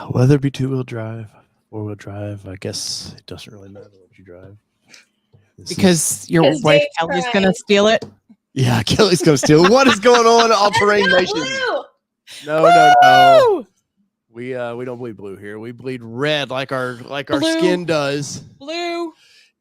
Whether it be two-wheel drive, four-wheel drive, I guess it doesn't really matter what you drive. Because your wife Kelly's going to steal it? Yeah, Kelly's going to steal it. What is going on, All Terrain Nation? Blue. No. We don't bleed blue here. We bleed red like our skin does. Blue.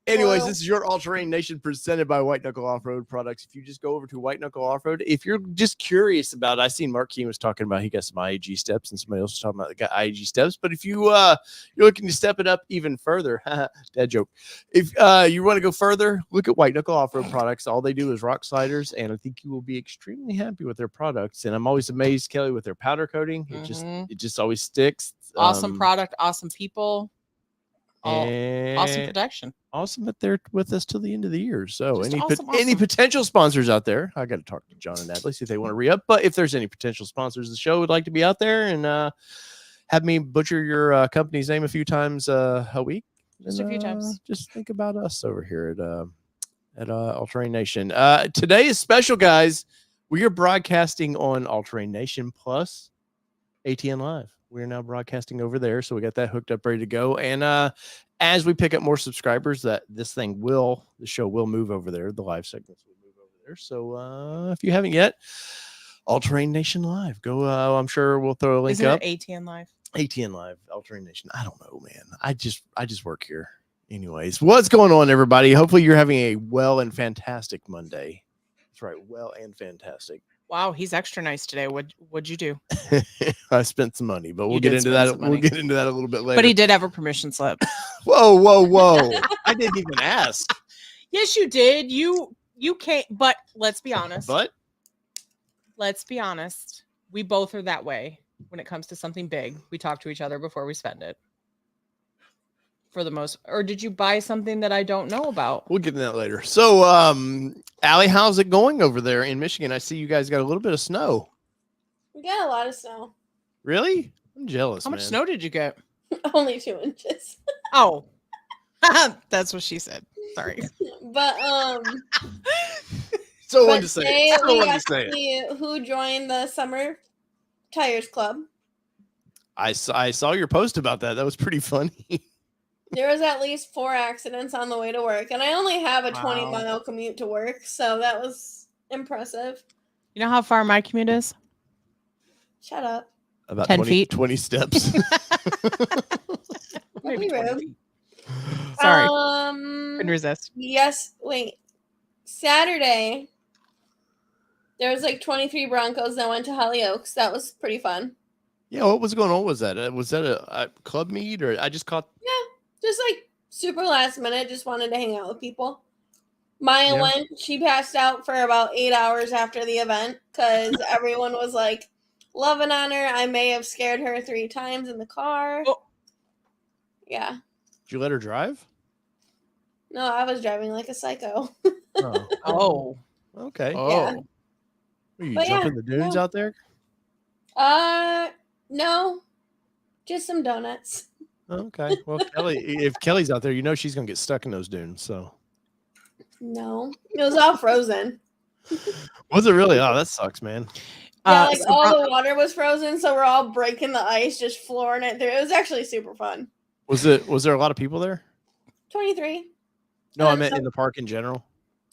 Anyways, this is your All Terrain Nation presented by White Knuckle Off-Road Products. If you just go over to White Knuckle Off-Road, if you're just curious about it, I seen Mark Keene was talking about he got some IAG steps and somebody else was talking about they got IAG steps. But if you're looking to step it up even further, dad joke. If you want to go further, look at White Knuckle Off-Road Products. All they do is rock sliders, and I think you will be extremely happy with their products. And I'm always amazed, Kelly, with their powder coating. It just always sticks. Awesome product, awesome people. Awesome protection. Awesome that they're with us till the end of the year. So just any potential sponsors out there, I got to talk to John and Natalie, see if they want to re-up. But if there's any potential sponsors of the show would like to be out there and have me butcher your company's name a few times a week. Just a few times. Just think about us over here at All Terrain Nation. Today is special, guys. We are broadcasting on All Terrain Nation Plus ATN Live. We're now broadcasting over there, so we got that hooked up, ready to go. And as we pick up more subscribers, the show will move over there. The live segments will move over there. So if you haven't yet, All Terrain Nation Live, go. I'm sure we'll throw a link up. ATN Live? ATN Live, All Terrain Nation. I don't know, man. I just work here. Anyways, what's going on, everybody? Hopefully you're having a well and fantastic Monday. That's right, well and fantastic. Wow, he's extra nice today. What'd you do? I spent some money, but we'll get into that. We'll get into that a little bit later. But he did have a permission slip. Whoa. I didn't even ask. Yes, you did. You can't, but let's be honest. Let's be honest. We both are that way when it comes to something big. We talk to each other before we spend it. For the most, or did you buy something that I don't know about? We'll get into that later. So, Allie, how's it going over there in Michigan? I see you guys got a little bit of snow. We got a lot of snow. Really? I'm jealous. How much snow did you get? Only 2 inches. Oh, that's what she said. Sorry. But so wanted to say it. So wanted to say it. Who joined the Summer Tires Club? I saw your post about that. That was pretty funny. There was at least 4 accidents on the way to work, and I only have a 20-mile commute to work, so that was impressive. You know how far my commute is? Shut up. About 10 feet. 20 steps. Maybe 20 feet. Sorry. Couldn't resist. Yes. Wait. Saturday, there was like 23 Broncos that went to Hollyoaks. That was pretty fun. Yeah, what was going on? Was that a club meet, or I just caught? Yeah. Just like super last minute, just wanted to hang out with people. Maya went, she passed out for about 8 hours after the event because everyone was like loving on her. I may have scared her 3 times in the car. Oh. Yeah. Did you let her drive? No, I was driving like a psycho. Oh. Okay. Oh. Yeah. Were you jumping the dunes out there? No. Just some donuts. Okay. Well, if Kelly's out there, you know she's gonna get stuck in those dunes. So. No, it was all frozen. Was it really? Oh, that sucks, man. Yeah, like all the water was frozen, so we're all breaking the ice, just flooring it through. It was actually super fun. Was there a lot of people there? 23. No, I meant in the park in general.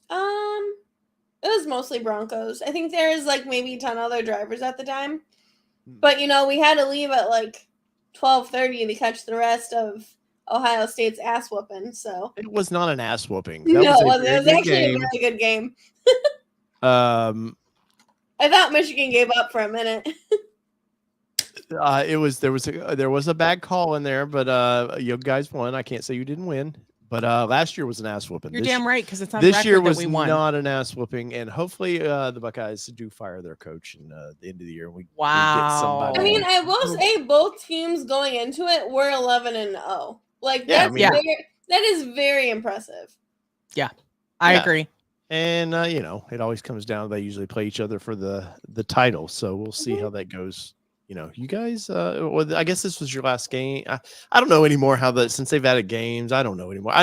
It was mostly Broncos. I think there was like maybe 10 other drivers at the time. But we had to leave at like 12:30 to catch the rest of Ohio State's ass whooping. So it was not an ass whooping. No, it was actually a really good game. I thought Michigan gave up for a minute. There was a bad call in there, but you guys won. I can't say you didn't win, but last year was an ass whooping. You're damn right, because it's on this year that was we won. not an ass whooping, and hopefully the Buckeyes do fire their coach in the end of the year. We get somebody. I mean, I will say both teams going into it were 11-0. Like that is very impressive. Yeah, I agree. And it always comes down. They usually play each other for the title, so we'll see how that goes. You guys. Well, I guess this was your last game. I don't know anymore since they've added games. I don't know anymore.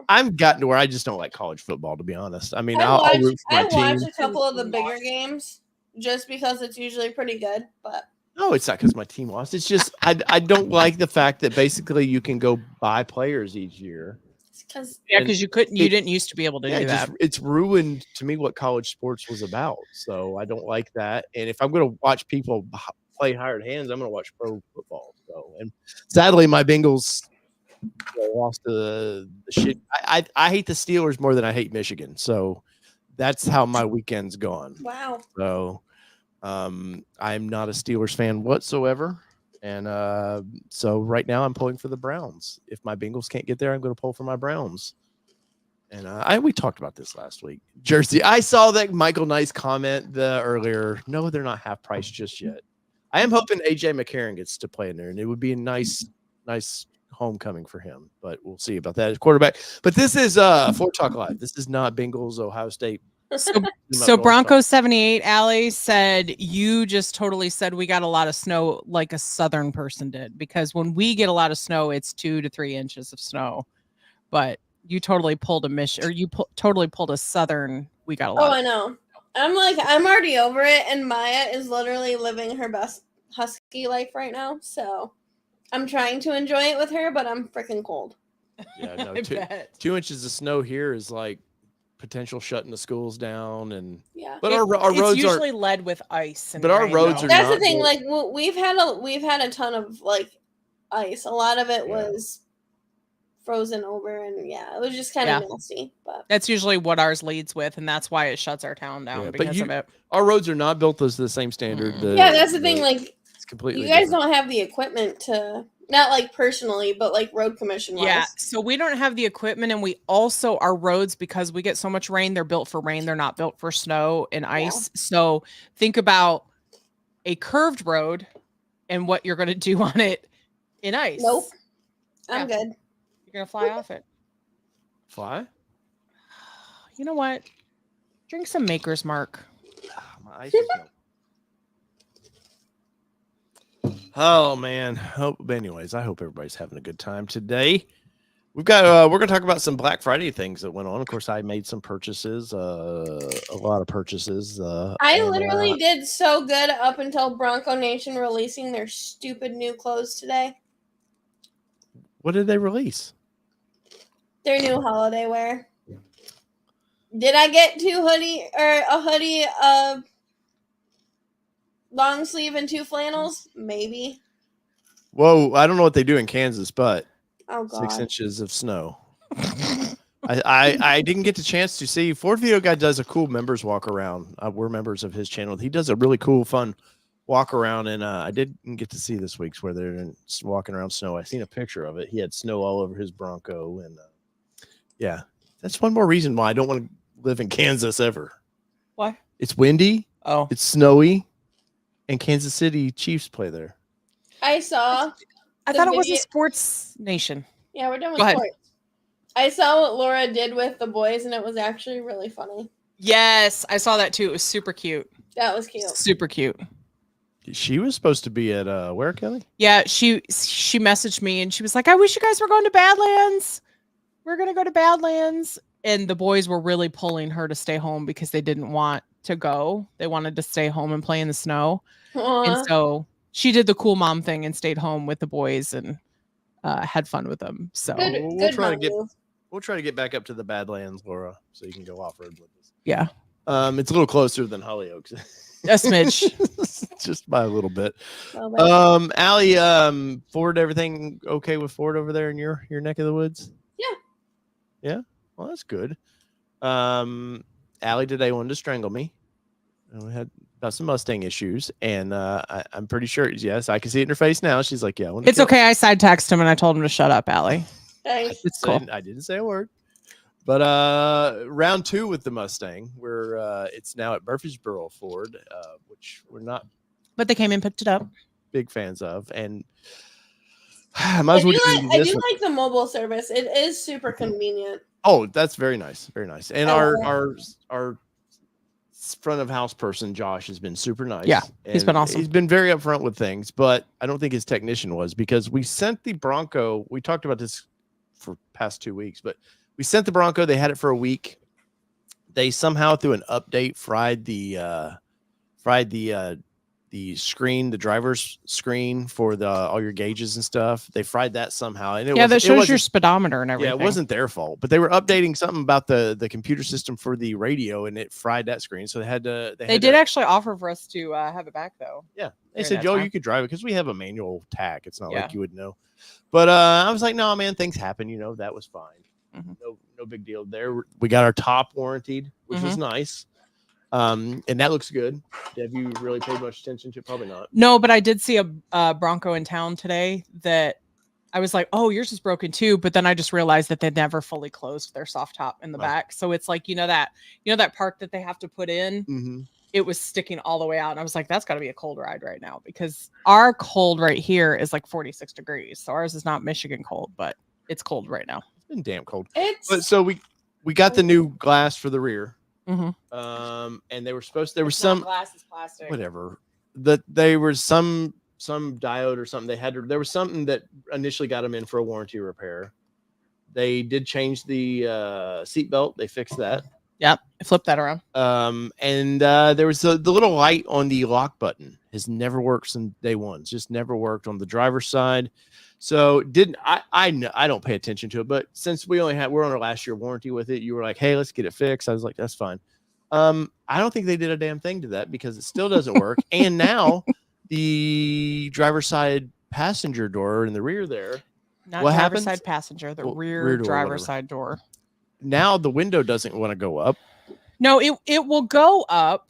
I've gotten to where I just don't like college football, to be honest. I mean, I'll root for my team. watched a couple of the bigger games just because it's usually pretty good. But No, it's not because my team lost. It's just I don't like the fact that basically you can go buy players each year. Because you couldn't. You didn't used to be able to do that. It's ruined to me what college sports was about. So I don't like that. And if I'm going to watch people play hired hands, I'm going to watch pro football. So, and sadly, my Bengals lost to the shit. I hate the Steelers more than I hate Michigan. So that's how my weekend's gone. Wow. So I'm not a Steelers fan whatsoever. And so right now I'm pulling for the Browns. If my Bengals can't get there, I'm going to pull for my Browns. And we talked about this last week. Jersey. I saw that Michael Nice comment earlier. No, they're not half price just yet. I am hoping AJ McCarron gets to play in there, and it would be a nice homecoming for him. But we'll see about that as quarterback. But this is Ford Talk Live. This is not Bengals Ohio State. So Bronco 78 Allie said you just totally said we got a lot of snow like a southern person did, because when we get a lot of snow it's 2 to 3 inches of snow, but you totally pulled totally pulled a southern. We got a lot. I know. I'm already over it, and Maya is literally living her best husky life right now. So I'm trying to enjoy it with her, but I'm freaking cold. Yeah, no, 2 inches of snow here is like potential shutting the schools down, and but our roads usually led with ice, but our roads are. That's the thing. Like we've had a ton of like ice. A lot of it was frozen over, and it was just kind of nasty. But that's usually what ours leads with, and that's why it shuts our town down because of it. Our roads are not built to the same standard. That's the thing. Like it's completely. You guys don't have the equipment to. Not like personally, but like road commission wise. Yeah, so we don't have the equipment, and we also, our roads, because we get so much rain, they're built for rain. They're not built for snow and ice. So think about a curved road and what you're going to do on it in ice. Nope. I'm good. You're going to fly off it. Fly? You know what? Drink some Maker's Mark. My ice is melting. Oh man. Anyways, I hope everybody's having a good time today. We've got we're gonna talk about some Black Friday things that went on. Of course, I made some purchases, a lot of purchases. I literally did so good up until Bronco Nation releasing their stupid new clothes today. What did they release? Their new holiday wear. Did I get a hoodie, long sleeve and 2 flannels? Maybe. Whoa, I don't know what they do in Kansas, but oh god, 6 inches of snow. I didn't get the chance to see. Ford Video Guy does a cool members walk around. We're members of his channel. He does a really cool, fun walk around, and I didn't get to see this week's where they're walking around snow. I seen a picture of it. He had snow all over his Bronco, and that's one more reason why I don't want to live in Kansas ever. Why? It's windy. Oh, it's snowy. And Kansas City Chiefs play there. I saw. I thought it was a sports nation. Yeah, we're done with sports. I saw what Laura did with the boys, and it was actually really funny. Yes, I saw that too. It was super cute. That was cute. Super cute. She was supposed to be at where, Kelly? Yeah, she messaged me and she was like, "I wish you guys were going to Badlands. We're gonna go to Badlands." And the boys were really pulling her to stay home because they didn't want to go. They wanted to stay home and play in the snow. Aww. And so she did the cool mom thing and stayed home with the boys and had fun with them. So we'll try to get back up to the Badlands, Laura, so you can go off road with us. Yeah. It's a little closer than Hollyoaks. A smidge. Just by a little bit. Allie, Ford, everything okay with Ford over there in your neck of the woods? Yeah. Well, that's good. Allie today wanted to strangle me. We had about some Mustang issues, and I'm pretty sure. Yes, I can see it in her face now. She's like, "Yeah, it's okay." I side text him and I told him to shut up, Allie. Thanks. It's cool. I didn't say a word. But round 2 with the Mustang, where it's now at Murfreesboro Ford, which we're not. But they came and picked it up. Big fans of, and I do like the mobile service. It is super convenient. Oh, that's very nice, very nice. And our front of house person Josh has been super nice. Yeah, he's been awesome. He's been very upfront with things, but I don't think his technician was, because we sent the Bronco. We talked about this for past 2 weeks, but we sent the Bronco. They had it for a week. They somehow through an update fried the screen, the driver's screen for all your gauges and stuff. They fried that somehow, and that shows your speedometer and everything. Yeah, it wasn't their fault, but they were updating something about the computer system for the radio, and it fried that screen. So they did actually offer for us to have it back though. Yeah, they said, "Yo, you could drive it," because we have a manual tack. It's not like you would know. But I was like, "No, man, things happen. That was fine. No big deal there. We got our top warranted, which was nice." And that looks good. Have you really paid much attention to it? Probably not. No, but I did see a Bronco in town today that I was like, oh, yours is broken too. But then I just realized that they never fully closed their soft top in the back. So it's like, that part that they have to put in, it was sticking all the way out. And I was like, that's gotta be a cold ride right now, because our cold right here is like 46 degrees. So ours is not Michigan cold, but it's cold right now. It's been damn cold. So we got the new glass for the rear. Mm-hmm. And there was some glass is plastic. Whatever. There was some diode or something. There was something that initially got them in for a warranty repair. They did change the seat belt. They fixed that. Yep, flip that around. And there was the little light on the lock button has never worked since day one. It's just never worked on the driver's side. So I don't pay attention to it, but since we're on our last year warranty with it, you were like, hey, let's get it fixed. I was like, that's fine. I don't think they did a damn thing to that, because it still doesn't work. And now the driver's side passenger door in the rear there. Not driver's side passenger, the rear driver's side door. Now the window doesn't want to go up. No, it will go up,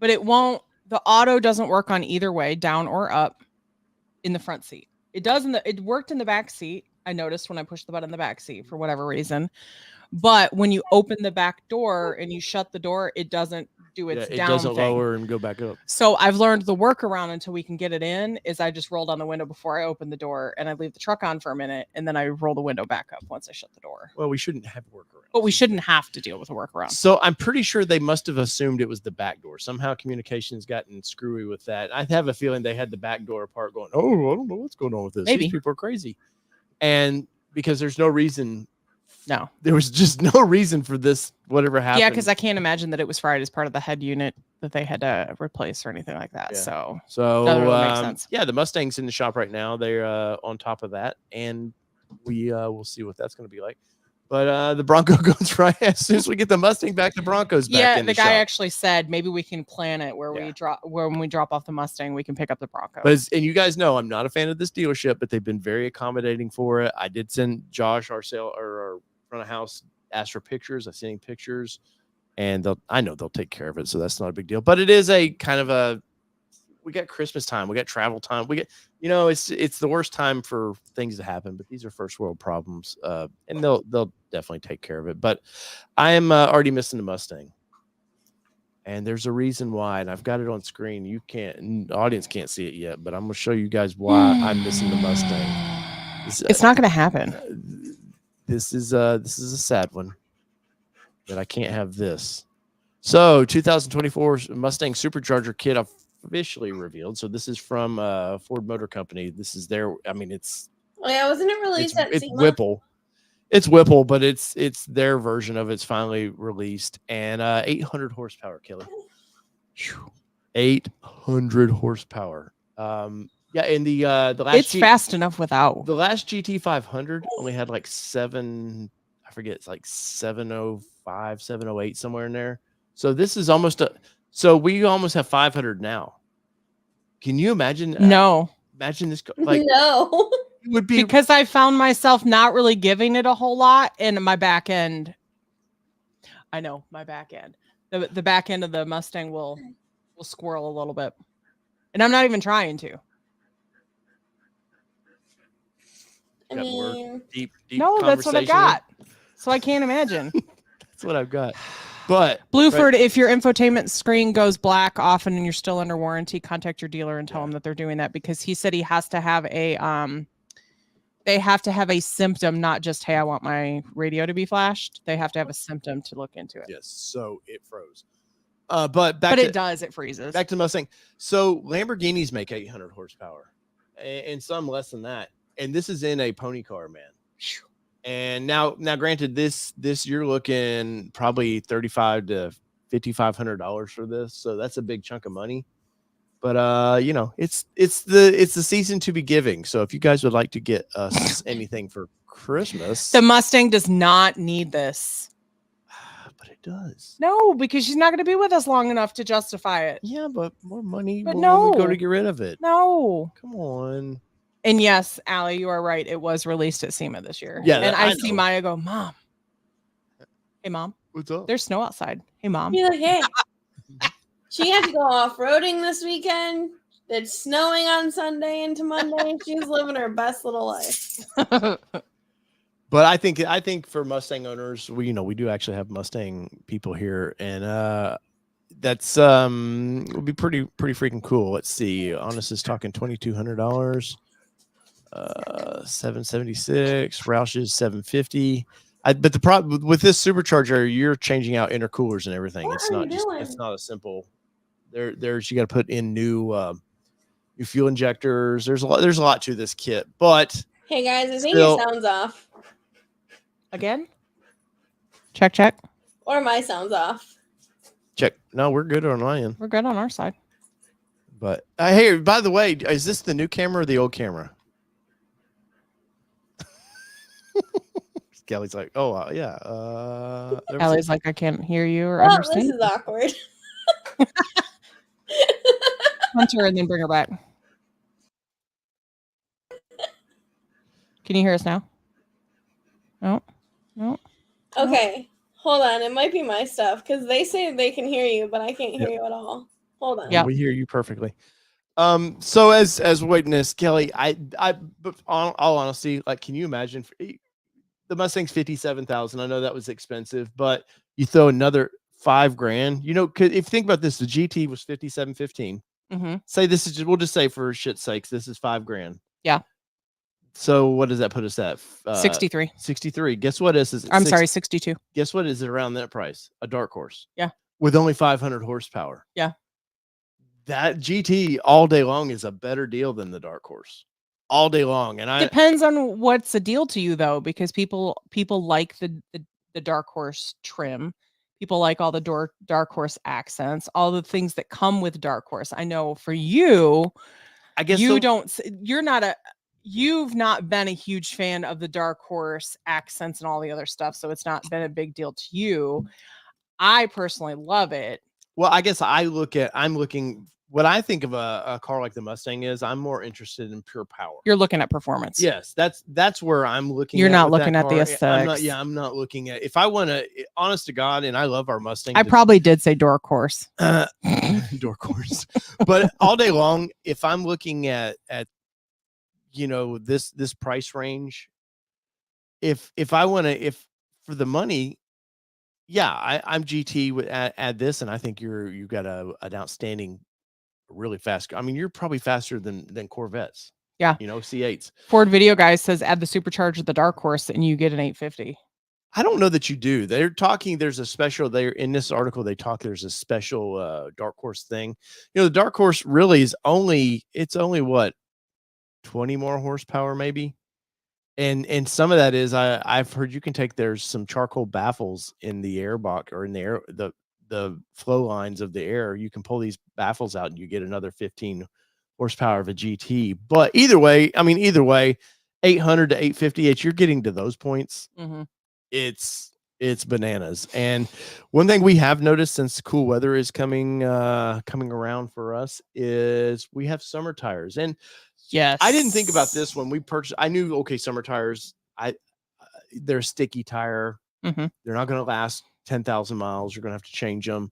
but it won't. The auto doesn't work on either way, down or up, in the front seat. It does it worked in the back seat. I noticed when I pushed the button in the back seat for whatever reason. But when you open the back door and you shut the door, it doesn't do its down thing. It doesn't lower and go back up. So I've learned the workaround until we can get it in is I just roll down the window before I open the door, and I leave the truck on for a minute, and then I roll the window back up once I shut the door. Well, we shouldn't have a workaround. But we shouldn't have to deal with a workaround. So I'm pretty sure they must have assumed it was the back door. Somehow communication's gotten screwy with that. I have a feeling they had the back door apart going, oh, I don't know what's going on with this. Maybe. These people are crazy. And because there's no reason. No, there was just no reason for this, whatever happened. Yeah, because I can't imagine that it was fried as part of the head unit that they had to replace or anything like that. Yeah. So doesn't really make sense. Yeah, the Mustang's in the shop right now. They're on top of that, and we will see what that's going to be like. But the Bronco goes right as soon as we get the Mustang back. The Bronco's back. Yeah, in the the guy shop. actually said maybe we can plan it where when we drop off the Mustang, we can pick up the Bronco. And you guys know I'm not a fan of this dealership, but they've been very accommodating for it. I did send Josh, our front of house, asked for pictures. I sent him pictures, and I know they'll take care of it, so that's not a big deal. But it is a kind of we got Christmas time, we got travel time, we get it's the worst time for things to happen. But these are first world problems, and they'll definitely take care of it. But I am already missing the Mustang, and there's a reason why, and I've got it on screen. The audience can't see it yet, but I'm gonna show you guys why I'm missing the Mustang. It's not gonna happen. This is a sad one that I can't have this. So 2024 Mustang Supercharger kit officially revealed. So this is from Ford Motor Company. This is their, it's wasn't it released at it's SEMA? Whipple. It's Whipple, but it's their version of it's finally released. And 800 horsepower, Kelly. 800 horsepower. Yeah, and the last it's fast enough without. The last GT 500 only had like 705, 708 somewhere in there. So this is so we almost have 500 now. Can you imagine? No. Imagine this no. It would be because I found myself not really giving it a whole lot, and my back end. I know my back end. The back end of the Mustang will squirrel a little bit, and I'm not even trying to. Deep no, that's what I got. So I can't imagine. That's what I've got. But Blueford, if your infotainment screen goes black often and you're still under warranty, contact your dealer and tell him that they're doing that, because he said he has to have they have to have a symptom, not just, hey, I want my radio to be flashed. They have to have a symptom to look into it. Yes, so it froze. But it freezes. Back to Mustang. So Lamborghinis make 800 horsepower, and some less than that. And this is in a pony car, man. And now, granted, this you're looking probably $3,500 to $5,500 for this, so that's a big chunk of money. But you know, it's the season to be giving. So if you guys would like to get us anything for Christmas, The Mustang does not need this. but it does. No, because she's not going to be with us long enough to justify it. Yeah, but more money But when no. we go to get rid of it. No. Come on. And yes, Allie, you are right. It was released at SEMA this year. Yeah, and I see know. Maya go, Mom. Hey, Mom. What's up? There's snow outside. Hey, Mom. Be like, hey. She had to go off-roading this weekend. It's snowing on Sunday into Monday. She's living her best little life. But I think for Mustang owners, we do actually have Mustang people here, and that's would be pretty freaking cool. Let's see. Honest is talking $2,200. 776. Roush is 750. But the problem with this supercharger, you're changing out intercoolers and everything. What It's are not you just doing? it's not a simple. There's you got to put in new fuel injectors. There's a lot to this kit, but Hey guys, I think Still- your sound's off. Again? Check. Or my sound's off. check. No, we're good on my end. We're good on our side. But hey, by the way, is this the new camera or the old camera? Kelly's like, oh yeah. Allie's like, I can't hear you or Oh, understand. this is awkward. Punch her and then bring her back. Can you hear us now? No. Okay, hold on. It might be my stuff because they say they can hear you, but I can't hear you at all. Hold on. Yeah. We hear you perfectly. So as witness, Kelly, but all honesty, like, can you imagine the Mustang's 57,000? I know that was expensive, but you throw another $5,000. You know, if you think about this, the GT was 5715. Mm-hmm. Say this is we'll just say for shit's sakes, this is $5,000. Yeah. So what does that put us at? 63. 63. Guess what is? I'm sorry, 62. Guess what is around that price? A dark horse. Yeah. With only 500 horsepower. Yeah. That GT all day long is a better deal than the dark horse. All day long. And Depends on what's a deal to you though, because people like the dark horse trim. People like all the dark horse accents, all the things that come with dark horse. I know for you, I guess you've not been a huge fan of the dark horse accents and all the other stuff, so it's not been a big deal to you. I personally love it. Well, I guess I'm looking what I think of a car like the Mustang is I'm more interested in pure power. You're looking at performance. Yes, that's where I'm looking. You're not with looking that at the car. aesthetics. I'm not looking at if I want to. Honest to God, and I love our Mustang. I probably did say dark horse. Dark horse, but all day long, if I'm looking at this price range, if I want to, if for the money. Yeah, I'm GT would add this, and I think you've got an outstanding, really fast. I mean, you're probably faster than Corvettes. Yeah, C8s. Ford Video Guy says add the supercharger, the dark horse, and you get an 850. I don't know that you do. They're talking. There's a special there in this article. They talk. There's a special dark horse thing. The dark horse really is only what 20 more horsepower, maybe. And some of that is I've heard you can take there's some charcoal baffles in the air box or in the air the flow lines of the air. You can pull these baffles out and you get another 15 horsepower of a GT. But either way, 800 to 850. You're getting to those points. Mm-hmm. It's bananas. And one thing we have noticed since cool weather is coming around for us is we have summer tires. And yes, I didn't think about this when we purchased. I knew, okay, summer tires, they're a sticky tire. Mm-hmm. They're not going to last 10,000 miles. You're going to have to change them.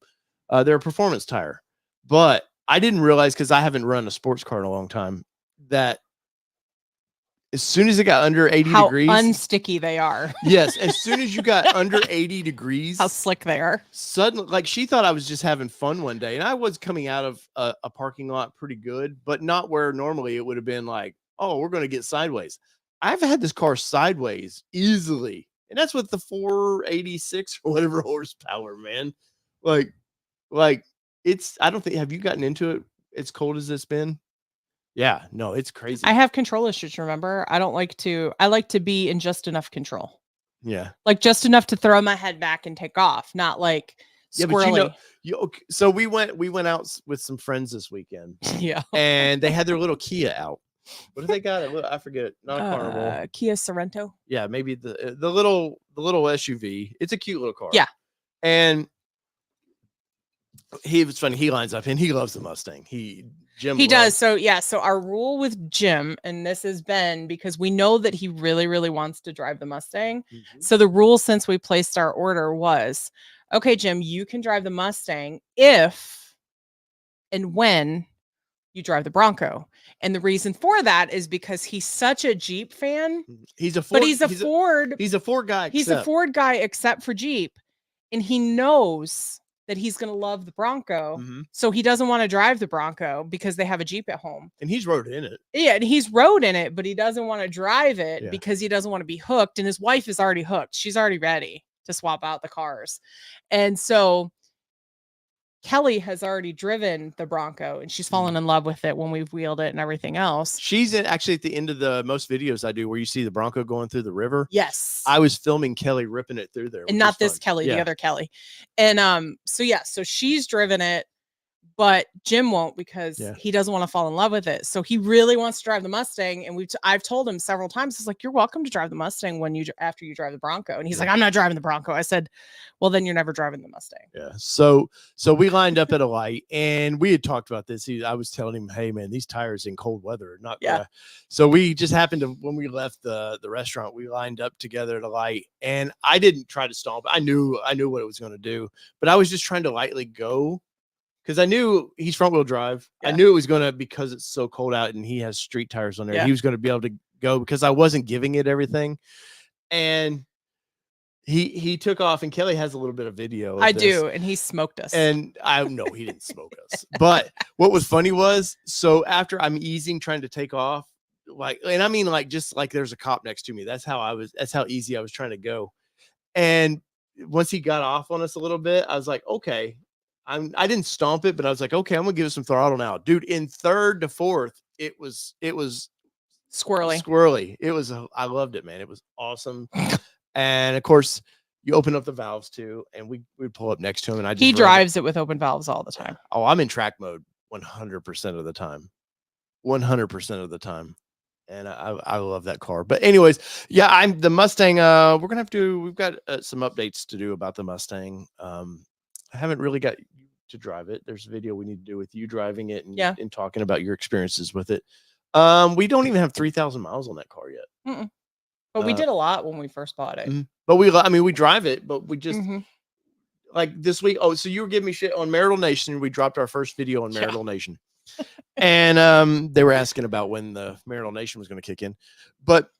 They're a performance tire. But I didn't realize, because I haven't run a sports car in a long time, that as soon as it got under 80 degrees, unsticky they are. Yes, as soon as you got under 80 degrees, how slick they are. Suddenly, like, she thought I was just having fun one day, and I was coming out of a parking lot pretty good, but not where normally it would have been like, oh, we're going to get sideways. I've had this car sideways easily, and that's with the 486 or whatever horsepower, man. Like it's. I don't think. Have you gotten into it? As cold as it's been. Yeah, no, it's crazy. I have control issues, remember? I like to be in just enough control. Yeah. Like just enough to throw my head back and take off, not like Yeah, but so we went out with some friends this weekend. Yeah. And they had their little Kia out. What did they got? I forget. Not a Carnival. Kia Sorento. Yeah, maybe the little SUV. It's a cute little car. Yeah. And he was funny. He lines up and he loves the Mustang. Jim does. So yeah. So our rule with Jim, and this has been because we know that he really, really wants to drive the Mustang. Mm-hmm. So the rule since we placed our order was, okay, Jim, you can drive the Mustang if and when you drive the Bronco. And the reason for that is because he's such a Jeep fan. He's a Ford. He's a Ford guy. He's a Ford guy except for Jeep. And he knows that he's going to love the Bronco. Mm-hmm. So he doesn't want to drive the Bronco because they have a Jeep at home. And he's rode in it. Yeah, and he's rode in it, but he doesn't want to drive it because he doesn't want to be hooked. And his wife is already hooked. She's already ready to swap out the cars. And so Kelly has already driven the Bronco and she's fallen in love with it when we've wheeled it and everything else. She's actually at the end of the most videos I do where you see the Bronco going through the river. Yes. I was filming Kelly ripping it through there. And not this Kelly, the other Kelly. And so she's driven it, but Jim won't because he doesn't want to fall in love with it. So he really wants to drive the Mustang. And I've told him several times, it's like, you're welcome to drive the Mustang after you drive the Bronco. And he's like, I'm not driving the Bronco. I said, well, then you're never driving the Mustang. Yeah. So we lined up at a light and we had talked about this. I was telling him, hey man, these tires in cold weather are not. Yeah. So we just happened to, when we left the restaurant, we lined up together at a light and I didn't try to stomp. I knew what it was going to do, but I was just trying to lightly go. Because I knew he's front wheel drive. Yeah. I knew it was going to, because it's so cold out and he has street tires on there, he was going to be able to go because I wasn't giving it everything. And he took off and Kelly has a little bit of video. I do. And he smoked us. And I know he didn't smoke us. But what was funny was, so after I'm easing, trying to take off, and I mean, just like there's a cop next to me. That's how easy I was trying to go. And once he got off on us a little bit, I was like, okay. I didn't stomp it, but I was like, okay, I'm gonna give it some throttle now, dude. In third to fourth, it was squirrely. It was I loved it, man. It was awesome. And of course, you open up the valves too, and we pull up next to him, and he drives it with open valves all the time. Oh, I'm in track mode 100% of the time, 100% of the time, and I love that car. But anyways, I'm the Mustang. We've got some updates to do about the Mustang. I haven't really got you to drive it. There's a video we need to do with you driving it and talking about your experiences with it. We don't even have 3,000 miles on that car yet. Mm-mm. But we did a lot when we first bought it. But we drive it, but we just like this week. Oh, so you were giving me shit on Marital Nation. We dropped our first video on Marital Nation. And they were asking about when the Marital Nation was going to kick in. But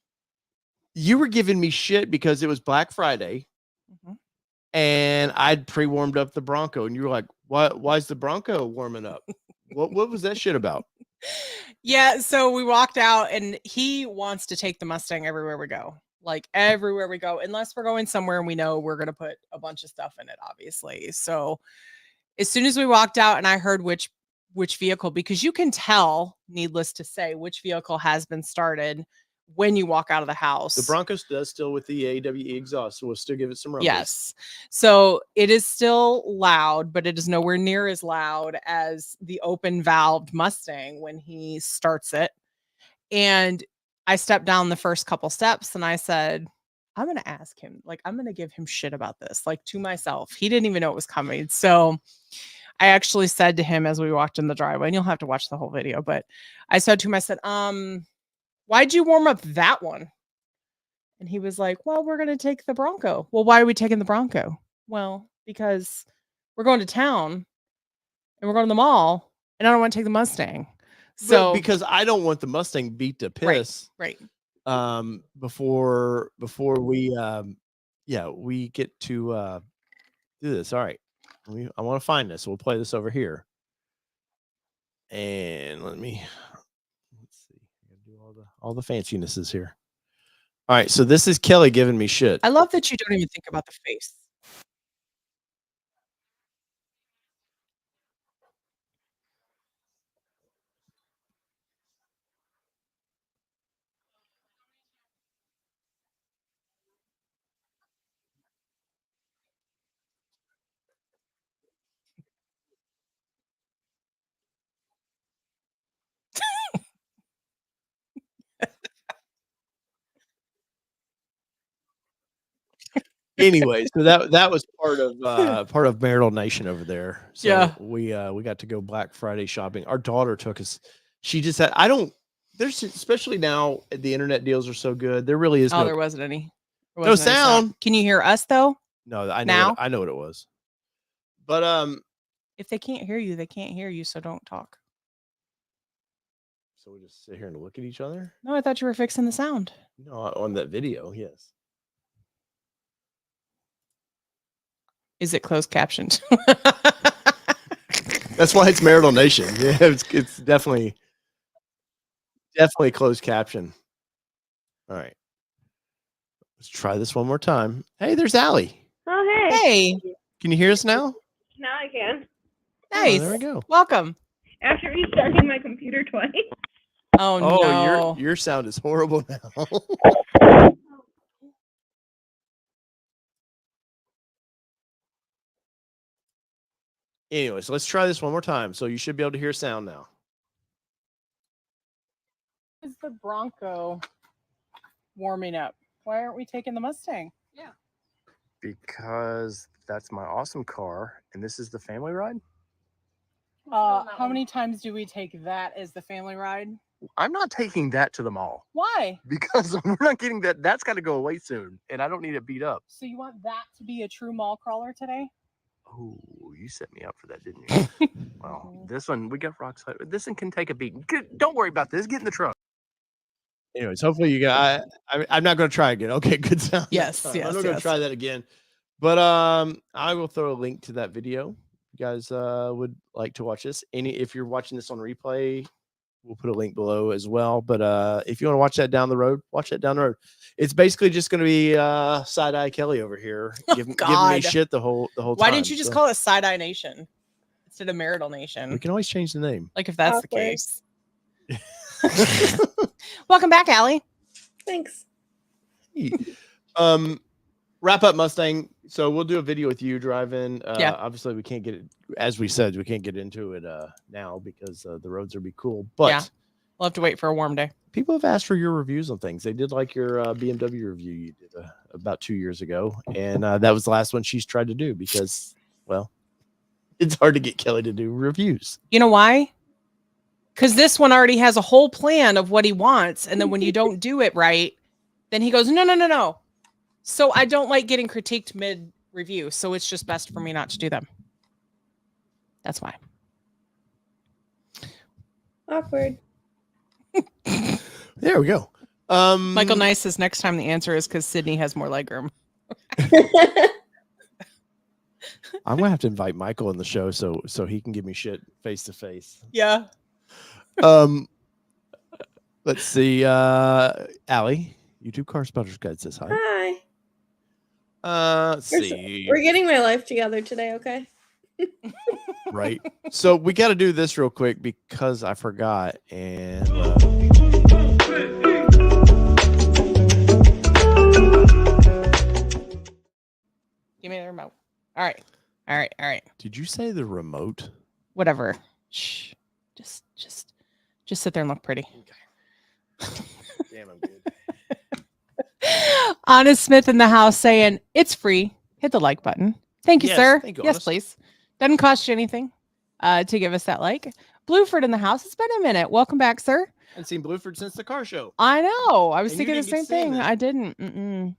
you were giving me shit because it was Black Friday. Mm-hmm. And I'd pre-warmed up the Bronco, and you were like, why's the Bronco warming up? What was that shit about? Yeah, so we walked out, and he wants to take the Mustang everywhere we go. Like, everywhere we go, unless we're going somewhere and we know we're going to put a bunch of stuff in it, obviously. So as soon as we walked out and I heard which vehicle, because you can tell, needless to say, which vehicle has been started when you walk out of the house. The Bronco does still with the AWE exhaust, so we'll still give it some rumbles. Yes. So it is still loud, but it is nowhere near as loud as the open valved Mustang when he starts it. And I stepped down the first couple steps and I said, I'm going to ask him, I'm going to give him shit about this, to myself. He didn't even know it was coming. So I actually said to him as we walked in the driveway, and you'll have to watch the whole video, but I said to him, I said, why'd you warm up that one? And he was like, well, we're going to take the Bronco. Well, why are we taking the Bronco? Well, because we're going to town and we're going to the mall and I don't want to take the Mustang. So because I don't want the Mustang beat to piss. Right. Before we, we get to do this. All right. I want to find this. We'll play this over here. And let's see. All the fancynesses here. All right, so this is Kelly giving me shit. I love that you don't even think about the face. Anyway, so that was part of Marital Nation over there. So Yeah. we got to go Black Friday shopping. Our daughter took us. She just had. There's especially now the internet deals are so good. There really is there wasn't any. There no wasn't any sound. Can you hear us though? No, I know. Now? I know what it was. But if they can't hear you, they can't hear you. So don't talk. So we just sit here and look at each other. No, I thought you were fixing the sound. No, on that video, yes. Is it closed captioned? That's why it's Marital Nation. Yeah, it's definitely closed caption. All right. Let's try this one more time. Hey, there's Allie. Oh, hey. Hey. Can you hear us now? Now I can. Nice. Oh, there we go. Welcome. After restarting my computer twice. Oh, no. Your sound is horrible now. Anyways, let's try this one more time. So you should be able to hear sound now. Is the Bronco warming up? Why aren't we taking the Mustang? Yeah. Because that's my awesome car, and this is the family ride. How many times do we take that as the family ride? I'm not taking that to the mall Why? because we're not getting that. That's got to go away soon, and I don't need it beat up. So you want that to be a true mall crawler today? Oh, you set me up for that, didn't you? Well, this one, we got rock side. This one can take a beating. Don't worry about this. Get in the truck. Anyways, hopefully you got. I'm not going to try again. Okay, good sound. Yes, I'm not going to try that again. But I will throw a link to that video. If you guys would like to watch this. If you're watching this on replay, we'll put a link below as well. But if you want to watch that down the road, watch that down the road. It's basically just going to be Side Eye Kelly over here giving me shit the whole time. Why didn't you just call it Side Eye Nation instead of Marital Nation? We can always change the name. Like if that's the case. Welcome back, Allie. Thanks. Wrap up Mustang. So we'll do a video with you driving. Yeah. Obviously, we can't get it, as we said, we can't get into it now because the roads will be cool. But yeah, we'll have to wait for a warm day. People have asked for your reviews on things. They did like your BMW review you did about 2 years ago, and that was the last one she's tried to do because, well, it's hard to get Kelly to do reviews. You know why? Because this one already has a whole plan of what he wants, and then when you don't do it right, then he goes, no. So I don't like getting critiqued mid-review, so it's just best for me not to do them. That's why. Awkward. There we go. Michael Nice says next time the answer is because Sydney has more legroom. I'm gonna have to invite Michael on the show so he can give me shit face to face. Yeah. Let's see. Allie, YouTube Car Spotters Guide says hi. Hi. Let's see. We're getting my life together today, okay? Right. So we got to do this real quick because I forgot. And give me the remote. All right. Did you say the remote? Whatever. Shh. Just sit there and look pretty. Okay. Damn, I'm good. Honest Smith in the house saying it's free. Hit the like button. Thank you, sir. Thank you, yes, Honest. please. Doesn't cost you anything to give us that like. Blueford in the house. It's been a minute. Welcome back, sir. I haven't seen Blueford since the car show. I know. I was And you thinking the didn't get same to see him thing. then. I didn't.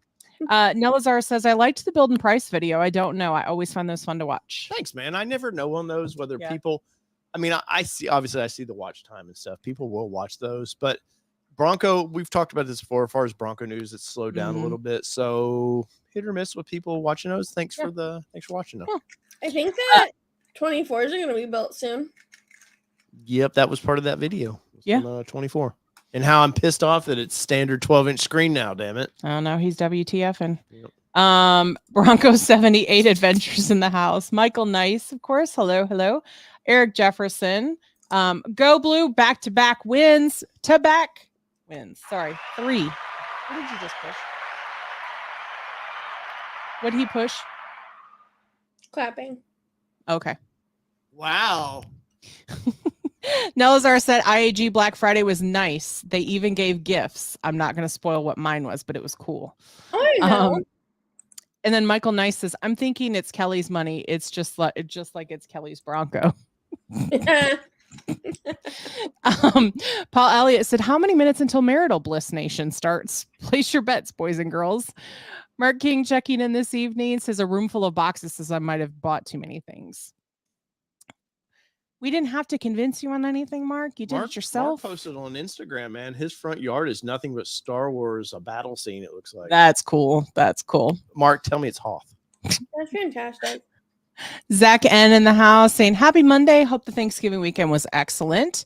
Nelazar says, I liked the build and price video. I don't know. I always find those fun to watch. Thanks, man. I never know on those whether Yeah. people. I mean, I see. Obviously, I see the watch time and stuff. People will watch those, but Bronco. We've talked about this before. As far as Bronco news, it's slowed down a little bit. So hit or miss with people watching those. Thanks for watching them. I think that 24s are going to be built soon. Yep, that was part of that video. Yeah. From, 24. And how I'm pissed off that it's standard 12-inch screen now. Damn it. Oh no, he's WTFing. Yep. Bronco 78 Adventures in the house. Michael Nice, of course. Hello. Eric Jefferson. Go Blue, back-to-back wins. Sorry, 3. What did you just push? What did he push? Clapping. Okay. Wow. Nelazar said IAG Black Friday was nice. They even gave gifts. I'm not going to spoil what mine was, but it was cool. Oh, I know. And then Michael Nice says, I'm thinking it's Kelly's money. It's just like it's Kelly's Bronco. Paul Elliott said, how many minutes until Marital Bliss Nation starts? Place your bets, boys and girls. Mark King checking in this evening says a room full of boxes says I might have bought too many things. We didn't have to convince you on anything, Mark. You did it yourself. Mark posted on Instagram, man. His front yard is nothing but Star Wars, a battle scene, it looks like. That's cool. That's cool. Mark, tell me it's Hoth. That's fantastic. Zach N in the house saying, happy Monday. Hope the Thanksgiving weekend was excellent.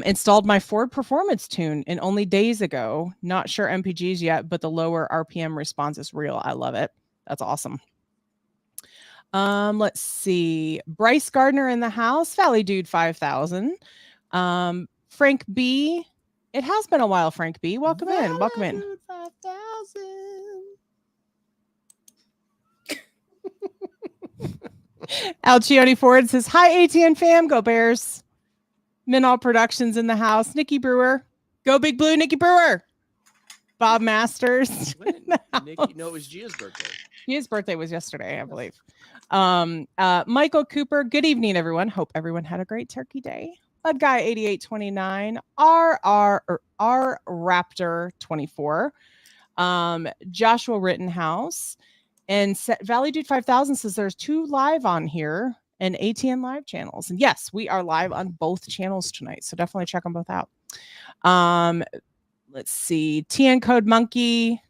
Installed my Ford Performance tune in only days ago. Not sure MPGs yet, but the lower RPM response is real. I love it. That's awesome. Let's see. Bryce Gardner in the house. Valley Dude 5000. Frank B. It has been a while, Frank B. Welcome in. Welcome in. 5,000. Alcione Ford says, hi, ATN fam. Go Bears. Minall Productions in the house. Nikki Brewer. Go Big Blue, Nikki Brewer. Bob Masters. Nikki, no, it was Gia's birthday. Gia's birthday was yesterday, I believe. Michael Cooper. Good evening, everyone. Hope everyone had a great turkey day. Bud Guy 8829. R Raptor 24. Joshua Rittenhouse. And Valley Dude 5000 says there's 2 live on here and ATN live channels. And yes, we are live on both channels tonight. So definitely check them both out. Let's see. TN Code Monkey.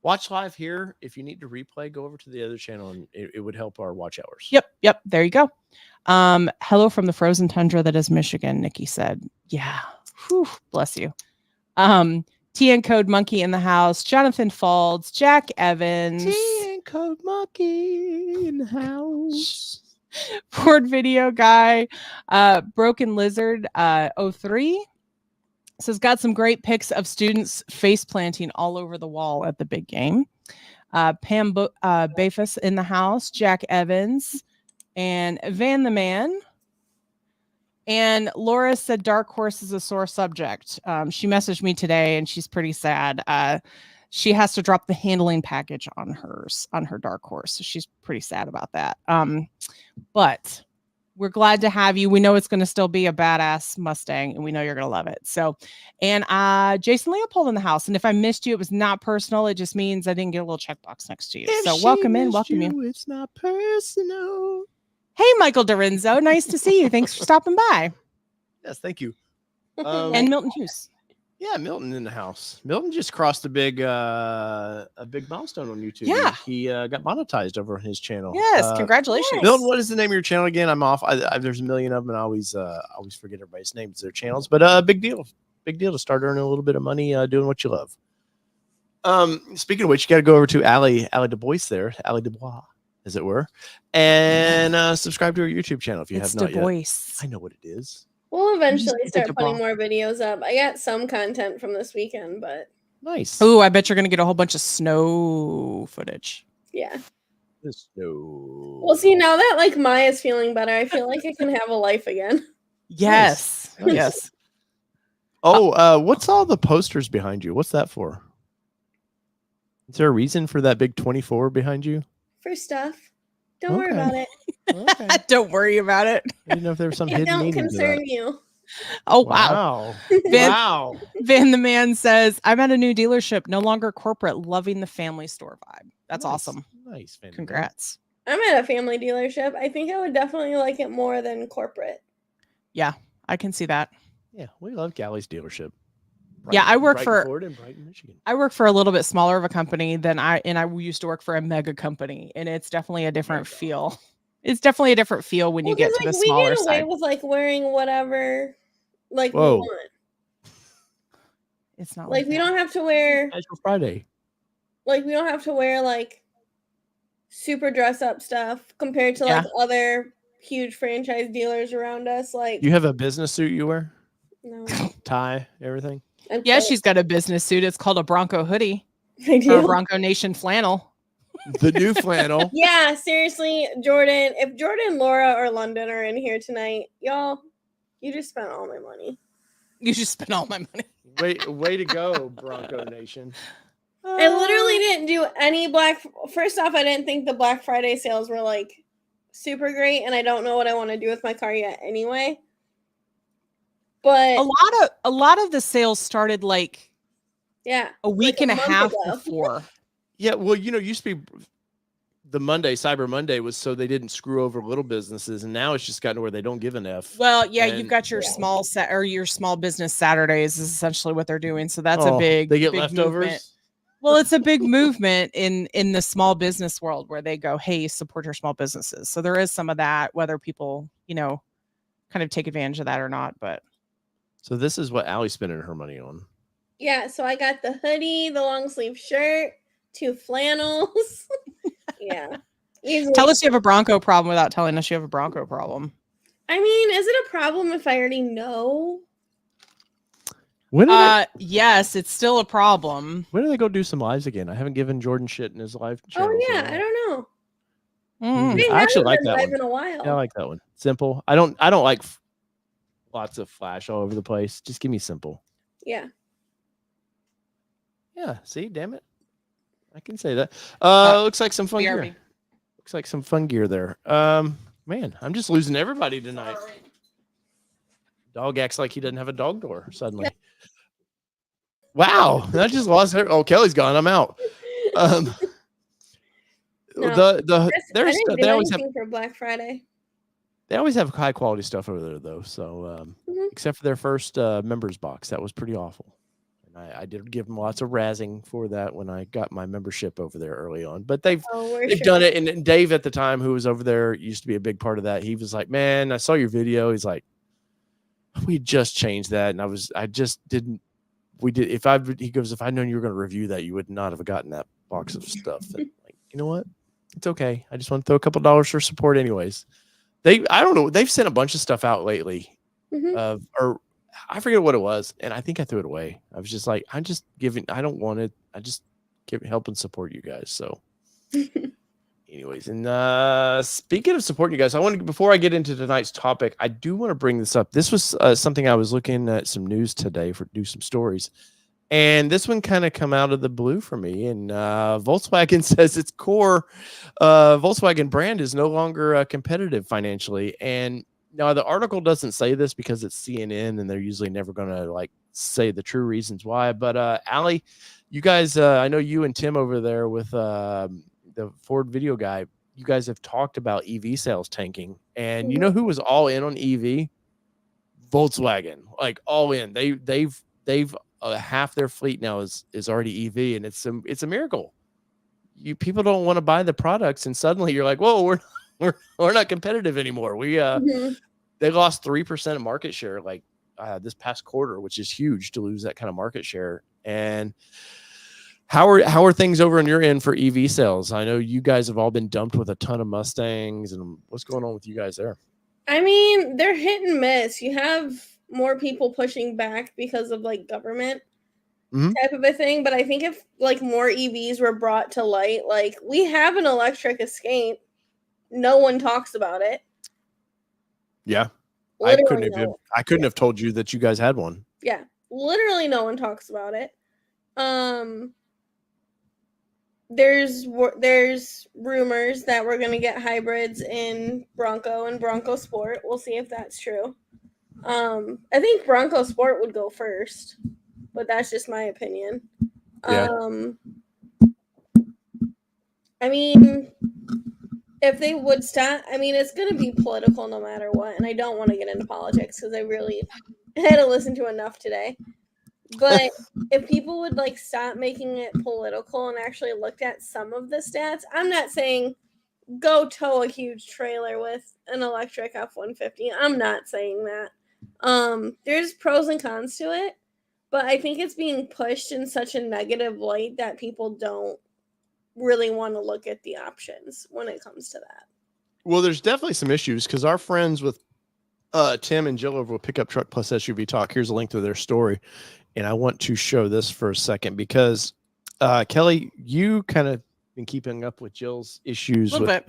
Watch live here. If you need to replay, go over to the other channel and it would help our watch hours. Yep. There you go. Hello from the frozen tundra that is Michigan, Nikki said. Yeah. Whew, bless you. TN Code Monkey in the house. Jonathan Falds. Jack Evans. TN Code Monkey in the house. Ford Video Guy. Broken Lizard 03. Says got some great pics of students face planting all over the wall at the big game. Pam Bafus in the house. Jack Evans. And Van the Man. And Laura said Dark Horse is a sore subject. She messaged me today and she's pretty sad. She has to drop the handling package on her Dark Horse. So she's pretty sad about that. But we're glad to have you. We know it's going to still be a badass Mustang and we know you're going to love it. So, and Jason Leopold in the house. And if I missed you, it was not personal. It just means I didn't get a little checkbox next to you. So welcome in. Welcome you. It's not personal. Hey, Michael Dorinzo. Nice to see you. Thanks for stopping by. Yes, thank you. And Milton Hughes. Yeah, Milton in the house. Milton just crossed a big milestone on YouTube. Yeah. He got monetized over on his channel. Yes, congratulations. Milton, what is the name of your channel again? I'm off. There's a million of them, and I always forget everybody's names, their channels. But big deal to start earning a little bit of money doing what you love. Speaking of which, you got to go over to Allie DuBois there, Allie DuBois, as it were, and subscribe to her YouTube channel if you have not yet. I know what it is. We'll eventually start putting more videos up. I got some content from this weekend, but nice. Oh, I bet you're gonna get a whole bunch of snow footage. Yeah. The snow. Well, see, now that like Maya's feeling better, I feel like I can have a life again. Yes. Nice. Yes. Oh, what's all the posters behind you? What's that for? Is there a reason for that big 24 behind you? For stuff. Don't worry about it. Okay. Don't worry about it. I didn't know if there was some hidden don't meaning to concern that. you. Oh, wow. Wow. Van the Man says, I'm at a new dealership, no longer corporate, loving the family store vibe. That's awesome. Nice. Van. Congrats. I'm at a family dealership. I think I would definitely like it more than corporate. I can see that. Yeah, we love Galley's dealership. Yeah, I work for Ford in Brighton, Michigan. I work for a little bit smaller of a company than I used to work for a mega company, and it's definitely a different feel. It's definitely a different feel when you get to the smaller we get away side. with like wearing whatever like we Whoa. want. It's not Like we don't have to wear Casual Friday. like we don't have to wear like super dress up stuff compared to like other huge franchise dealers around us. Like You have a business suit you wear? no. Tie, everything? Yeah, she's got a business suit. It's called a Bronco hoodie. I Or a do. Bronco Nation flannel. The new flannel. Yeah, seriously, Jordan. If Jordan, Laura, or London are in here tonight, y'all, you just spent all my money. You just spent all my money. Way to go, Bronco Nation. I literally didn't do any First off, I didn't think the Black Friday sales were like super great, and I don't know what I want to do with my car yet anyway. But a lot of the sales started like a week and a half before. Yeah, well, used to be the Cyber Monday was so they didn't screw over little businesses, and now it's just gotten to where they don't give an F. Well, yeah, you've got your small business Saturdays is essentially what they're doing. So that's a big. They get big leftovers. Movement. Well, it's a big movement in the small business world where they go, hey, support your small businesses. So there is some of that, whether people, kind of take advantage of that or not. But so this is what Allie's spending her money on. Yeah, so I got the hoodie, the long sleeve shirt, 2 flannels. Yeah. Easily. Tell us you have a Bronco problem without telling us you have a Bronco problem. I mean, is it a problem if I already know? Yes, it's still a problem. When do they go do some lives again? I haven't given Jordan shit in his live channel. Oh yeah, I don't know. I actually like that one. In a while. Yeah, I like that one. Simple. I don't like lots of flash all over the place. Just give me simple. Yeah. Yeah. See, damn it. I can say that. Looks like some fun gear. Looks like some fun gear there. Man, I'm just losing everybody tonight. Sorry. Dog acts like he doesn't have a dog door suddenly. Wow, I just lost her. Oh, Kelly's gone. I'm out. No, they always have for Black Friday. They always have high quality stuff over there, though. So, except for their first members box, that was pretty awful. And I did give them lots of razzing for that when I got my membership over there early on. But they've done it. And Dave at the time, who was over there, used to be a big part of that. He was like, "Man, I saw your video." He's like, "We just changed that," and I just didn't. We did. He goes, "If I'd known you were going to review that, you would not have gotten that box of stuff." And like, you know what? It's okay. I just want to throw a couple dollars for support, anyways. I don't know. They've sent a bunch of stuff out lately, or I forget what it was, and I think I threw it away. I was just like, I'm just giving. I don't want it. I just help and support you guys. So, anyways, and speaking of supporting you guys, before I get into tonight's topic, I do want to bring this up. This was something I was looking at some news today to do some stories, and this one kind of come out of the blue for me. And Volkswagen says its core Volkswagen brand is no longer competitive financially. And now the article doesn't say this because it's CNN, and they're usually never going to like say the true reasons why. But Allie, you guys, I know you and Tim over there with the Ford video guy, you guys have talked about EV sales tanking, and you know who was all in on EV? Volkswagen, like all in. They've half their fleet now is already EV, and it's a miracle. People don't want to buy the products, and suddenly you're like, whoa, we're not competitive anymore. They lost 3% of market share like this past quarter, which is huge to lose that kind of market share. And how are things over on your end for EV sales? I know you guys have all been dumped with a ton of Mustangs, and what's going on with you guys there? I mean, they're hit and miss. You have more people pushing back because of like government type of a thing. But I think if like more EVs were brought to light, like we have an electric Escape, no one talks about it. Yeah. Literally I couldn't have told you that you guys had one. Yeah. Literally no one talks about it. There's rumors that we're going to get hybrids in Bronco and Bronco Sport. We'll see if that's true. I think Bronco Sport would go first, but that's just my opinion. Yeah. I mean, if they would stop, I mean, it's going to be political no matter what, and I don't want to get into politics because I really had to listen to enough today. But if people would like stop making it political and actually looked at some of the stats, I'm not saying go tow a huge trailer with an electric F-150. I'm not saying that. There's pros and cons to it, but I think it's being pushed in such a negative light that people don't really want to look at the options when it comes to that. Well, there's definitely some issues because our friends with Tim and Jill over with Pickup Truck Plus SUV Talk, here's a link to their story. And I want to show this for a second because Kelly, you kind of been keeping up with Jill's issues with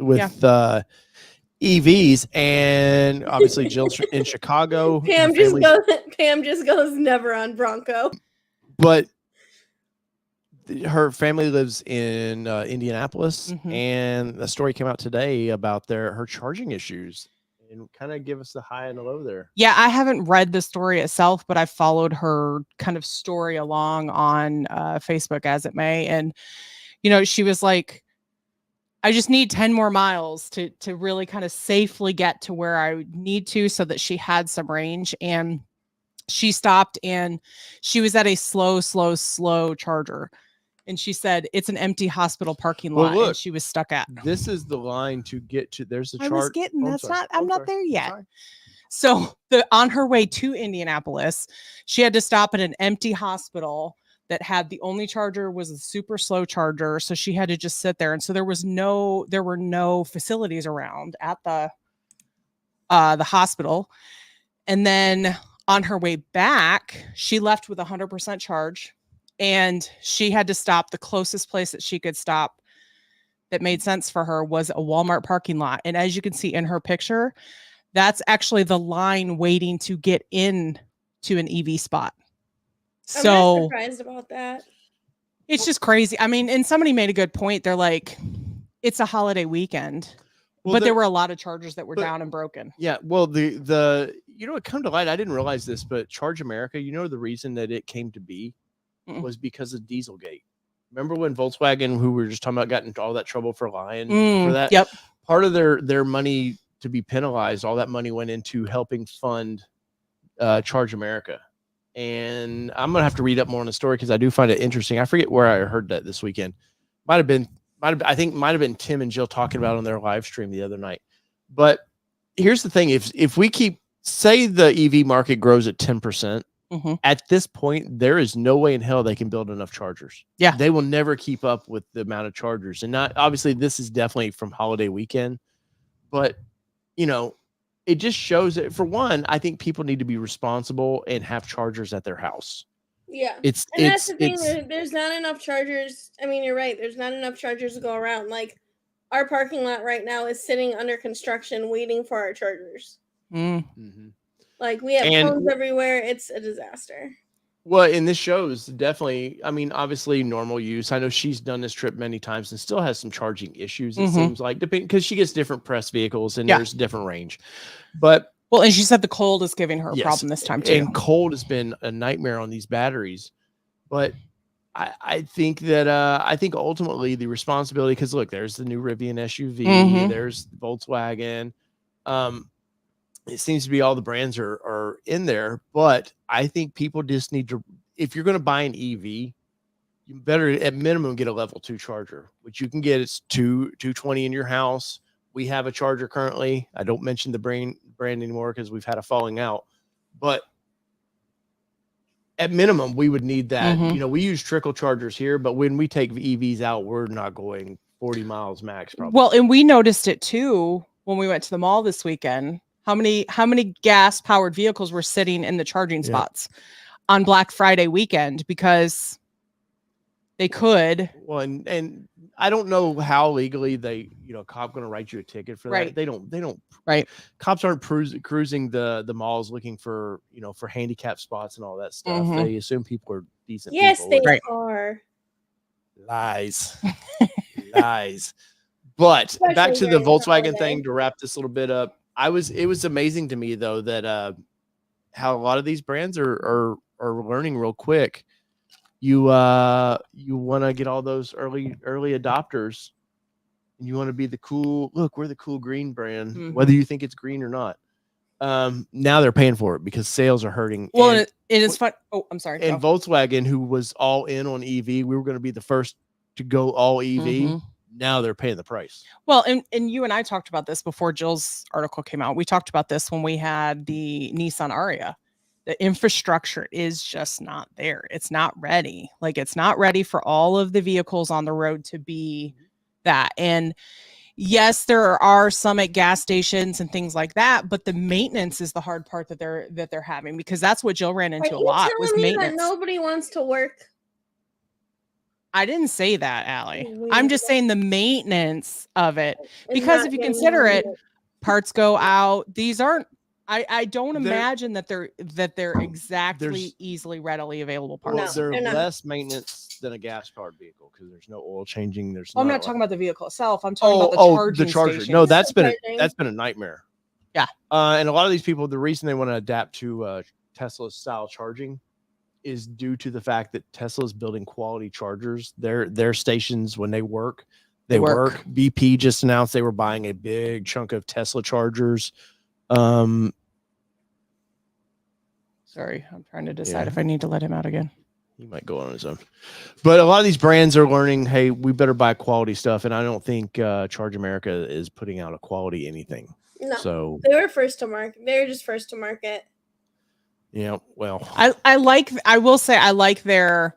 EVs, and obviously Jill's in Chicago. Pam just goes never on Bronco. But her family lives in Indianapolis, Mhm. and a story came out today about her charging issues, and kind of give us the high and the low there. Yeah, I haven't read the story itself, but I followed her kind of story along on Facebook as it may. And, she was like, I just need 10 more miles to really kind of safely get to where I need to, so that she had some range. And she stopped and she was at a slow charger. And she said it's an empty hospital parking lot, look, and she was stuck at. This is the line to get to. There's a chart. I was getting, I'm not there yet. Sorry. So on her way to Indianapolis, she had to stop at an empty hospital that had the only charger was a super slow charger. So she had to just sit there. And so there were no facilities around at the hospital. And then on her way back, she left with 100% charge, and she had to stop. The closest place that she could stop that made sense for her was a Walmart parking lot. And as you can see in her picture, that's actually the line waiting to get in to an EV spot. I'm not surprised about that. It's just crazy. I mean, and somebody made a good point. They're like, it's a holiday weekend, but there were a lot of chargers that were down and broken. Yeah. Well, it come to light. I didn't realize this, but Charge America, the reason that it came to be was because of Dieselgate. Remember when Volkswagen, who we were just talking about, got into all that trouble for lying for that? Yep. Part of their money to be penalized, all that money went into helping fund Charge America. And I'm going to have to read up more on the story because I do find it interesting. I forget where I heard that this weekend. Might have been Tim and Jill talking about it on their live stream the other night. But here's the thing. If we say the EV market grows at 10%, at this point, there is no way in hell they can build enough chargers. Yeah. They will never keep up with the amount of chargers. And obviously this is definitely from holiday weekend, but it just shows that, for one, I think people need to be responsible and have chargers at their house. Yeah. That's the thing. There's not enough chargers. I mean, you're right. There's not enough chargers to go around. Like, our parking lot right now is sitting under construction waiting for our chargers. Mm-hmm. Like, we have cones everywhere. It's a disaster. Well, and this shows definitely, I mean, obviously normal use. I know she's done this trip many times and still has some charging issues, it seems like, because she gets different press vehicles and there's different range. But and she said the cold is giving her a problem this time too. And cold has been a nightmare on these batteries. But I think that I think ultimately the responsibility, because look, there's the new Rivian SUV, there's Volkswagen. It seems to be all the brands are in there, but I think people just need to, if you're going to buy an EV, you better at minimum get a level 2 charger, which you can get. It's 220 in your house. We have a charger currently. I don't mention the brand anymore because we've had a falling out, but at minimum we would need that. We use trickle chargers here, but when we take EVs out, we're not going 40 miles max probably. Well, and we noticed it too when we went to the mall this weekend. How many gas powered vehicles were sitting in the charging spots on Black Friday weekend because they could. Well, and I don't know how legally they, cop going to write you a ticket for that. They don't. Right. Cops aren't cruising the malls looking for, for handicap spots and all that stuff. They assume people are decent. Yes, people. they are. Lies. Lies. But Especially back to the Volkswagen holiday thing to wrap this little bit up. It was amazing to me though that how a lot of these brands are learning real quick. You want to get all those early adopters, and you want to be the cool. Look, we're the cool green brand, whether you think it's green or not. Now they're paying for it because sales are hurting. Well, and it is fun. Oh, I'm sorry. And Volkswagen, who was all in on EV, we were going to be the first to go all EV. Now they're paying the price. Well, and you and I talked about this before Jill's article came out. We talked about this when we had the Nissan Ariya. The infrastructure is just not there. It's not ready. Like, it's not ready for all of the vehicles on the road to be that. And yes, there are some at gas stations and things like that, but the maintenance is the hard part that they're having, because that's what Jill ran into a lot was maintenance. Nobody wants to work. I didn't say that, Allie. I'm just saying the maintenance of it, because if you consider it, parts go out. These aren't I don't imagine that they're exactly easily readily available parts. No, They're they're not. less maintenance than a gas-powered vehicle because there's no oil changing. There's I'm not not talking about the vehicle itself. I'm talking about the charging stations. No, that's been a nightmare. Yeah. And a lot of these people, the reason they want to adapt to Tesla style charging is due to the fact that Tesla is building quality chargers. Their stations, when they work. BP just announced they were buying a big chunk of Tesla chargers. Sorry, I'm trying to decide if I need to let him out again. He might go on his own. But a lot of these brands are learning, hey, we better buy quality stuff. And I don't think Charge America is putting out a quality anything. No. So they were first to market. They were just first to market. Yeah, well. I will say I like their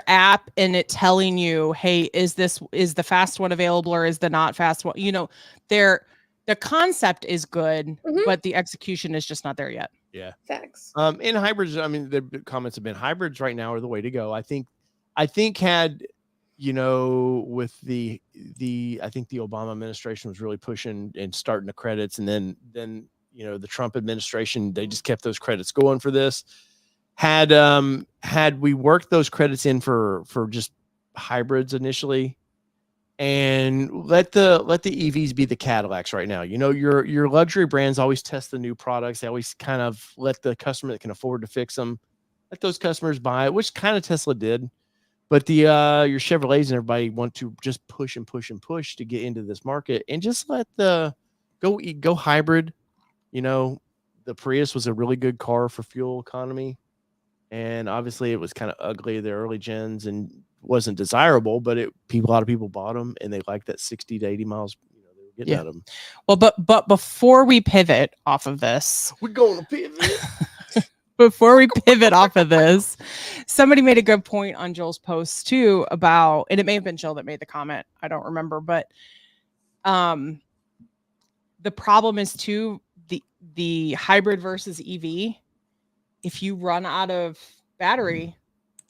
app and it telling you, hey, is the fast one available or is the not fast one? You know, the concept is good, but the execution is just not there yet. Yeah. Facts. In hybrids, I mean, the comments have been hybrids right now are the way to go. I think had, you know, with I think the Obama administration was really pushing and starting the credits. And then, you know, the Trump administration, they just kept those credits going for this. Had we worked those credits in for just hybrids initially, and let the EVs be the Cadillacs right now. You know, your luxury brands always test the new products. They always kind of let the customer that can afford to fix them, let those customers buy it, which kind of Tesla did. But your Chevrolets and everybody want to just push and push and push to get into this market, and just let go hybrid. You know, the Prius was a really good car for fuel economy. And obviously it was kind of ugly, the early gens, and wasn't desirable, but a lot of people bought them and they liked that 60 to 80 miles, you know, they were getting out of them. Well, but before we pivot off of this, we're going to pivot. Before we pivot off of this, somebody made a good point on Joel's post too about, and it may have been Joel that made the comment, I don't remember, but the problem is too, the hybrid versus EV. If you run out of battery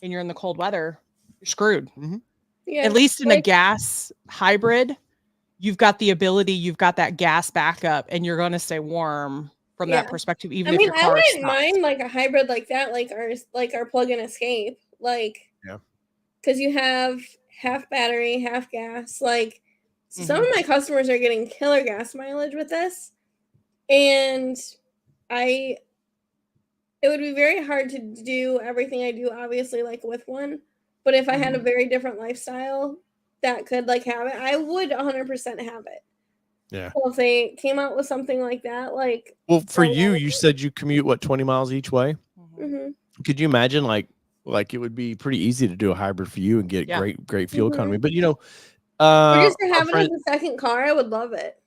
and you're in the cold weather, you're screwed. Mm-hmm. Yeah, at least in a gas hybrid, you've got that gas backup and you're going to stay warm from that perspective. Even if your car is wouldn't mind like a hybrid like that, like our plug-in escape, because you have half battery, half gas. Like some of my customers are getting killer gas mileage with this, and it would be very hard to do everything I do, obviously, like with one. But if I had a very different lifestyle that could like have it, I would 100% have it. Yeah. Well, if they came out with something like that, like. Well, for you said you commute 20 miles each way. Mm-hmm. Could you imagine like it would be pretty easy to do a hybrid for you and get great fuel economy? But you know, or just to have it as a second car, I would love it.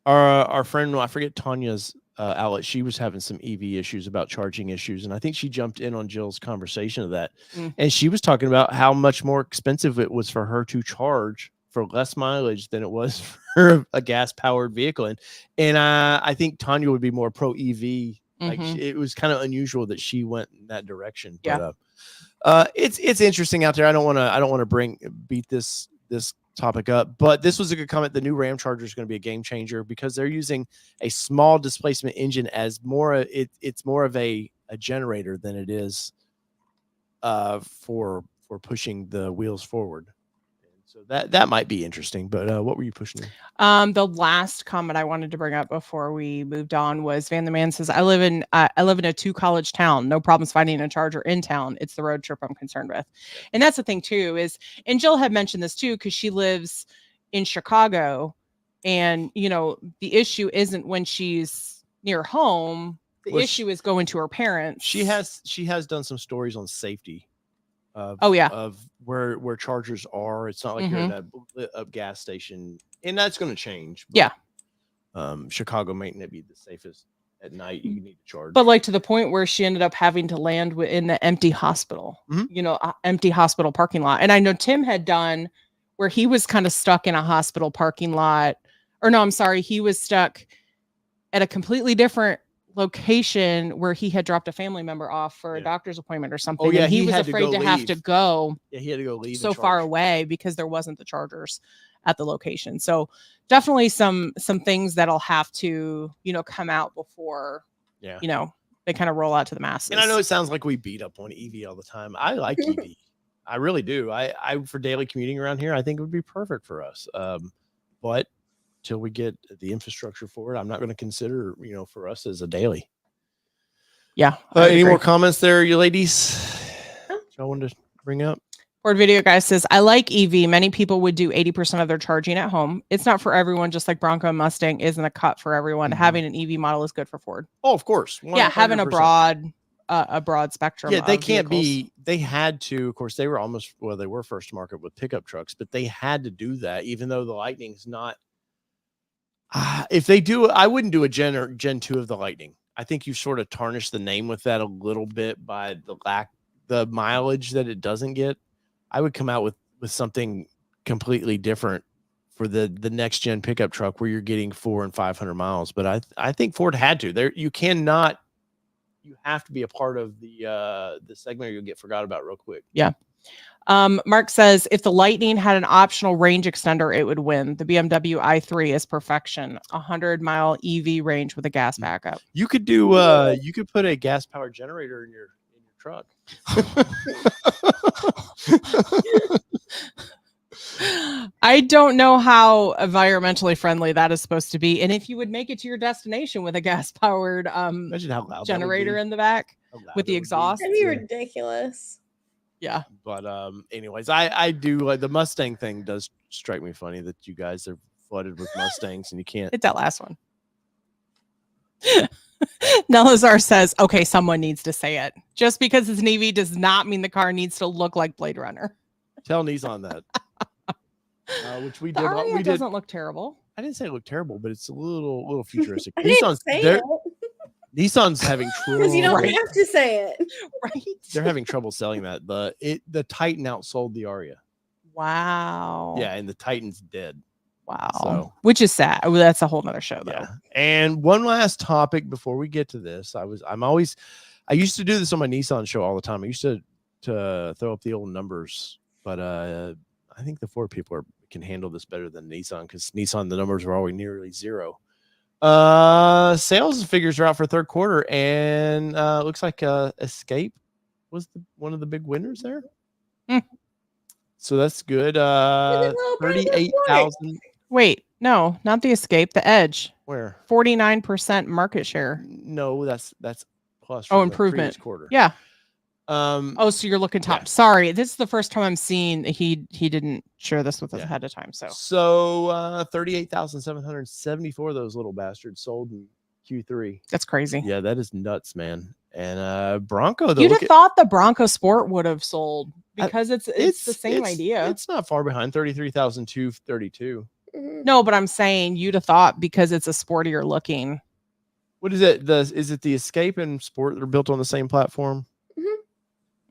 Our friend, I forget Tanya's outlet, she was having some EV issues about charging issues, and I think she jumped in on Jill's conversation of that, and she was talking about how much more expensive it was for her to charge for less mileage than it was for a gas powered vehicle, and I think Tanya would be more pro EV. Like it was kind of unusual that she went in that direction. But it's interesting out there. I don't want to beat this topic up, but this was a good comment. The new Ram Charger is going to be a game changer because they're using a small displacement engine as it's more of a generator than it is for pushing the wheels forward. So that might be interesting. But what were you pushing? The last comment I wanted to bring up before we moved on was Van the Man says, I live in a 2 college town. No problems finding a charger in town. It's the road trip I'm concerned with. And that's the thing too and Jill had mentioned this too, because she lives in Chicago, and you know, the issue isn't when she's near home. The issue is going to her parents. She has done some stories on safety. Of where chargers are. It's not like you're at a gas station, and that's going to change. But, Chicago may not be the safest at night. You need to charge, but like to the point where she ended up having to land in the empty hospital, empty hospital parking lot. And I know Tim had done where he was kind of stuck in a hospital parking lot, or no, I'm sorry, he was stuck at a completely different location where he had dropped a family member off for a doctor's appointment or something. Oh, yeah, and he was had afraid to have to go. Yeah, he had to go leave so far away because there wasn't the chargers at the location. So definitely some things that'll have to, come out before, they kind of roll out to the masses. And I know it sounds like we beat up on EV all the time. I like EV. I really do. I for daily commuting around here, I think it would be perfect for us. But till we get the infrastructure for it, I'm not going to consider, for us as a daily. Yeah. Any more comments there, you ladies? I wanted to bring up. Ford Video Guy says, I like EV. Many people would do 80% of their charging at home. It's not for everyone, just like Bronco and Mustang isn't a cut for everyone. Mm-hmm. Having an EV model is good for Ford. Oh, of course. 100%. Yeah, having a broad spectrum. Yeah, they can't vehicles. they had to, of course, they were first to market with pickup trucks, but they had to do that, even though the Lightning's not. If they do, I wouldn't do a Gen 2 of the Lightning. I think you sort of tarnish the name with that a little bit by the mileage that it doesn't get. I would come out with something completely different for the next gen pickup truck where you're getting 400 and 500 miles. But I think Ford had to. You have to be a part of the segment or you'll get forgot about real quick. Yeah. Mark says if the Lightning had an optional range extender, it would win. The BMW i3 is perfection. 100-mile EV range with a gas backup. You could do you could put a gas powered generator in your truck. I don't know how environmentally friendly that is supposed to be. And if you would make it to your destination with a gas powered imagine how loud generator in the back with the exhaust. That'd be ridiculous. Yeah. But anyways, I do like the Mustang thing does strike me funny that you guys are flooded with Mustangs and you can't hit that last one. Nelazar says, okay, someone needs to say it. Just because it's an EV does not mean the car needs to look like Blade Runner. Tell Nissan that. Which we did. It doesn't look terrible. I didn't say it looked terrible, but it's a little futuristic. Nissan's having trouble. Because you don't have to say it. Right. They're having trouble selling that. The Titan outsold the Aria. Wow. Yeah, and the Titan's dead. Wow. So, which is sad. Well, that's a whole nother show though. Yeah. And one last topic before we get to this. I used to do this on my Nissan show all the time. I used to throw up the old numbers, but I think the Ford people can handle this better than Nissan because Nissan, the numbers are always nearly zero. Sales figures are out for third quarter, and looks like Escape was one of the big winners there. So that's good. 38,000. Wait, no, not the Escape, the Edge. Where? 49% market share. No, that's plus. Oh, improvement. Quarter. Yeah. So you're looking top. Yeah. Sorry, this is the first time I'm seeing he didn't share this with us ahead of time. So 38,774 of those little bastards sold in Q3. That's crazy. Yeah, that is nuts, man. And Bronco, you'd have thought the Bronco Sport would have sold because it's the same idea. It's not far behind 33,232. No, but I'm saying you'd have thought because it's a sportier looking. What is it? Is it the Escape and Sport that are built on the same platform?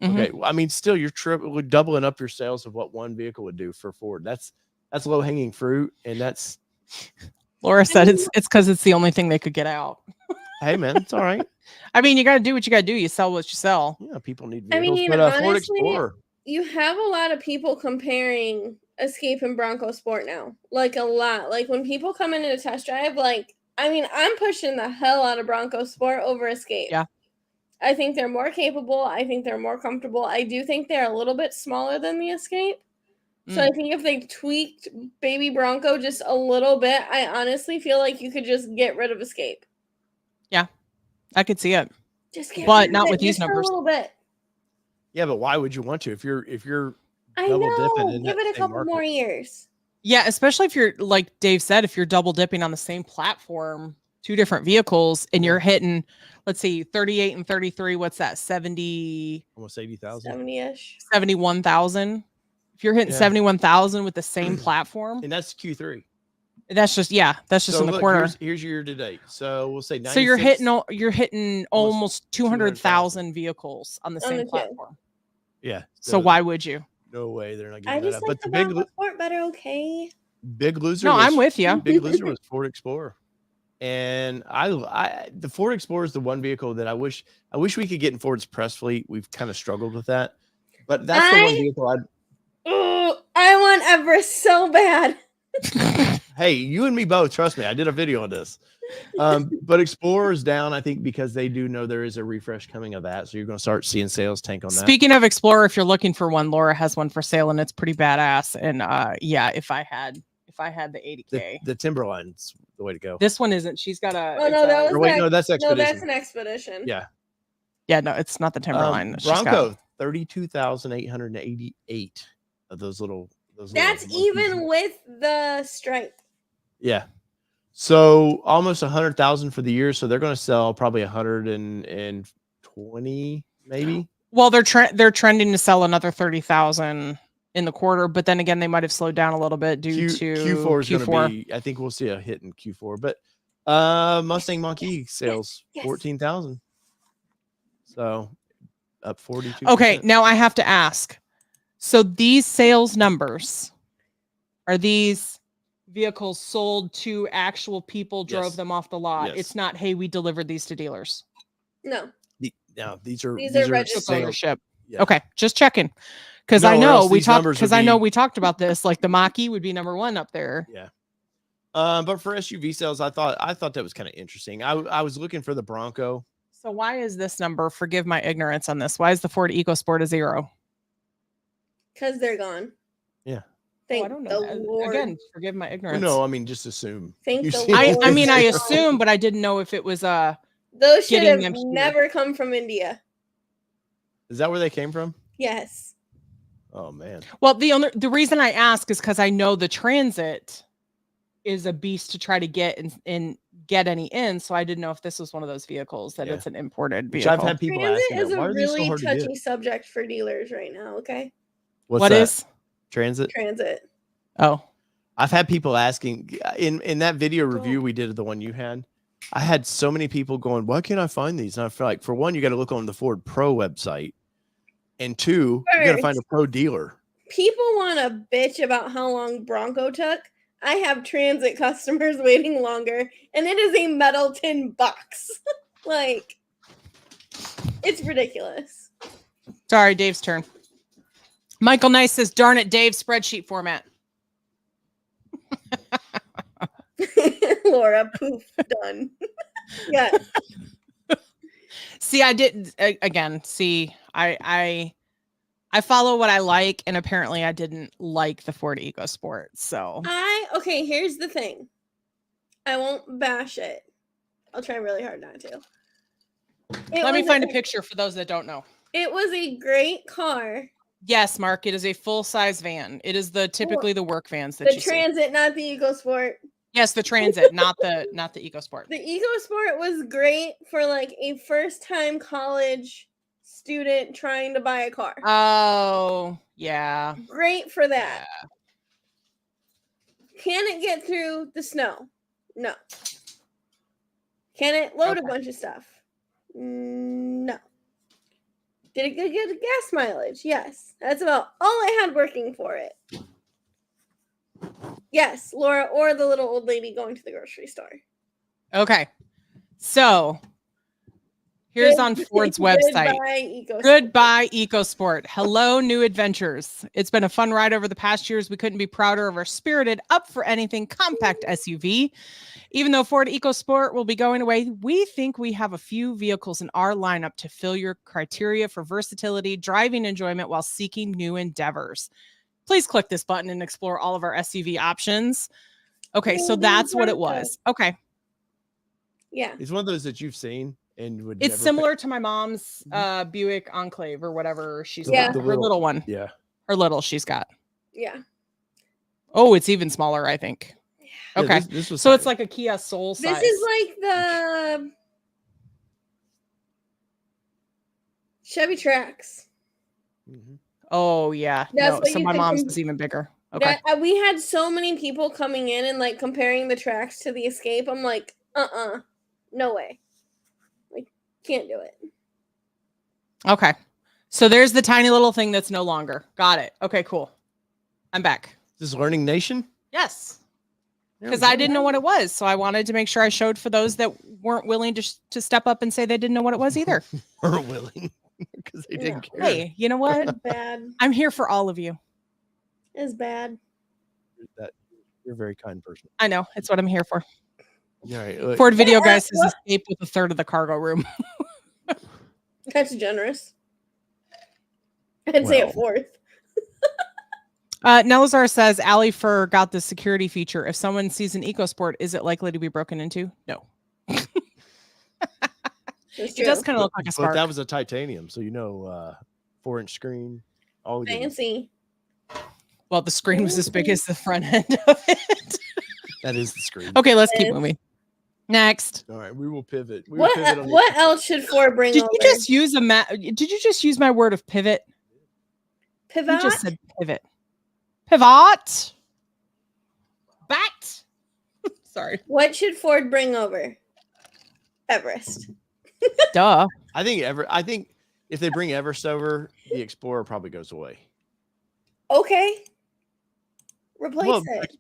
Okay, well, I mean, still, you're doubling up your sales of what one vehicle would do for Ford. That's low hanging fruit, and that's. Laura said it's because it's the only thing they could get out. Hey, man, it's all right. I mean, you got to do what you got to do. You sell what you sell. Yeah, people need vehicles. I mean, but honestly, Ford Explorer. You have a lot of people comparing Escape and Bronco Sport now. Like a lot. Like when people come in a test drive, I'm pushing the hell out of Bronco Sport over Escape. Yeah. I think they're more capable. I think they're more comfortable. I do think they're a little bit smaller than the Escape. So I think if they tweaked baby Bronco just a little bit, I honestly feel like you could just get rid of Escape. Yeah, I could see it. Just get but rid not of with these numbers. A little bit. Yeah, but why would you want to if you're I double know. dipping in Give it a couple more years. Yeah, especially if you're like Dave said, if you're double dipping on the same platform, two different vehicles, and you're hitting, let's see, 38 and 33. What's that? 70, almost 80,000, 70-ish, 71,000. If you're hitting 71,000 with the same platform, and that's Q3. That's just in the quarter. Here's year to date. So we'll say 96. So you're hitting almost 200,000 vehicles on the same platform. Yeah. So why would you? No way, they're not I getting just that. like But the Bronco Sport better. Okay. Big loser. No, I'm with you. Big loser was Ford Explorer. And the Ford Explorer is the one vehicle that I wish we could get in Ford's press fleet. We've kind of struggled with that, but that's the one vehicle I want Everest so bad. Hey, you and me both. Trust me, I did a video on this. But Explorer's down, I think, because they do know there is a refresh coming of that. So you're going to start seeing sales tank on that. Speaking of Explorer, if you're looking for one, Laura has one for sale, and it's pretty badass. And yeah, if I had the 80K, the Timberline's the way to go. This one isn't. She's got a. Oh no, that's Expedition. No, that's an Expedition. Yeah. Yeah, no, it's not the Timberline. Bronco, 32,888 of those little. That's even with the stripe. Yeah. So almost 100,000 for the year. So they're going to sell probably 120, maybe. Well, they're trending to sell another 30,000 in the quarter, but then again, they might have slowed down a little bit due to Q4 is going to be. I think we'll see a hit in Q4. But Mustang Mach-E sales 14,000. So up 42%. Okay, now I have to ask. So these sales numbers, are these vehicles sold to actual people, drove them off the lot? Yes. It's not, hey, we delivered these to dealers. No. These are registered ownership. Yeah. Okay, just checking. Because I know we talked about this. Like the Mach-E would be number one up there. Yeah. But for SUV sales, I thought that was kind of interesting. I was looking for the Bronco. So why is this number? Forgive my ignorance on this. Why is the Ford EcoSport a 0? Because they're gone. Yeah. Thank I don't know. the Lord. Again, forgive my ignorance. Well, no, I mean just assume. Thank the I Lord. mean, I assume, but I didn't know if it was those should have them here. never come from India. Is that where they came from? Yes. Oh man. Well, the reason I ask is because I know the Transit is a beast to try to get and get any in. So I didn't know if this was one of those vehicles that it's an imported vehicle. Which I've had people Transit asking, is a why are these so really hard to get? touchy subject for dealers right now. Okay. What is Transit? Transit. Oh, I've had people asking in that video review we did of the one you had. I had so many people going, why can't I find these? And I feel like, for one, you got to look on the Ford Pro website. And two, you got to find a pro dealer. People want to bitch about how long Bronco took. I have Transit customers waiting longer, and it is a metal tin box. Like, it's ridiculous. sorry, Dave's turn. Michael Nice says, darn it, Dave, spreadsheet format. Laura, poof, done. Yeah. See, I didn't again. See, I follow what I like, and apparently I didn't like the Ford EcoSport. So Okay, here's the thing. I won't bash it. I'll try really hard not to. Let me find a picture for those that don't know. It was a great car. Yes, Mark, it is a full-size van. It is typically the work vans that the you Transit, see. not the EcoSport. Yes, the Transit, not the EcoSport. The EcoSport was great for like a first-time college student trying to buy a car. Oh, yeah. Great for that. Yeah. Can it get through the snow? No. Can it load a bunch of stuff? No. Did it get gas mileage? Yes. That's about all I had working for it. Yes, Laura, or the little old lady going to the grocery store. Okay. So here's on Ford's website. Goodbye, EcoSport. Hello, new adventures. It's been a fun ride over the past years. We couldn't be prouder of our spirited, up for anything compact SUV. Even though Ford EcoSport will be going away, we think we have a few vehicles in our lineup to fill your criteria for versatility, driving enjoyment while seeking new endeavors. Please click this button and explore all of our SUV options. Okay, so that's what it was. Okay. Yeah. It's one of those that you've seen and would It's similar to my mom's Buick Enclave or whatever she's got. Her little one. Yeah. Her little she's got. Yeah. Oh, it's even smaller, I think. Yeah, okay. This was so it's like a Kia Soul size. This is like the Chevy Trax. Mm-hmm. Oh, yeah. No, so my mom's is even bigger. Okay. We had so many people coming in and like comparing the Trax to the Escape. I'm like, no way. Like, can't do it. Okay. So there's the tiny little thing that's no longer. Got it. Okay, cool. I'm back. Is this Learning Nation? Yes. because I didn't know what it was. So I wanted to make sure I showed for those that weren't willing to step up and say they didn't know what it was either. Weren't willing because they didn't care. Hey, you know what? Bad. I'm here for all of you. It's bad. You're a very kind person. I know. It's what I'm here for. Yeah, right. Ford Video Guy says escape with a third of the cargo room. That's generous. I'd say a fourth. Nelazar says Allie forgot the security feature. If someone sees an EcoSport, is it likely to be broken into? No. It does kind of look like a Spark. But that was a titanium, so 4-inch screen. All fancy. Well, the screen was as big as the front end of it. That is the screen. Okay, let's keep moving. Next. All right, we will pivot. What else should Ford bring over? Did you just use my word of pivot? Pivot? You just said pivot. Pivot. Bat. Sorry. What should Ford bring over? Everest. Duh. I think if they bring Everest over, the Explorer probably goes away. Okay. Replace it.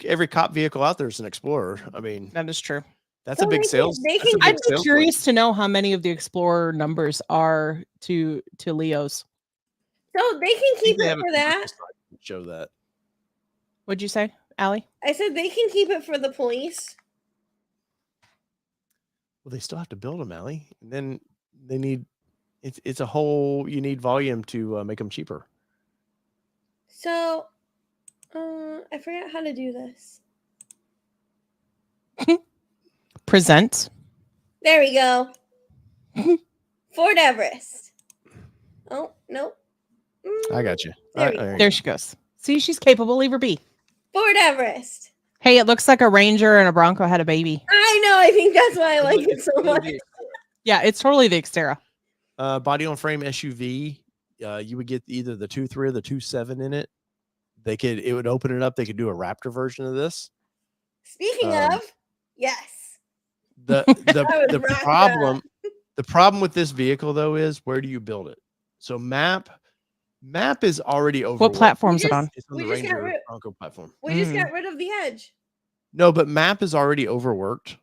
Every cop vehicle out there is an Explorer. I mean, that is true. That's a big sales. I'd be curious to know how many of the Explorer numbers are to Leo's. So they can keep it for that. Show that. What'd you say, Allie? I said they can keep it for the police. Well, they still have to build them, Allie. And then they need it's a whole. You need volume to make them cheaper. So, I forgot how to do this. Present. There we go. Ford Everest. Oh, nope. I got you. There she goes. See, she's capable. Leave her be. Ford Everest. Hey, it looks like a Ranger and a Bronco had a baby. I know. I think that's why I like it so much. Yeah, it's totally the Xterra. Body on frame SUV. You would get either the 2.3 or the 2.7 in it. It would open it up. They could do a Raptor version of this. Speaking of, yes. The problem with this vehicle though is where do you build it? So map is already over. What platform is it on? It's on the Ranger Bronco platform. We just got rid of the Edge. No, but map is already overworked.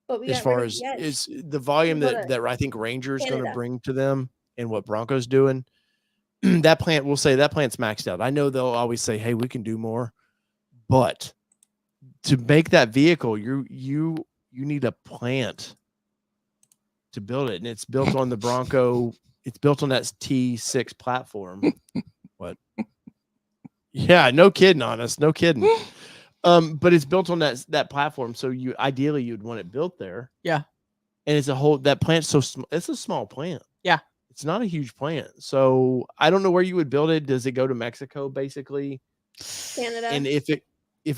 But as far as is the volume that I think Ranger is going to bring to them and what Bronco's doing. That plant, we'll say that plant's maxed out. I know they'll always say, hey, we can do more. But to make that vehicle, you need a plant to build it. And it's built on the Bronco. It's built on that T6 platform. What? Yeah, no kidding on us. No kidding. But it's built on that platform. So ideally you'd want it built there. Yeah. And it's that plant's so small. It's a small plant. Yeah. It's not a huge plant. So I don't know where you would build it. Does it go to Mexico basically? Canada. And if it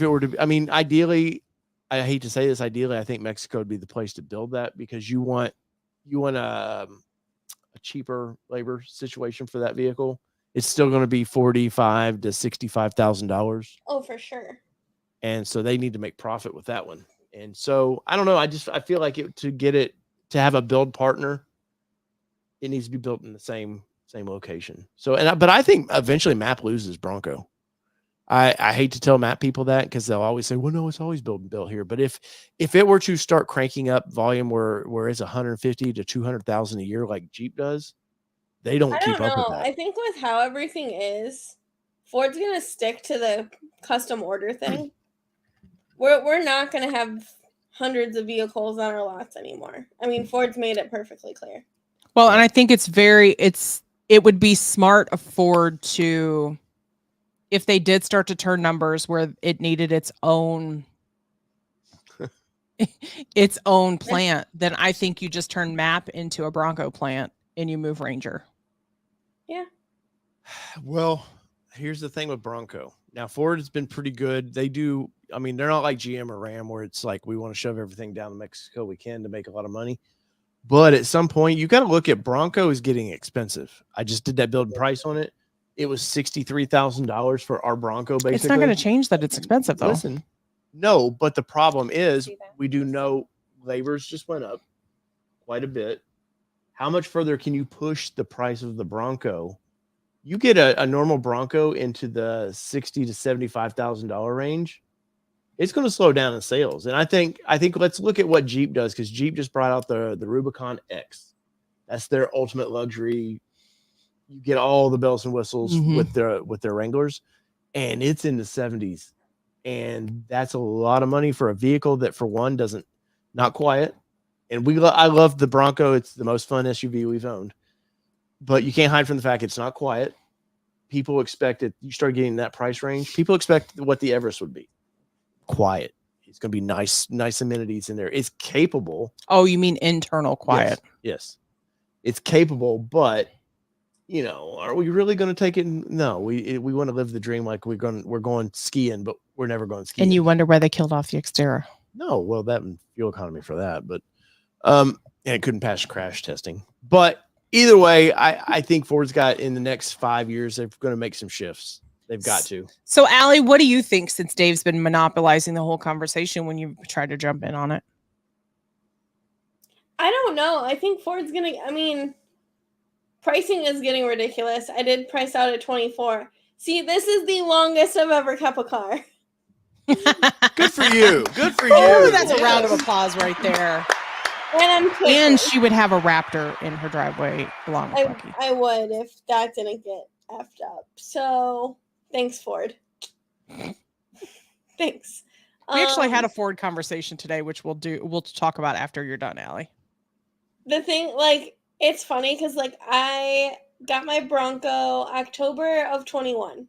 were to, I mean, ideally, I hate to say this, ideally, I think Mexico would be the place to build that because you want a cheaper labor situation for that vehicle. It's still going to be $45,000 to $65,000. Oh, for sure. And so they need to make profit with that one. And so I don't know. I feel like to have a build partner, it needs to be built in the same location. So, but I think eventually MAP loses Bronco. I hate to tell MAP people that because they'll always say, well, no, it's always built here. But if it were to start cranking up volume where it's 150 to 200,000 a year, like Jeep does, they don't keep up with that. I think with how everything is, Ford's going to stick to the custom order thing. We're not going to have hundreds of vehicles on our lots anymore. I mean, Ford's made it perfectly clear. Well, and I think it would be smart of Ford to, if they did start to turn numbers where it needed its own plant, then I think you just turn MAP into a Bronco plant and you move Ranger. Yeah. Well, here's the thing with Bronco. Now, Ford has been pretty good. They do. I mean, they're not like GM or Ram where it's like we want to shove everything down to Mexico we can to make a lot of money. But at some point, you got to look at Bronco is getting expensive. I just did that build and price on it. It was $63,000 for our Bronco, basically. It's not going to change that it's expensive, though. Listen, no, but the problem is we do know labor's just went up quite a bit. How much further can you push the price of the Bronco? You get a normal Bronco into the $60,000 to $75,000 range. it's going to slow down in sales. And I think let's look at what Jeep does, because Jeep just brought out the Rubicon X. That's their ultimate luxury. You get all the bells and whistles with their Wranglers, and it's in the 70s. And that's a lot of money for a vehicle that, for one, not quiet. And I love the Bronco. It's the most fun SUV we've owned. But you can't hide from the fact it's not quiet. People expect it. You start getting that price range. People expect what the Everest would be. Quiet. It's going to be nice amenities in there. It's capable. Oh, you mean internal quiet? Yes. It's capable, but are we really going to take it? No, we want to live the dream, like we're going skiing, but we're never going skiing. And you wonder why they killed off the Xterra. No, well, that and fuel economy for that, but and it couldn't pass crash testing. But either way, I think Ford's got, in the next 5 years, they're going to make some shifts. They've got to. So, Allie, what do you think, since Dave's been monopolizing the whole conversation when you try to jump in on it? I don't know. I think Ford's going to, pricing is getting ridiculous. I did price out at 24. See, this is the longest I've ever kept a car. Good for you. Good for you. Oh, that's a round of applause right there. And she would have a Raptor in her driveway along with Bucky. I would, if that didn't get effed up. So, thanks, Ford. Thanks. We actually had a Ford conversation today, which we'll talk about after you're done, Allie. The thing, it's funny because, I got my Bronco October of 21.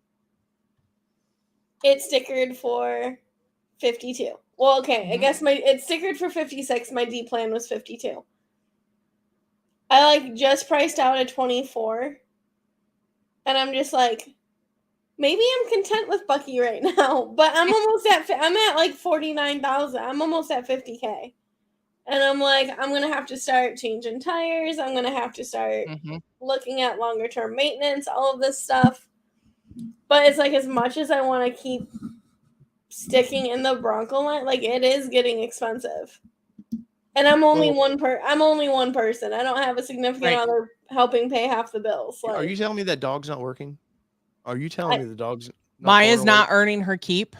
It's stickered for 52. Well, okay, I guess it's stickered for 56. My D plan was 52. I, just priced out at 24. And I'm just maybe I'm content with Bucky right now. But I'm almost I'm at 49,000. I'm almost at 50K. And I'm I'm going to have to start changing tires. I'm going to have to start looking at longer term maintenance, all of this stuff. But it's as much as I want to keep sticking in the Bronco line, it is getting expensive. And I'm only one person. I don't have a significant other helping pay half the bills. Are you telling me that dog's not working? Are you telling me the dog's not Maya's not earning her keep?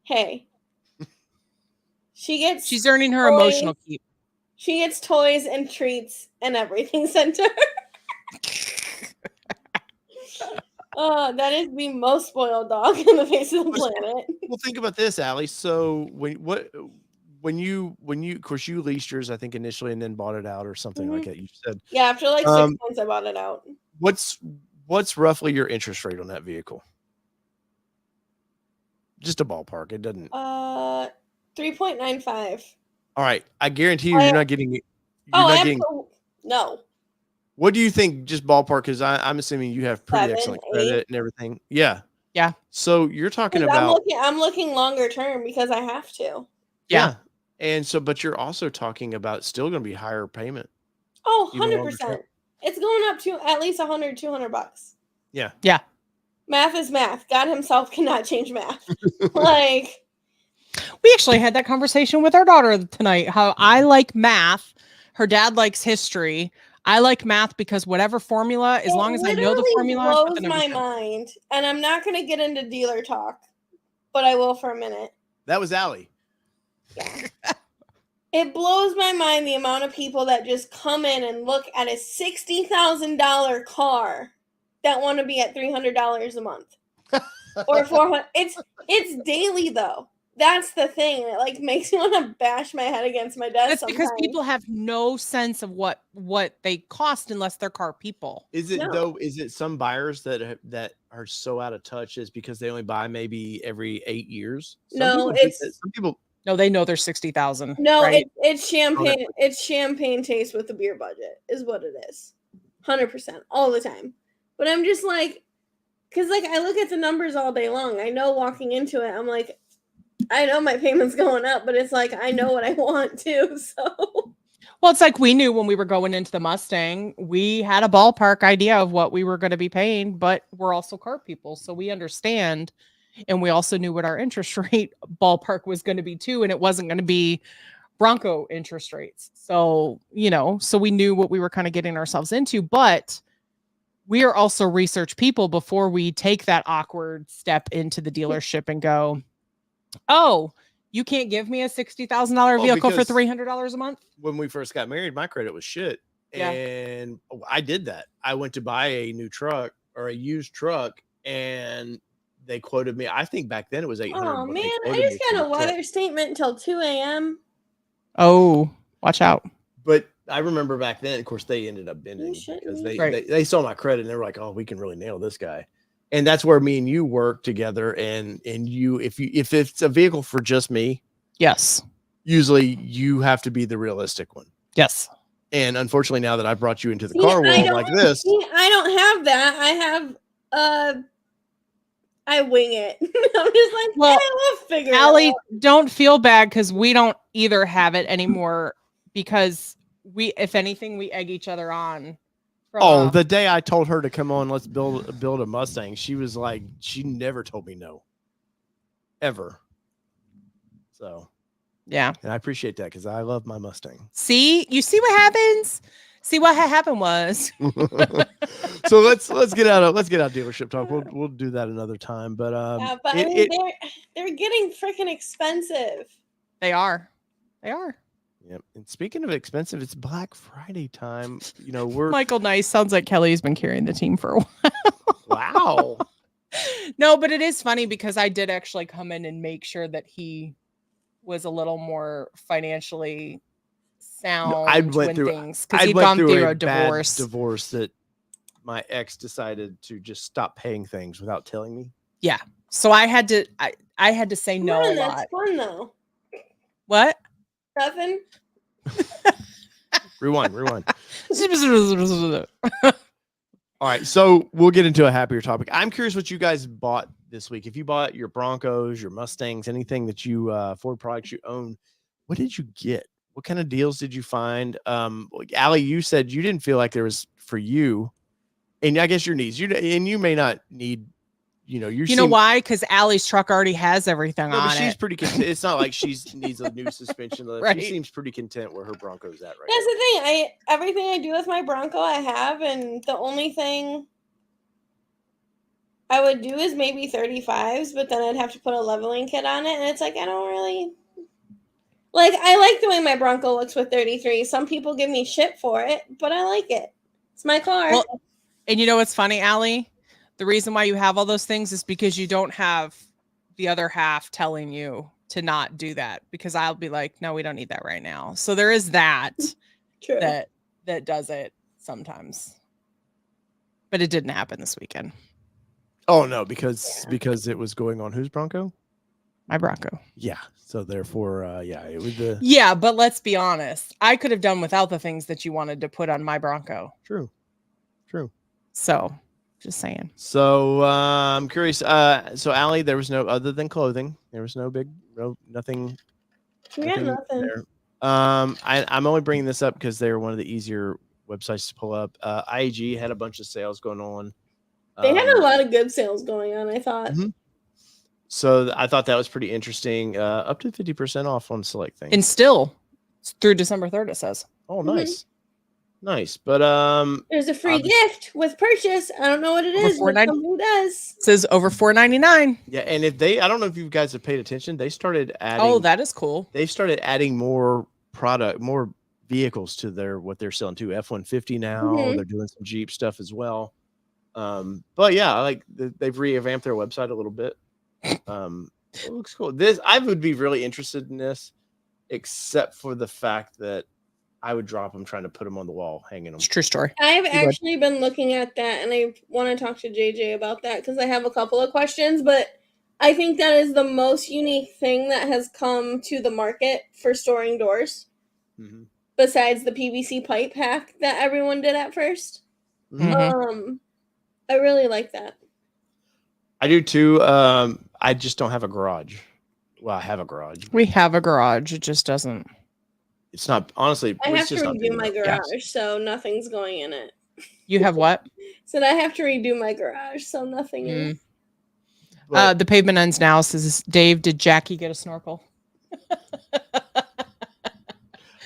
Hey. She's earning her emotional keep. She gets toys and treats and everything sent to her. That is the most spoiled dog on the face of the planet. Well, think about this, Allie. So when you of course you leased yours, I think, initially, and then bought it out or something like that. You said, yeah, after 6 months I bought it out. What's roughly your interest rate on that vehicle? Just a ballpark. It doesn't. 3.95. All right, I guarantee you're not getting it. No. What do you think, just ballpark? Because I'm assuming you have pretty excellent credit and everything. Yeah. Yeah. So you're talking about. I'm looking longer term because I have to. Yeah. And so, but you're also talking about still going to be higher payment. Oh, 100%. It's going up to at least $100, $200. Yeah. Yeah. Math is math. God himself cannot change math. We actually had that conversation with our daughter tonight. How I like math. Her dad likes history. I like math because whatever formula, as long as I know the formula, blows my mind. And I'm not going to get into dealer talk, but I will for a minute. That was Allie. Yeah. It blows my mind the amount of people that just come in and look at a $60,000 car that want to be at $300 a month or $400. It's daily though. That's the thing. It makes me want to bash my head against my desk. That's because people have no sense of what they cost unless they're car people. Is it though? Is it some buyers that are so out of touch is because they only buy maybe every 8 years? Some people. No, they know they're 60,000. No, right? it's champagne. It's champagne taste with a beer budget is what it is. 100% all the time. But I'm just because I look at the numbers all day long. I know walking into it, I'm I know my payment's going up, but it's I know what I want too. So, well, it's we knew when we were going into the Mustang, we had a ballpark idea of what we were going to be paying, but we're also car people, so we understand. And we also knew what our interest rate ballpark was going to be too. And it wasn't going to be Bronco interest rates. So, so we knew what we were kind of getting ourselves into, but we are also research people before we take that awkward step into the dealership and go, Oh, you can't give me a $60,000 vehicle for because $300 a month? When we first got married, my credit was shit. Yeah. And I did that. I went to buy a new truck or a used truck, and they quoted me. I think back then it was 800. Oh man, I just got a weather statement until 2 a.m. Oh, watch out. But I remember back then, of course, they ended up bending because they saw my credit and they were like, "Oh, we can really nail this guy." And that's where me and you work together. And you, if it's a vehicle for just me, yes, usually you have to be the realistic one. Yes. And unfortunately, now that I brought you into the car world like this, I don't have that. I have I wing it. I'm just like, well, we'll figure Allie, it out. don't feel bad because we don't either have it anymore because if anything, we egg each other on. The day I told her to come on, let's build a Mustang, she was like, she never told me no, ever. So, yeah, and I appreciate that because I love my Mustang. You see what happens. See what happened was. So let's get out dealership talk. We'll do that another time. But yeah, but they're getting freaking expensive. They are. Yep. And speaking of expensive, it's Black Friday time. Michael Nice sounds like Kelly's been carrying the team for a while. Wow. No, but it is funny because I did actually come in and make sure that he was a little more financially sound. I went through things because he'd gone through a divorce that my ex decided to just stop paying things without telling me. Yeah. So I had to say no a lot. That's fun though. What? Nothing. Rewind. All right, so we'll get into a happier topic. I'm curious what you guys bought this week. If you bought your Broncos, your Mustangs, anything that you Ford products you own, what did you get? What kind of deals did you find? Allie, you said you didn't feel like there was for you, and I guess your needs. You may not need. You know why? Because Allie's truck already has everything on but she's it. pretty content. It's not like she needs a new suspension. Right. She seems pretty content where her Bronco's at right That's the thing. Everything I do with my Bronco, I have, and the only thing I would do is maybe 35s, but then I'd have to put a leveling kit on it, and it's like I don't really like. I like the way my Bronco looks with 33. Some people give me shit for it, but I like it. It's my car. Well, and you know what's funny, Allie? The reason why you have all those things is because you don't have the other half telling you to not do that, because I'll be like, no, we don't need that right now. So there is that. True. that does it sometimes. But it didn't happen this weekend. Oh no, because it was going on whose Bronco? My Bronco. Yeah. So therefore, it was the. Yeah, but let's be honest. I could have done without the things that you wanted to put on my Bronco. True. So, just saying. So I'm curious. So Allie, there was no other than clothing. There was nothing. Yeah, nothing. There. I'm only bringing this up because they're one of the easier websites to pull up. IAG had a bunch of sales going on. They had a lot of good sales going on, I thought. Mm-hmm. So I thought that was pretty interesting. Up to 50% off on select things. And still, through December 3rd, it says. Oh, nice. Mm-hmm. Nice. But there's a free gift with purchase. I don't know what it is, but somebody does. It says over $4.99. Yeah, and I don't know if you guys have paid attention, they started adding. Oh, that is cool. They started adding more vehicles to what they're selling too. F-150 now. Mm-hmm. They're doing some Jeep stuff as well. But yeah, they've revamped their website a little bit. It looks cool. I would be really interested in this, except for the fact that I would drop them trying to put them on the wall, hanging them. It's a true story. I've actually been looking at that, and I want to talk to JJ about that because I have a couple of questions, but I think that is the most unique thing that has come to the market for storing doors, mm-hmm. besides the PVC pipe hack that everyone did at first. Mm-hmm. I really like that. I do too. I just don't have a garage. Well, I have a garage. We have a garage. It just doesn't. It's not, honestly. I have to redo my garage, so nothing's going in it. You have what? Said I have to redo my garage, so nothing in. The pavement ends now. Says, Dave, did Jackie get a snorkel?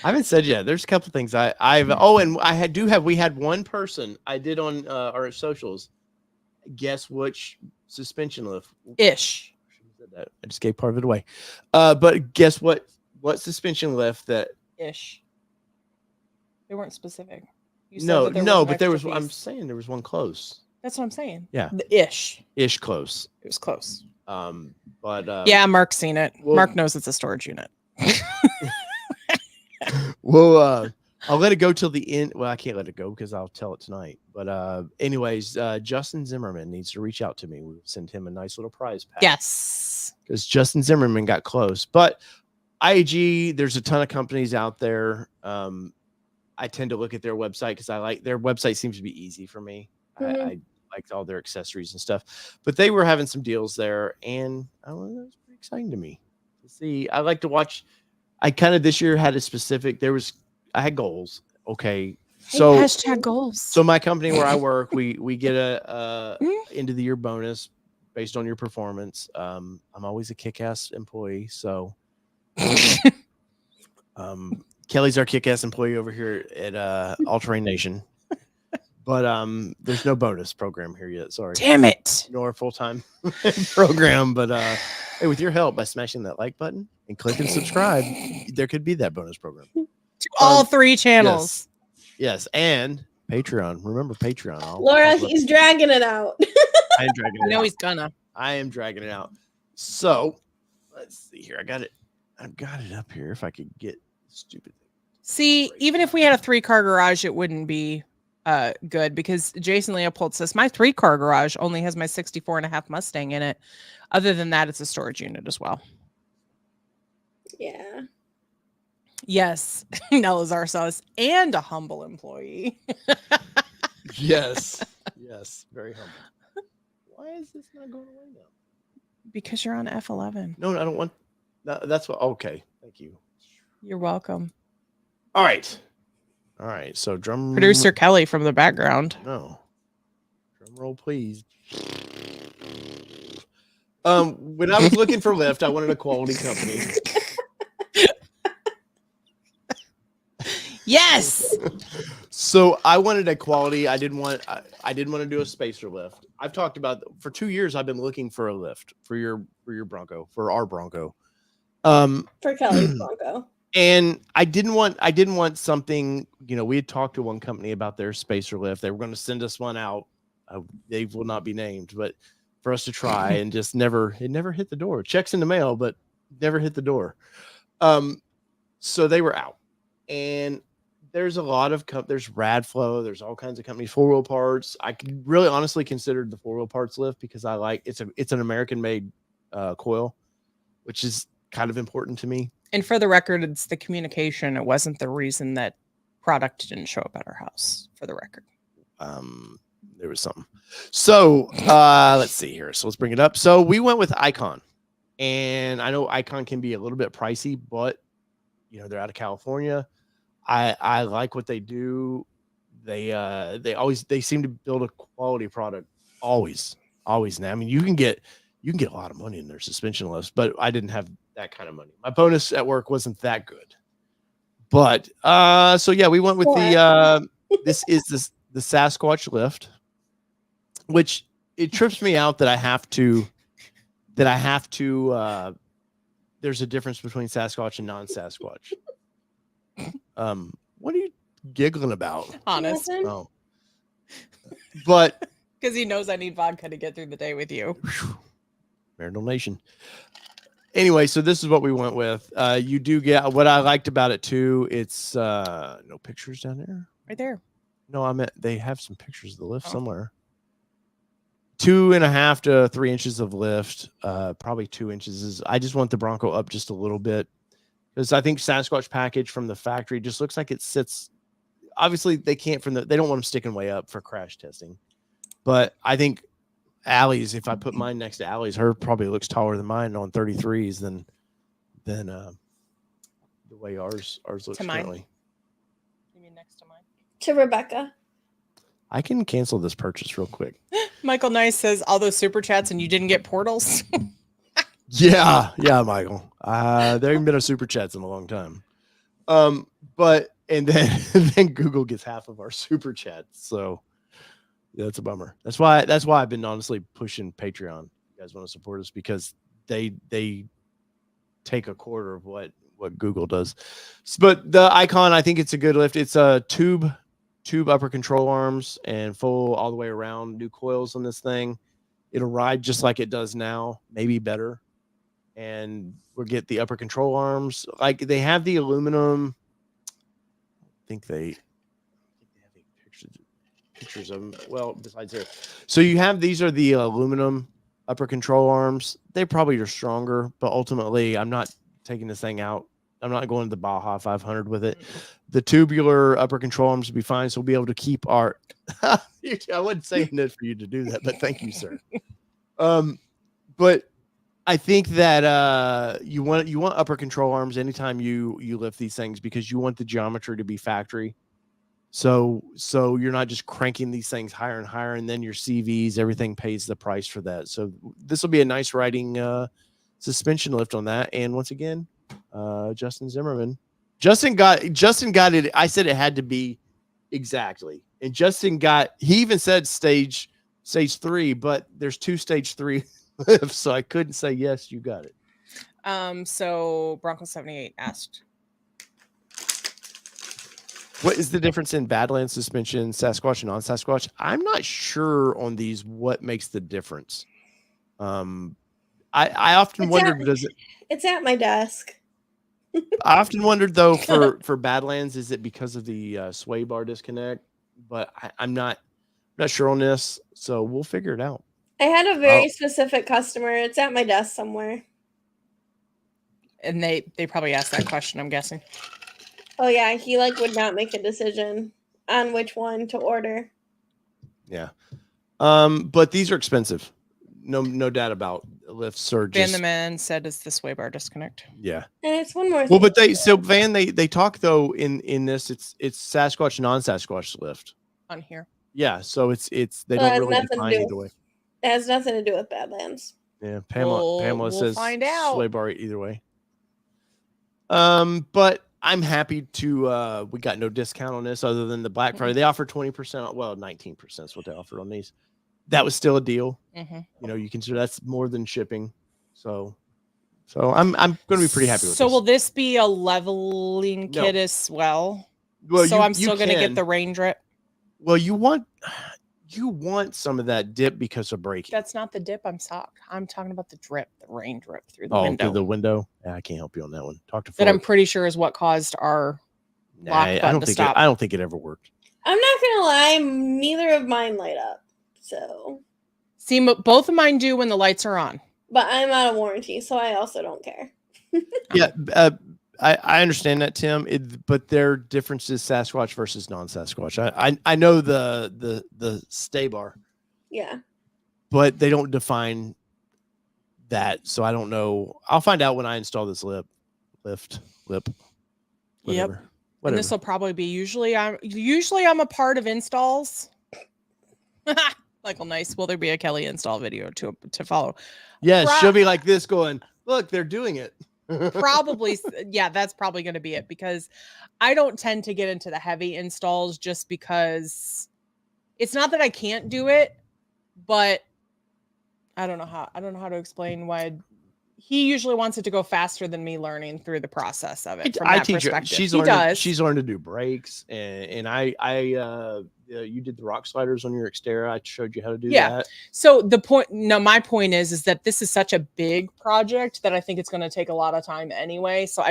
I haven't said yet. There's a couple things and we had one person I did on our socials guess which suspension lift. Ish. said that. I just gave part of it away. But guess what? What suspension lift that Ish. They weren't specific. You said no, that there no, was an but there was. extra I'm piece. saying there was one close. That's what I'm saying. Yeah. The ish. Ish close. It was close. But Yeah, Mark's seen it. well- Mark knows it's a storage unit. Well, I'll let it go till the end. Well, I can't let it go because I'll tell it tonight. But anyways, Justin Zimmerman needs to reach out to me. We'll send him a nice little prize pack. Yes. Because Justin Zimmerman got close. But IAG, there's a ton of companies out there. I tend to look at their website because I like their website seems to be easy for me. Mhm. I liked all their accessories and stuff. But they were having some deals there, and that was pretty exciting to me to see. I like to watch. I kind of this year had a specific. I had goals. Okay, so hashtag goals. So my company where I work, we get a end of the year bonus based on your performance. I'm always a kick-ass employee, so Kelly's our kick-ass employee over here at All Terrain Nation. But there's no bonus program here yet. Sorry. Damn it. Nor a full-time program. But hey, with your help by smashing that like button and clicking subscribe, there could be that bonus program. To all 3 channels. Yes, and Patreon. Remember Patreon. Laura, he's dragging it out. I am dragging it I know out. he's gonna. I am dragging it out. So let's see here. I've got it up here. If I could get stupid. See, even if we had a 3-car garage, it wouldn't be good because Jason Leopold says my 3-car garage only has my 64.5 Mustang in it. Other than that, it's a storage unit as well. Yeah. Yes, Nelazar says, and a humble employee. Yes. Yes. Very humble. Why is this not going away now? Because you're on F11. No, I don't want. No, that's what. Okay. Thank you. You're welcome. All right. All right. So drum. Producer Kelly from the background. No. Drum roll, please. When I was looking for lift, I wanted a quality company. Yes. So I wanted a quality. I didn't want to do a spacer lift. I've talked about for 2 years. I've been looking for a lift for your Bronco, for our Bronco. For Kelly's Bronco. And I didn't want something, we had talked to one company about their spacer lift. They were going to send us one out. They will not be named, but for us to try and just it never hit the door. Checks in the mail, but never hit the door. So they were out. And there's a lot of there's Radflow, there's all kinds of companies, 4-wheel parts. I could really honestly consider the 4-wheel parts lift because I like it's an American made coil, which is kind of important to me. And for the record, it's the communication. It wasn't the reason that product didn't show up at our house, for the record. There was something. So let's see here. So let's bring it up. So we went with Icon. And I know Icon can be a little bit pricey, but they're out of California. I like what they do. They seem to build a quality product always now. I mean, you can get a lot of money in their suspension lifts, but I didn't have that kind of money. My bonus at work wasn't that good. But so yeah, we went with this is the Sasquatch lift, which it trips me out that I have to there's a difference between Sasquatch and non-Sasquatch. What are you giggling about? Honest. Oh. But because he knows I need vodka to get through the day with you. Marital Nation. Anyway, so this is what we went with. You do get what I liked about it too. It's no pictures down there. Right there. No, I meant they have some pictures of the lift somewhere. 2.5 to 3 inches of lift, probably 2 inches. I just want the Bronco up just a little bit because I think Sasquatch package from the factory just looks like it sits. Obviously, they can't they don't want them sticking way up for crash testing, but I think Allie's. If I put mine next to Allie's, her probably looks taller than mine on 33s than the way ours looks currently. You mean next to mine? To Rebecca. I can cancel this purchase real quick. Michael Nice says all those super chats and you didn't get portals. Yeah, Michael. There haven't been a super chats in a long time. But then Google gets half of our super chats. So yeah, that's a bummer. That's why I've been honestly pushing Patreon. You guys want to support us because they take a quarter of what Google does. But the Icon, I think it's a good lift. It's a tube upper control arms and full all the way around, new coils on this thing. It'll ride just like it does now, maybe better. And we'll get the upper control arms. Like they have the aluminum. I think they have pictures of them. Well, besides there. So you have, these are the aluminum upper control arms. They probably are stronger, but ultimately I'm not taking this thing out. I'm not going to the Baja 500 with it. The tubular upper control arms will be fine. So we'll be able to keep our, I wasn't saying that for you to do that, but thank you, sir. But I think that you want upper control arms anytime you lift these things, because you want the geometry to be factory. So you're not just cranking these things higher and higher, and then your CVs, everything pays the price for that. So this will be a nice riding suspension lift on that. And once again, Justin Zimmerman, Justin got it. I said it had to be exactly, and Justin he even said stage 3, but there's 2 stage 3 lifts, so I couldn't say yes, you got it. So Bronco 78 asked, what is the difference in Badlands suspension, Sasquatch and non-Sasquatch? I'm not sure on these what makes the difference. I often wondered, it's at my desk. I often wondered though for Badlands, is it because of the sway bar disconnect? But I'm not sure on this, so we'll figure it out. I had a very specific customer. It's at my desk somewhere. And they probably asked that question, I'm guessing. Oh yeah, he would not make a decision on which one to order. Yeah. But these are expensive. No doubt about lifts or just. Van the Man said it's the sway bar disconnect. And Yeah. it's one more thing. Well, but Van, they talk though in this, it's Sasquatch, non-Sasquatch lift. On here. Yeah, so it's they don't really define either way. It has nothing to do with Badlands. Yeah, Pamela says find out. Sway bar either way. But I'm happy to we got no discount on this other than the Black Friday. They offer 20%, well, 19% is what they offered on these. That was still a deal. You know, you consider that's more than shipping. So I'm going to be pretty happy with this. So will this be a leveling kit as well? Well, so I'm still going to get the rain drip. Well, you want some of that dip because of braking. That's not the dip I'm talking about the drip, the rain drip through the window. Through the window? Yeah, I can't help you on that one. Talk to Ford. That I'm pretty sure is what caused our lock button to stop. I don't think it ever worked. I'm not going to lie, neither of mine light up. So see, both of mine do when the lights are on. But I'm out of warranty, so I also don't care. Yeah, I understand that, Tim. But their difference is Sasquatch versus non-Sasquatch. I know the stay bar. Yeah. But they don't define that, so I don't know. I'll find out when I install this lift. Whatever. Yep. And this will probably be usually I'm a part of installs. Michael, nice. Will there be a Kelly install video to follow? Yes, she'll be like this going, look, they're doing it. Probably. Yeah, that's probably going to be it, because I don't tend to get into the heavy installs just because it's not that I can't do it, but I don't know how to explain why. He usually wants it to go faster than me learning through the process of it. From that perspective. She's learned to do brakes, and you did the rock sliders on your Xterra. I showed you how to do that. So my point is that this is such a big project that I think it's going to take a lot of time anyway. So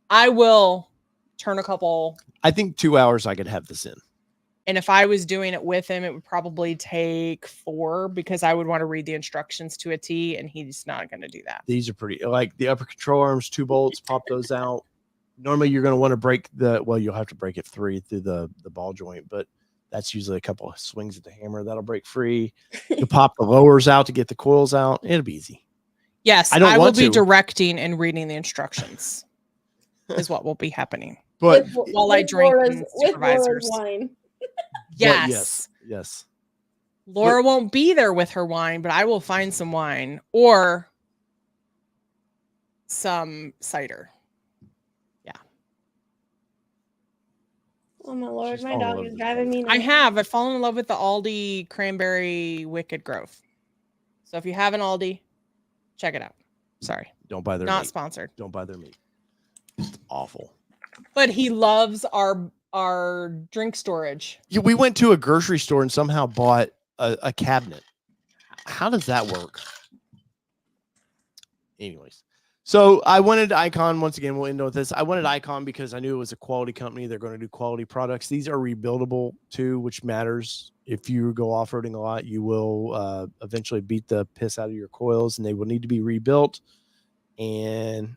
I will turn a couple. I think 2 hours I could have this in. And if I was doing it with him, it would probably take 4, because I would want to read the instructions to a T, and he's not going to do that. These are pretty, like the upper control arms, 2 bolts, pop those out. Normally you're going to want to break you'll have to break it 3 through the ball joint, but that's usually a couple of swings at the hammer that'll break free. You pop the lowers out to get the coils out. It'll be easy. Yes, I will be directing and reading the instructions is what will be happening. But while I drink supervisors. Wine. Yes. Yes. Laura won't be there with her wine, but I will find some wine or some cider. Yeah. Oh my Lord, my dog is driving me nuts. I've fallen in love with the Aldi Cranberry Wicked Growth. So if you have an Aldi, check it out. Sorry. Don't buy their Not meat. sponsored. Don't buy their meat. It's awful. But he loves our drink storage. Yeah, we went to a grocery store and somehow bought a cabinet. How does that work? Anyways, so I wanted Icon. Once again, we'll end with this. I wanted Icon because I knew it was a quality company. They're going to do quality products. These are rebuildable too, which matters. If you go off-roading a lot, you will eventually beat the piss out of your coils, and they will need to be rebuilt. And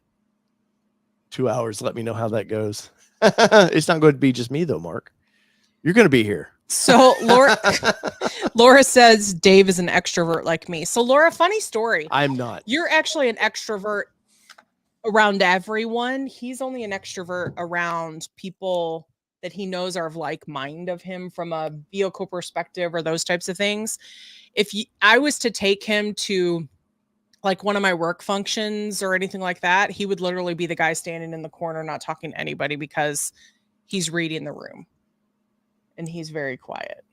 2 hours, let me know how that goes. It's not going to be just me though, Mark. You're going to be here. So Laura says Dave is an extrovert like me. So Laura, funny story. I'm not. You're actually an extrovert around everyone. He's only an extrovert around people that he knows are of like mind of him from a vehicle perspective or those types of things. If I was to take him to like one of my work functions or anything like that, he would literally be the guy standing in the corner, not talking to anybody because he's reading the room and he's very quiet.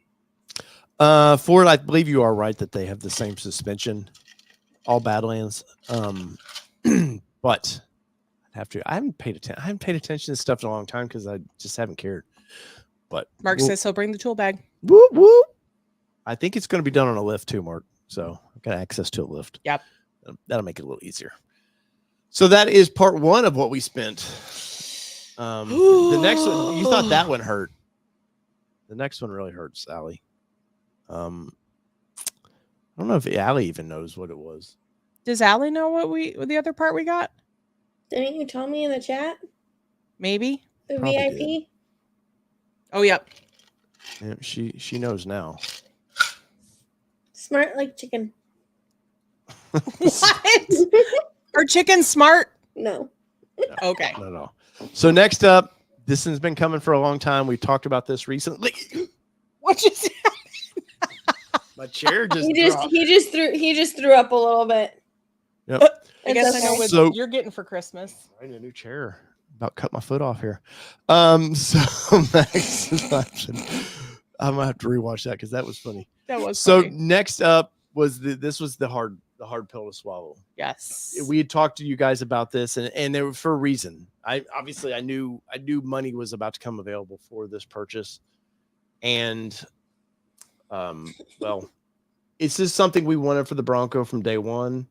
Ford, I believe you are right that they have the same suspension, all Badlands. But I haven't paid attention. I haven't paid attention to this stuff in a long time because I just haven't cared. But Mark says he'll bring the tool bag. Whoop, whoop. I think it's going to be done on a lift too, Mark. So I've got access to a lift. Yep. That'll make it a little easier. So that is part one of what we spent. The next one, you thought that one hurt. The next one really hurts, Allie. I don't know if Allie even knows what it was. Does Allie know what the other part we got? Didn't you tell me in the chat? Maybe. The Probably VIP? did. Oh, yep. Yeah, she knows now. Smart like chicken. What? Are chickens smart? No. Okay. No. So next up, this has been coming for a long time. We talked about this recently. What you say? My chair just dropped. He just threw up a little bit. Yep. I guess It's I know okay. what So- you're getting for Christmas. I need a new chair. About cut my foot off here. So next option. I'm gonna have to rewatch that because that was funny. That was So funny. next up was this was the hard pill to swallow. Yes. We had talked to you guys about this, and there for a reason. I knew money was about to come available for this purchase, and well, it's just something we wanted for the Bronco from day one.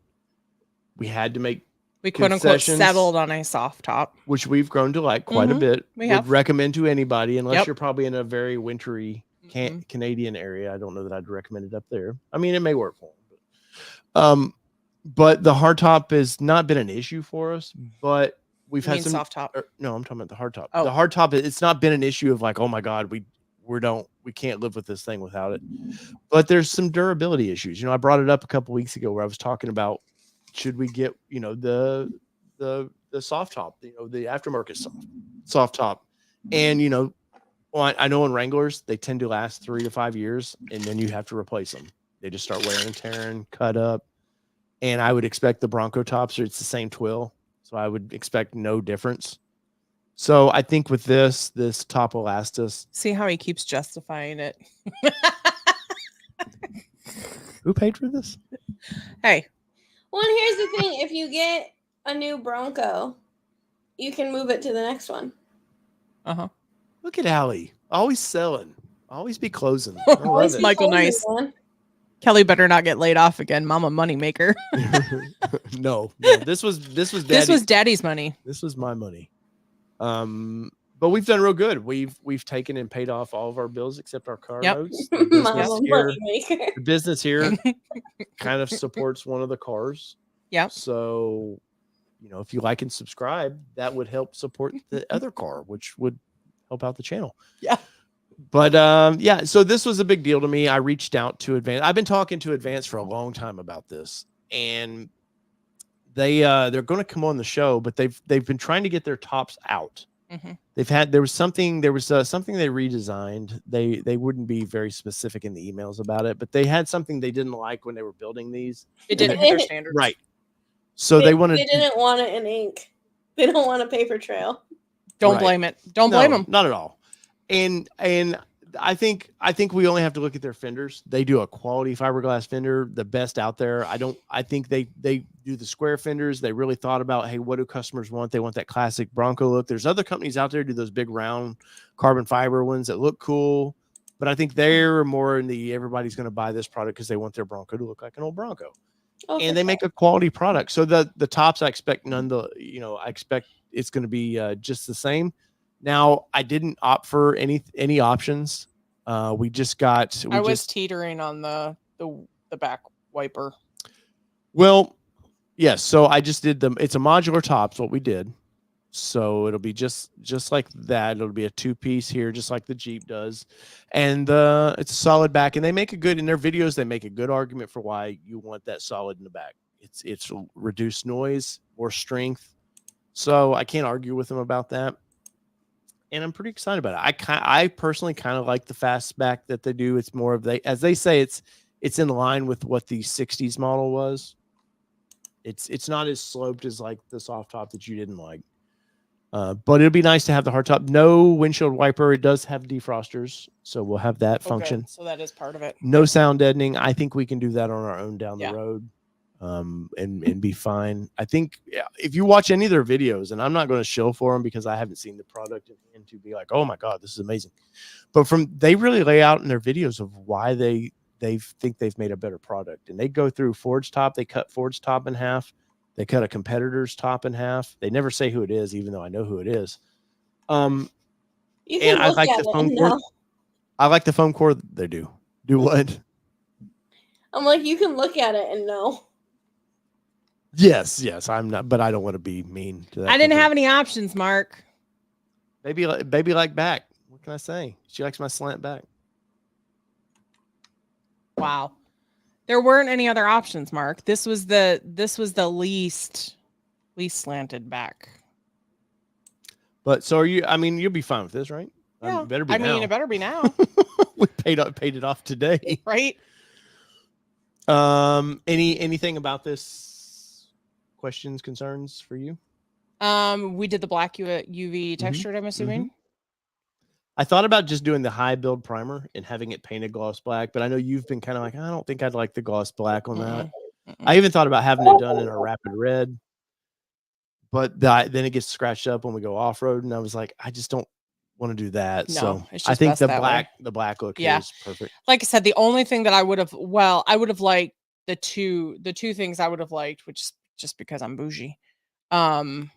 We had to make. We quote unquote concessions, settled on a soft top. which we've grown to like quite a bit. We Would have. recommend to anybody unless Yep. you're probably in a very wintry Canadian area. I don't know that I'd recommend it up there. I mean, it may work for them, but the hardtop has not been an issue for us. But we've You had mean some soft top. no, I'm talking about the hardtop. Oh. The hardtop, it's not been an issue of like, oh my god, we can't live with this thing without it. But there's some durability issues. You know, I brought it up a couple weeks ago where I was talking about should we get the soft top, the aftermarket soft top, and well, I know in Wranglers they tend to last 3 to 5 years, and then you have to replace them. They just start wearing and tearing, cut up, and I would expect the Bronco tops, it's the same twill, so I would expect no difference. So I think with this top will last us. See how he keeps justifying it. Who paid for this? Hey, Well, and here's the thing: if you get a new Bronco, you can move it to the next one. Look at Allie, always selling, always be closing. I love Always it. Michael Nice. Kelly better not get laid off again. Mama moneymaker. no, this was Daddy's money. This was my money. But we've done real good. We've taken and paid off all of our bills except our car Yep. notes. Mama moneymaker. The business here kind of supports one of the cars. Yep. So, if you like and subscribe, that would help support the other car, which would help out the channel. Yeah. But so this was a big deal to me. I reached out to Advance. I've been talking to Advance for a long time about this, and they're going to come on the show, but they've been trying to get their tops out. Mm-hmm. There was something they redesigned. They wouldn't be very specific in the emails about it, but they had something they didn't like when they were building these. It didn't hit their standards. Right. So they wanted. They didn't want it in ink. They don't want a paper trail. Don't Right. blame it. Don't blame them. Not at all. And I think we only have to look at their fenders. They do a quality fiberglass fender, the best out there. I think they do the square fenders. They really thought about, hey, what do customers want? They want that classic Bronco look. There's other companies out there do those big round carbon fiber ones that look cool, but I think they're more in the everybody's going to buy this product because they want their Bronco to look like an old Bronco. Oh, And they make a quality product. So the tops, I expect I expect it's going to be just the same. Now, I didn't opt for any options. We just got. I was teetering on the back wiper. Well, yes. So I just did them. It's a modular tops. What we did. So it'll be just like that. It'll be a 2-piece here, just like the Jeep does, and it's a solid back. And they make a good in their videos. They make a good argument for why you want that solid in the back. It's reduced noise, more strength. So I can't argue with them about that. And I'm pretty excited about it. I personally kind of like the fastback that they do. It's more of as they say, it's in line with what the 60s model was. It's not as sloped as like the soft top that you didn't like. But it'll be nice to have the hard top. No windshield wiper. It does have defrosters, so we'll have that function. So that is part of it. No sound deadening. I think we can do that on our own down the road. And be fine. I think if you watch any of their videos, and I'm not going to shill for them because I haven't seen the product and to be like, oh my God, this is amazing. But they really lay out in their videos of why they think they've made a better product. And they go through Ford's top. They cut Ford's top in half. They cut a competitor's top in half. They never say who it is, even though I know who it is. And I like the foam core. I like the foam core they do. Do what? I'm like, you can look at it and know. Yes, I'm not, but I don't want to be mean to that. I didn't have any options, Mark. Baby like back. What can I say? She likes my slant back. Wow. There weren't any other options, Mark. This was the least slanted back. But so are you? I mean, you'll be fine with this, right? Yeah. It better be I now. mean, it better be now. We paid it off today, right? Anything about this? Questions, concerns for you? We did the black UV textured, I'm assuming. I thought about just doing the high build primer and having it painted gloss black, but I know you've been kind of like, I don't think I'd like the gloss black on that. I even thought about having it done in a rapid red, but then it gets scratched up when we go off-road, and I was like, I just don't want to do that. No, so it's just I think the black look is perfect. Like I said, the only thing that I would have liked the two things I would have liked, which just because I'm bougie. I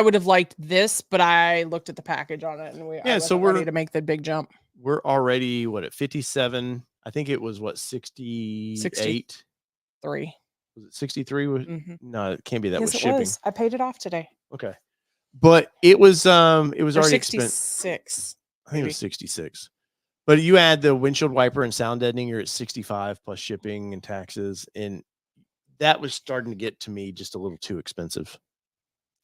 would have liked this, but I looked at the package on it and we're ready to make the big jump. We're already at 57. I think it was 68. 63. Was it 63? No, it can't be that with shipping. I paid it off today. Okay. But it was already 66. I think it was 66. But you add the windshield wiper and sound deadening, you're at 65 plus shipping and taxes, and that was starting to get to me just a little too expensive.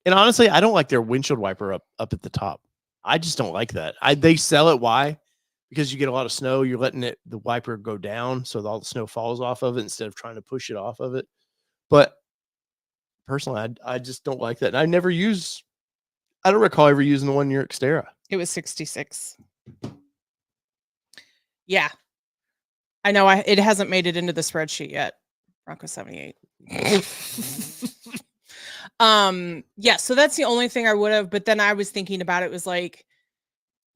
And honestly, I don't like their windshield wiper up at the top. I just don't like that. They sell it. Why? Because you get a lot of snow. You're letting the wiper go down so that all the snow falls off of it instead of trying to push it off of it. But personally, I just don't like that. And I don't recall ever using the one near Xterra. It was 66. Yeah. I know it hasn't made it into the spreadsheet yet. Bronco 78. Yeah, so that's the only thing I would have, but then I was thinking about it was like,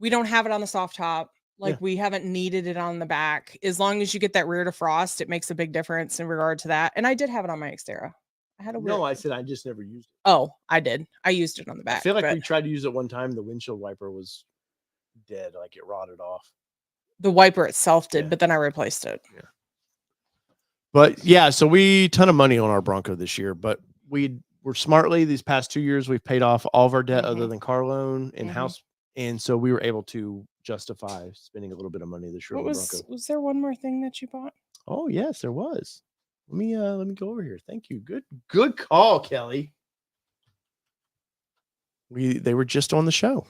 we don't have it on the soft top. Like we haven't needed it on the back. As long as you get that rear defrost, it makes a big difference in regard to that. And I did have it on my Xterra. I said I just never used it. Oh, I did. I used it on the back. I feel like we tried to use it one time. The windshield wiper was dead. Like it rotted off. The wiper itself did, but then I replaced it. Yeah. But yeah, so we ton of money on our Bronco this year, but we're smartly these past 2 years, we've paid off all of our debt other than car loan and house. And so we were able to justify spending a little bit of money this year. Was there one more thing that you bought? Oh yes, there was. Let me go over here. Thank you. Good call, Kelly. They were just on the show.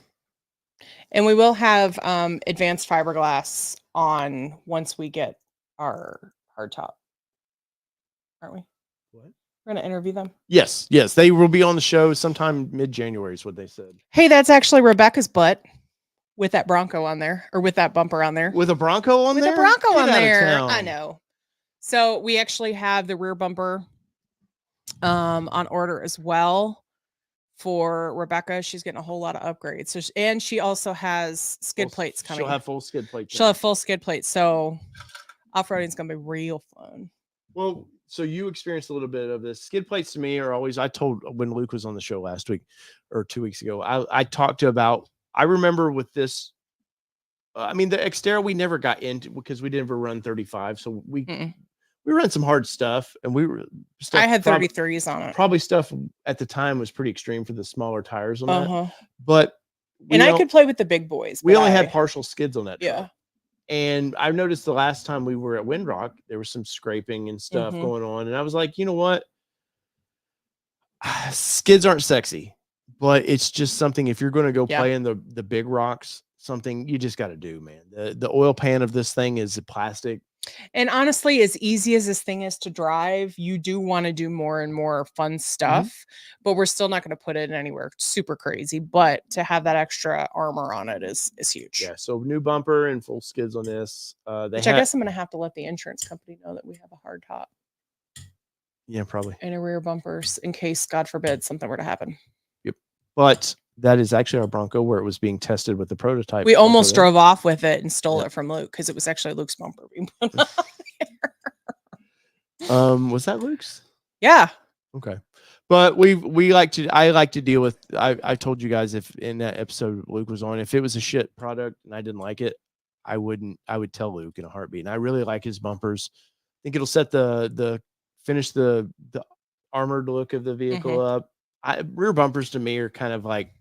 And we will have advanced fiberglass on once we get our hard top. Aren't we? What? We're going to interview them. Yes. They will be on the show sometime mid-January is what they said. Hey, that's actually Rebecca's butt. with that Bronco on there, or with that bumper on there. With a Bronco on With there? a Bronco Get on out of there. town. I know. So we actually have the rear bumper on order as well for Rebecca. She's getting a whole lot of upgrades. So and she also has skid plates coming. She'll have full skid plates. She'll have full skid plates. So off-roading is going to be real fun. Well, so you experienced a little bit of this. Skid plates to me are always, I told when Luke was on the show last week or 2 weeks ago, I talked to about, I remember with this, I mean, the Xterra we never got into because we didn't ever run 35. So we ran some hard stuff, and I had 33s on it. Probably stuff at the time was pretty extreme for the smaller tires on that. But I could play with the big boys. We only had partial skids on that truck. Yeah. And I've noticed the last time we were at Windrock, there was some scraping and stuff going on. And I was like, you know what? Skids aren't sexy, but it's just something, if you're going to go play in the big rocks, something you just got to do, man. The oil pan of this thing is plastic. And honestly, as easy as this thing is to drive, you do want to do more and more fun stuff, but we're still not going to put it in anywhere super crazy. But to have that extra armor on it is huge. Yeah. So new bumper and full skids on this. Which I guess I'm going to have to let the insurance company know that we have a hard top. Yeah, probably. And a rear bumpers in case, God forbid, something were to happen. Yep. But that is actually our Bronco where it was being tested with the prototype. We almost drove off with it and stole it from Luke because it was actually Luke's bumper being put on there. Was that Luke's? Yeah. Okay. But I like to deal with, I told you guys, if in that episode Luke was on, if it was a shit product and I didn't like it, I would tell Luke in a heartbeat. And I really like his bumpers. I think it'll set finish the armored look of the vehicle up. Rear bumpers to me are kind of like,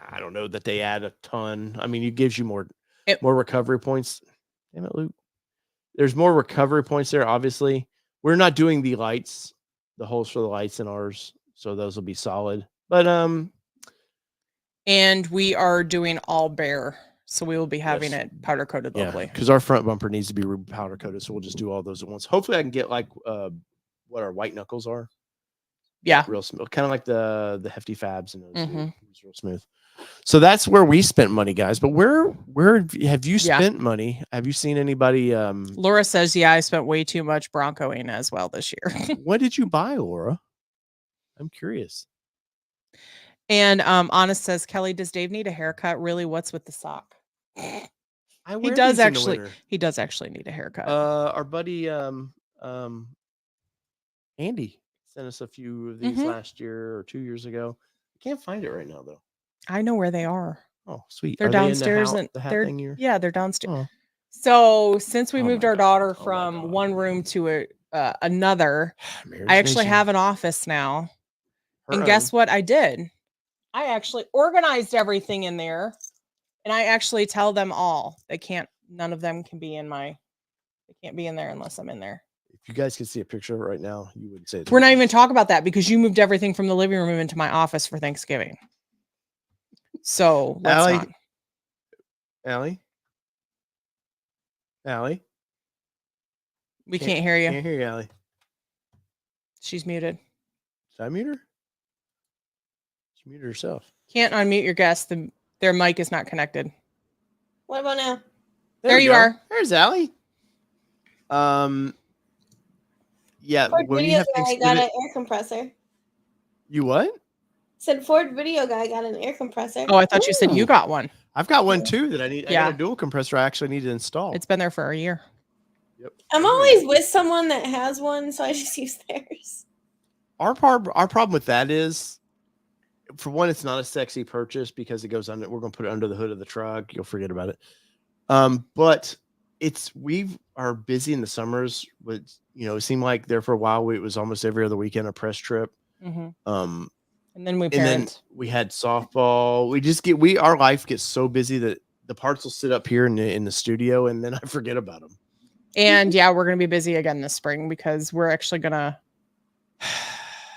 I don't know that they add a ton. I mean, it gives you more recovery points. Damn it, Luke. There's more recovery points there. Obviously, we're not doing the lights, the holes for the lights in ours, so those will be solid. But and we are doing all bare, so we will be having it powder coated locally. Because our front bumper needs to be powder coated, so we'll just do all those at once. Hopefully, I can get like what our white knuckles are. Yeah, real smooth, kind of like the hefty fabs and those. Real smooth. So that's where we spent money, guys. But where have you spent money? Have you seen anybody? Laura says, yeah, I spent way too much Broncoing as well this year. What did you buy, Laura? I'm curious. And Honest says, Kelly, does Dave need a haircut? Really? What's with the sock? He does actually need a haircut. Our buddy Andy sent us a few of these last year or 2 years ago. I can't find it right now though. I know where they are. Oh, sweet. They're downstairs and they're downstairs. Oh. So since we moved our daughter from one room to another, I actually have an office now. And guess what I did? I actually organized everything in there, and I actually tell them all none of them can be they can't be in there unless I'm in there. If you guys could see a picture of it right now, you wouldn't say it. We're not even talking about that because you moved everything from the living room into my office for Thanksgiving. So let's not. Allie? We can't hear you. Can't hear you, Allie. She's muted. Did I mute her? She muted herself. Can't unmute your guest. Their mic is not connected. What about now? There you are. There's Allie. Yeah. Ford Video Guy got an air compressor. You what? Said Ford Video Guy got an air compressor. Oh, I thought you said you got one. I've got one too that I need. I got a dual compressor I actually need to install. It's been there for a year. Yep. I'm always with someone that has one, so I just use theirs. Our problem with that is, for one, it's not a sexy purchase because it goes under. We're going to put it under the hood of the truck. You'll forget about it. But we are busy in the summers. With it seemed like there for a while it was almost every other weekend a press trip. And then we had softball. Our life gets so busy that the parts will sit up here in the studio, and then I forget about them. And we're going to be busy again this spring because we're actually going to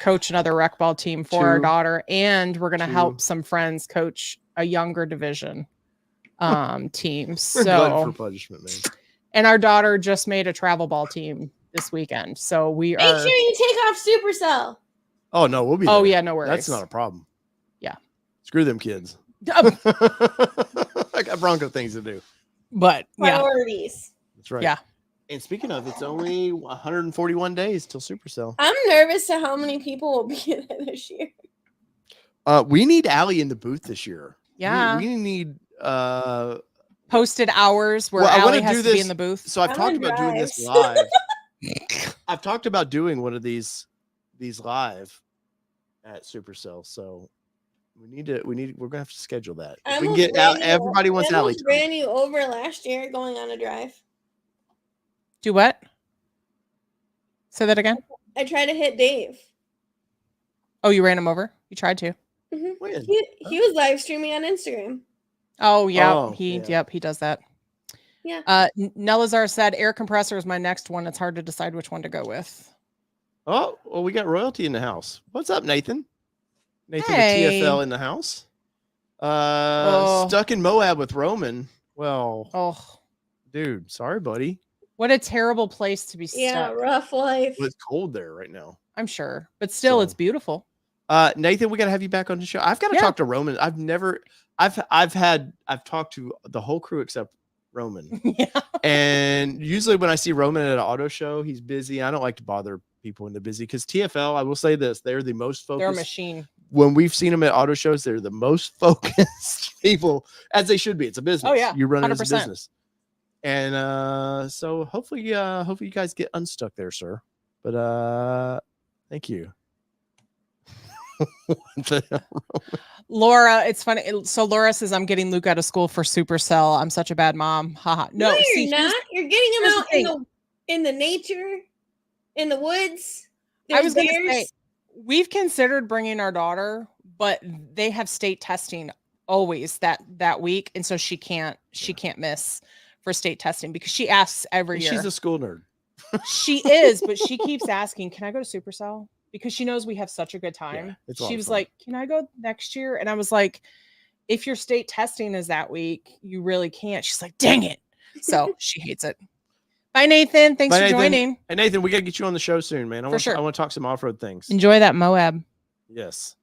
coach another rec ball team for our daughter, and we're going to help some friends coach a younger division team. So for punishment, man. And our daughter just made a travel ball team this weekend. So Make sure you take off Supercell. Oh no, we'll be there. Oh yeah, no worries. That's not a problem. Yeah. Screw them kids. I got Bronco things to do. But yeah, Priorities. That's right. Yeah. And speaking of, it's only 141 days till Supercell. I'm nervous to how many people will be there this year. We need Allie in the booth this year. Yeah. We need posted hours where I Allie wanna has do to be this- in the booth. So I've I'm talked on about doing this drives. live. I've talked about doing one of these live at Supercell. So we're gonna have to schedule that. If we can get out, everybody wants I Allie. almost ran you over last year going on a drive. Do what? Say that again. I tried to hit Dave. Oh, you ran him over? You tried to. Mhm. When? He was live streaming on Instagram. Oh, yeah. Oh, yeah. Yep, he does that. Yeah. Nelazar said air compressor is my next one. It's hard to decide which one to go with. Oh, well, we got royalty in the house. What's up, Nathan? Nathan Hey. with TFL in the house. Stuck in Moab with Roman. Well, Oh, dude, sorry, buddy. what a terrible place to be stuck. Yeah, rough life. Well, it's cold there right now. I'm sure. But still, So- it's beautiful. Nathan, we gotta have you back on the show. I've got to Yeah. talk to Roman. I've talked to the whole crew except Roman. Yeah. And usually when I see Roman at an auto show, he's busy. I don't like to bother people when they're busy because TFL, I will say this, they're the most focused. They're a machine. When we've seen them at auto shows, they're the most focused people, as they should be. It's a business. Oh, yeah, You run it as a 100%. business. And so hopefully you guys get unstuck there, sir. But thank you. Laura, it's funny. So Laura says, I'm getting Luke out of school for Supercell. I'm such a bad mom. Haha. No, you're see, not. You're getting him here's the out thing. in the nature, in the woods. I was going to There's say, bears. we've considered bringing our daughter, but they have state testing always that week. And so she can't miss for state testing because she asks every year. She's a school nerd. She is, but she keeps asking, can I go to Supercell? Because she knows we have such a good time. Yeah, it's a lot She of was fun. like, can I go next year? And I was like, if your state testing is that week, you really can't. She's like, dang it. So she hates it. Bye, Nathan. Thanks Bye, for Nathan. joining. Hey, Nathan, we got to get you on the show soon, man. For sure. I want to talk some off-road things. Enjoy that Moab. Yes.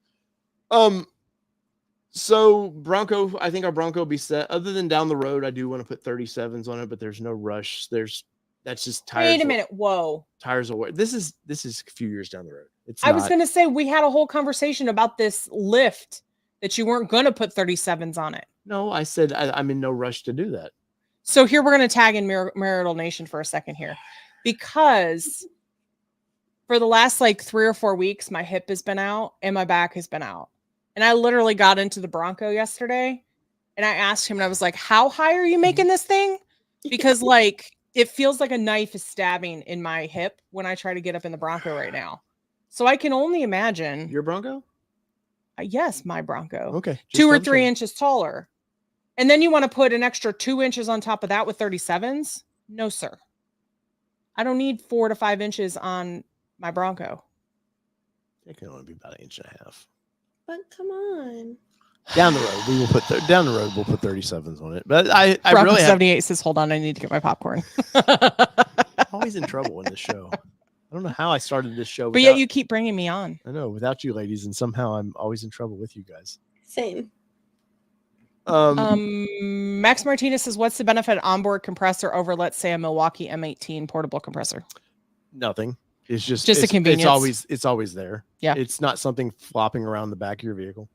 So Bronco, I think our Bronco will be set. Other than down the road, I do want to put 37s on it, but there's no rush. That's just tires. Wait a minute. Whoa. Tires will wear. This is a few years down the road. I was going to say, we had a whole conversation about this lift that you weren't going to put 37s on it. No, I said I'm in no rush to do that. So here we're going to tag in Marital Nation for a second here, because for the last like 3 or 4 weeks, my hip has been out and my back has been out. And I literally got into the Bronco yesterday and I asked him, and I was like, how high are you making this thing? Because like, it feels like a knife is stabbing in my hip when I try to get up in the Bronco right now. So I can only imagine. Your Bronco? Yes, my Bronco. Okay. 2 or 3 inches taller. And then you want to put an extra 2 inches on top of that with 37s? No, sir. I don't need 4 to 5 inches on my Bronco. It can only be about 1.5 inches. But come on. Down the road, we'll put 37s on it. But I Bronco really have 78 says, hold on, I need to get my popcorn. always in trouble in this show. I don't know how I started this show. But yet you keep bringing me on. I know, without you ladies, and somehow I'm always in trouble with you guys. Same. Max Martinez says, what's the benefit of onboard compressor over, let's say, a Milwaukee M18 portable compressor? Nothing. It's just a convenience. It's always there. Yeah. It's not something flopping around the back of your vehicle.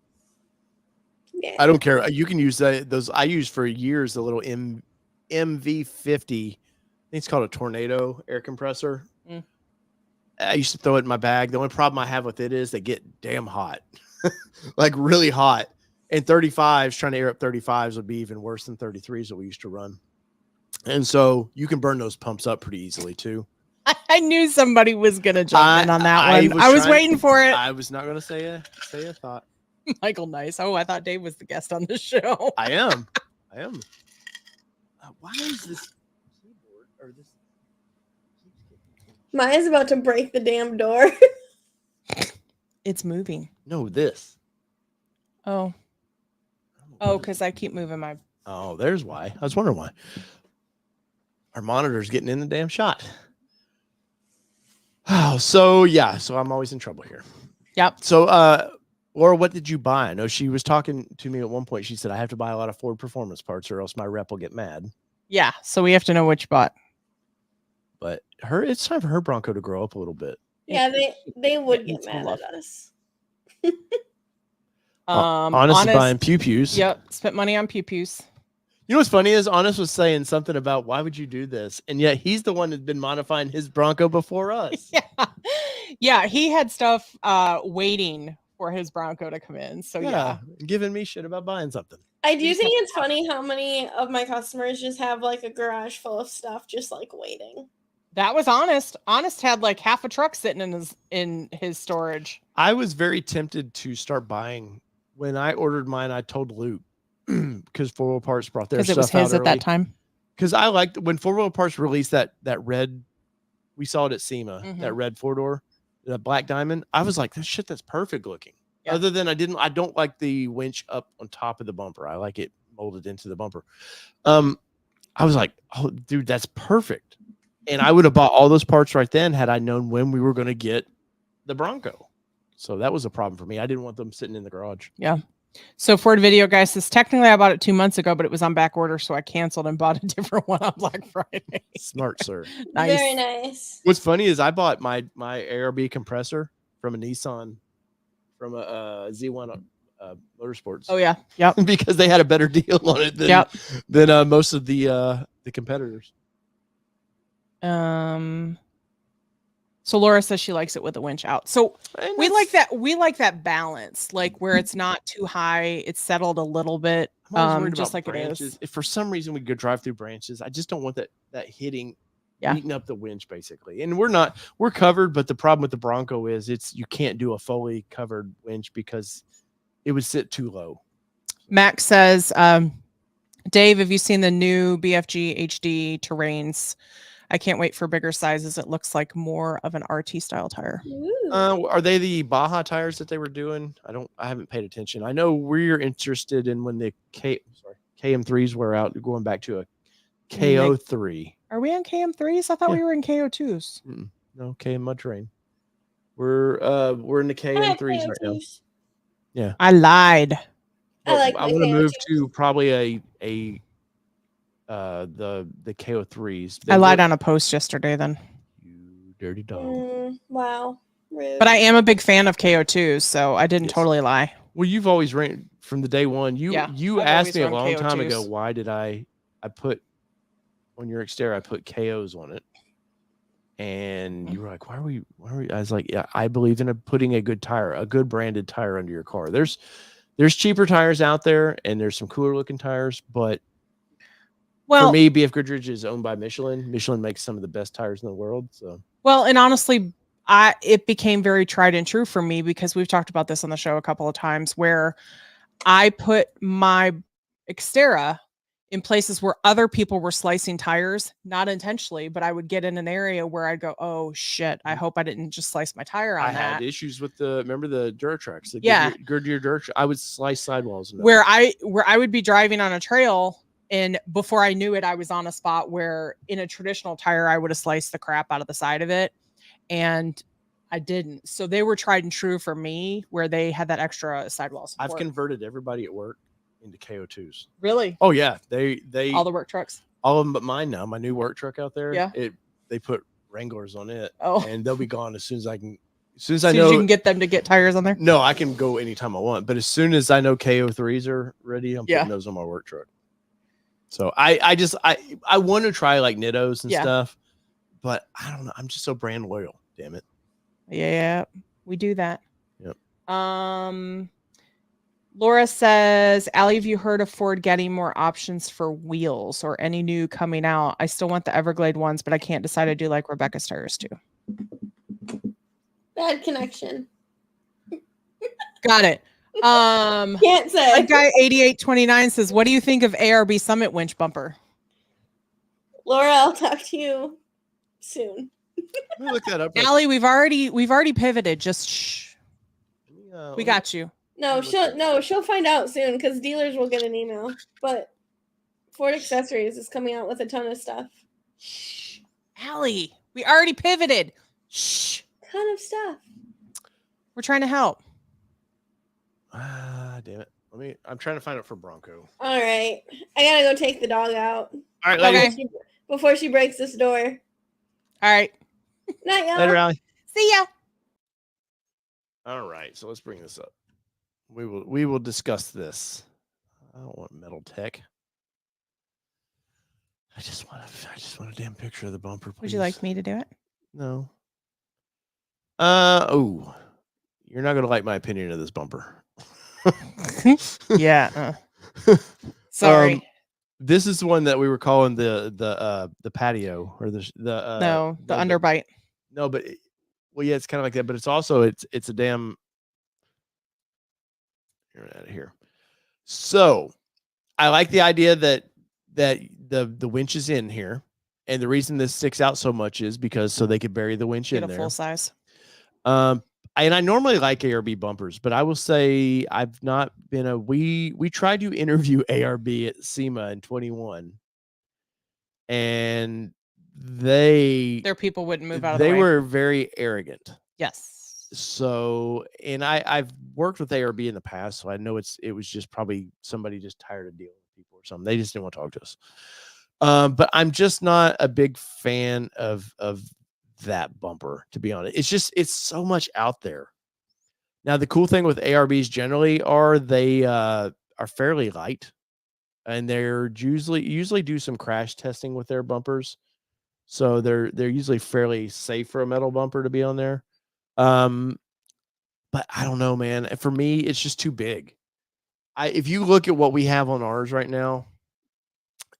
Yeah. I don't care. You can use those. I used for years the little MV50. I think it's called a Tornado air compressor. Mm. I used to throw it in my bag. The only problem I have with it is they get damn hot, like really hot. And 35s, trying to air up 35s would be even worse than 33s that we used to run. And so you can burn those pumps up pretty easily too. I knew somebody was going to jump in on that I one. I was was waiting for it. I was not going to say a thought. Michael Nice. Oh, I thought Dave was the guest on the show. I am. Why is this keyboard or this? Maya's about to break the damn door. It's moving. No, this. Oh, because I keep moving my. Oh, there's why. I was wondering why. Our monitor's getting in the damn shot. Oh, so yeah. So I'm always in trouble here. Yep. So Or what did you buy? I know she was talking to me at one point. She said, I have to buy a lot of Ford performance parts or else my rep will get mad. Yeah. So we have to know what you bought. But it's time for her Bronco to grow up a little bit. Yeah, they would get mad at us. Honest buying pew-pews. Yep. Spent money on pew-pews. You know what's funny is Honest was saying something about why would you do this? And yet he's the one that's been modifying his Bronco before us. Yeah. He had stuff waiting for his Bronco to come in. So yeah. Giving me shit about buying something. I do think it's funny how many of my customers just have like a garage full of stuff just like waiting. That was Honest. Honest had like half a truck sitting in his storage. I was very tempted to start buying. When I ordered mine, I told Luke because 4 Wheel Parts brought their stuff out. Because it was his at that time. Because I liked when 4 Wheel Parts released that red. We saw it at SEMA, that red 4-door, the black diamond. I was like, this shit, that's perfect looking. Yeah. Other than I don't like the winch up on top of the bumper. I like it molded into the bumper. I was like, oh, dude, that's perfect. And I would have bought all those parts right then had I known when we were going to get the Bronco. So that was a problem for me. I didn't want them sitting in the garage. Yeah. So Ford Video Guy says, technically I bought it 2 months ago, but it was on back order. So I canceled and bought a different one on Black Friday. Smart, sir. Nice. Very nice. What's funny is I bought my ARB compressor from a Nissan, from a Z1 Motorsports. Oh yeah. Yep. Because they had a better deal on it than most of the competitors. So Laura says she likes it with the winch out. So we like that. We like that balance, like where it's not too high. It's settled a little bit. Just like branches. It is. If for some reason we go drive through branches, I just don't want that hitting, beating up the winch basically. And we're covered, but the problem with the Bronco is you can't do a fully covered winch because it would sit too low. Max says, Dave, have you seen the new BFG HD terrains? I can't wait for bigger sizes. It looks like more of an RT style tire. Are they the Baja tires that they were doing? I haven't paid attention. I know we're interested in when the KM3s were out, going back to a KO3. Are we on KM3s? I thought we were in KO2s. No, KM Mud Terrain. We're in the KM3s right now. Yeah. I lied. I want to move to probably the KO3s. I lied on a post yesterday then. You dirty dog. Wow. Rude. But I am a big fan of KO2s, so I didn't totally lie. Well, you've always ran from the day one. You asked me a long time ago, why did I put on your exterior, I put KOs on it. And you were like, why are we I was like, yeah, I believe in putting a good branded tire under your car. There's cheaper tires out there and there's some cooler looking tires, but for me, BF Goodrich is owned by Michelin. Michelin makes some of the best tires in the world. So and honestly, it became very tried and true for me because we've talked about this on the show a couple of times where I put my Xterra in places where other people were slicing tires, not intentionally, but I would get in an area where I'd go, oh shit, I hope I didn't just slice my tire on that. I had issues with remember the Duratrax, the Goodyear Duratrax. I would slice sidewalls. Where I would be driving on a trail, and before I knew it, I was on a spot where in a traditional tire, I would have sliced the crap out of the side of it. And I didn't. So they were tried and true for me where they had that extra sidewall support. I've converted everybody at work into KO2s. Really? Oh yeah. They all the work trucks. All of them but mine now. My new work truck out there. Yeah. They put Wranglers on it. Oh. And they'll be gone as soon as I can. As soon as you can get them to get tires on there. No, I can go anytime I want. But as soon as I know KO3s are ready, I'm putting those on my work truck. So I want to try like Nittos and stuff, but I don't know. I'm just so brand loyal. Damn it. Yeah, we do that. Yep. Laura says, Allie, have you heard of Ford getting more options for wheels or any new coming out? I still want the Everglade ones, but I can't decide. I do like Rebecca's tires too. Bad connection. Got it. Can't say. Guy 8829 says, what do you think of ARB Summit winch bumper? Laura, I'll talk to you soon. Let me look that up. Allie, we've already pivoted. Just shh. We got you. No, she'll find out soon because dealers will get an email. But Ford Accessories is coming out with a ton of stuff. Shh. Allie, we already pivoted. Shh. Ton of stuff. We're trying to help. Damn it. I'm trying to find it for Bronco. All right. I gotta go take the dog out. All right, Okay. Before she breaks this door. All right. Night, y'all. Later, Allie. See ya. All right, so let's bring this up. We will discuss this. I don't want metal tech. I just want a damn picture of the bumper, please. Would you like me to do it? No. You're not gonna like my opinion of this bumper. Yeah. Sorry. This is the one that we were calling the patio or the underbite. No, but well, yeah, it's kind of like that, but it's also it's a damn. Get out of here. So, I like the idea that the winch is in here, and the reason this sticks out so much is because so they could bury the winch in there. Full size. And I normally like ARB bumpers, but I will say I've not been we tried to interview ARB at SEMA in 21, and their people wouldn't move out of the way. They were very arrogant. Yes. So, and I've worked with ARB in the past, so I know it was just probably somebody just tired of dealing with people or something. They just didn't want to talk to us. But I'm just not a big fan of that bumper, to be honest. It's so much out there. Now, the cool thing with ARBs generally are they are fairly light, and they're usually do some crash testing with their bumpers. So they're usually fairly safe for a metal bumper to be on there. But I don't know, man. For me, it's just too big. If you look at what we have on ours right now,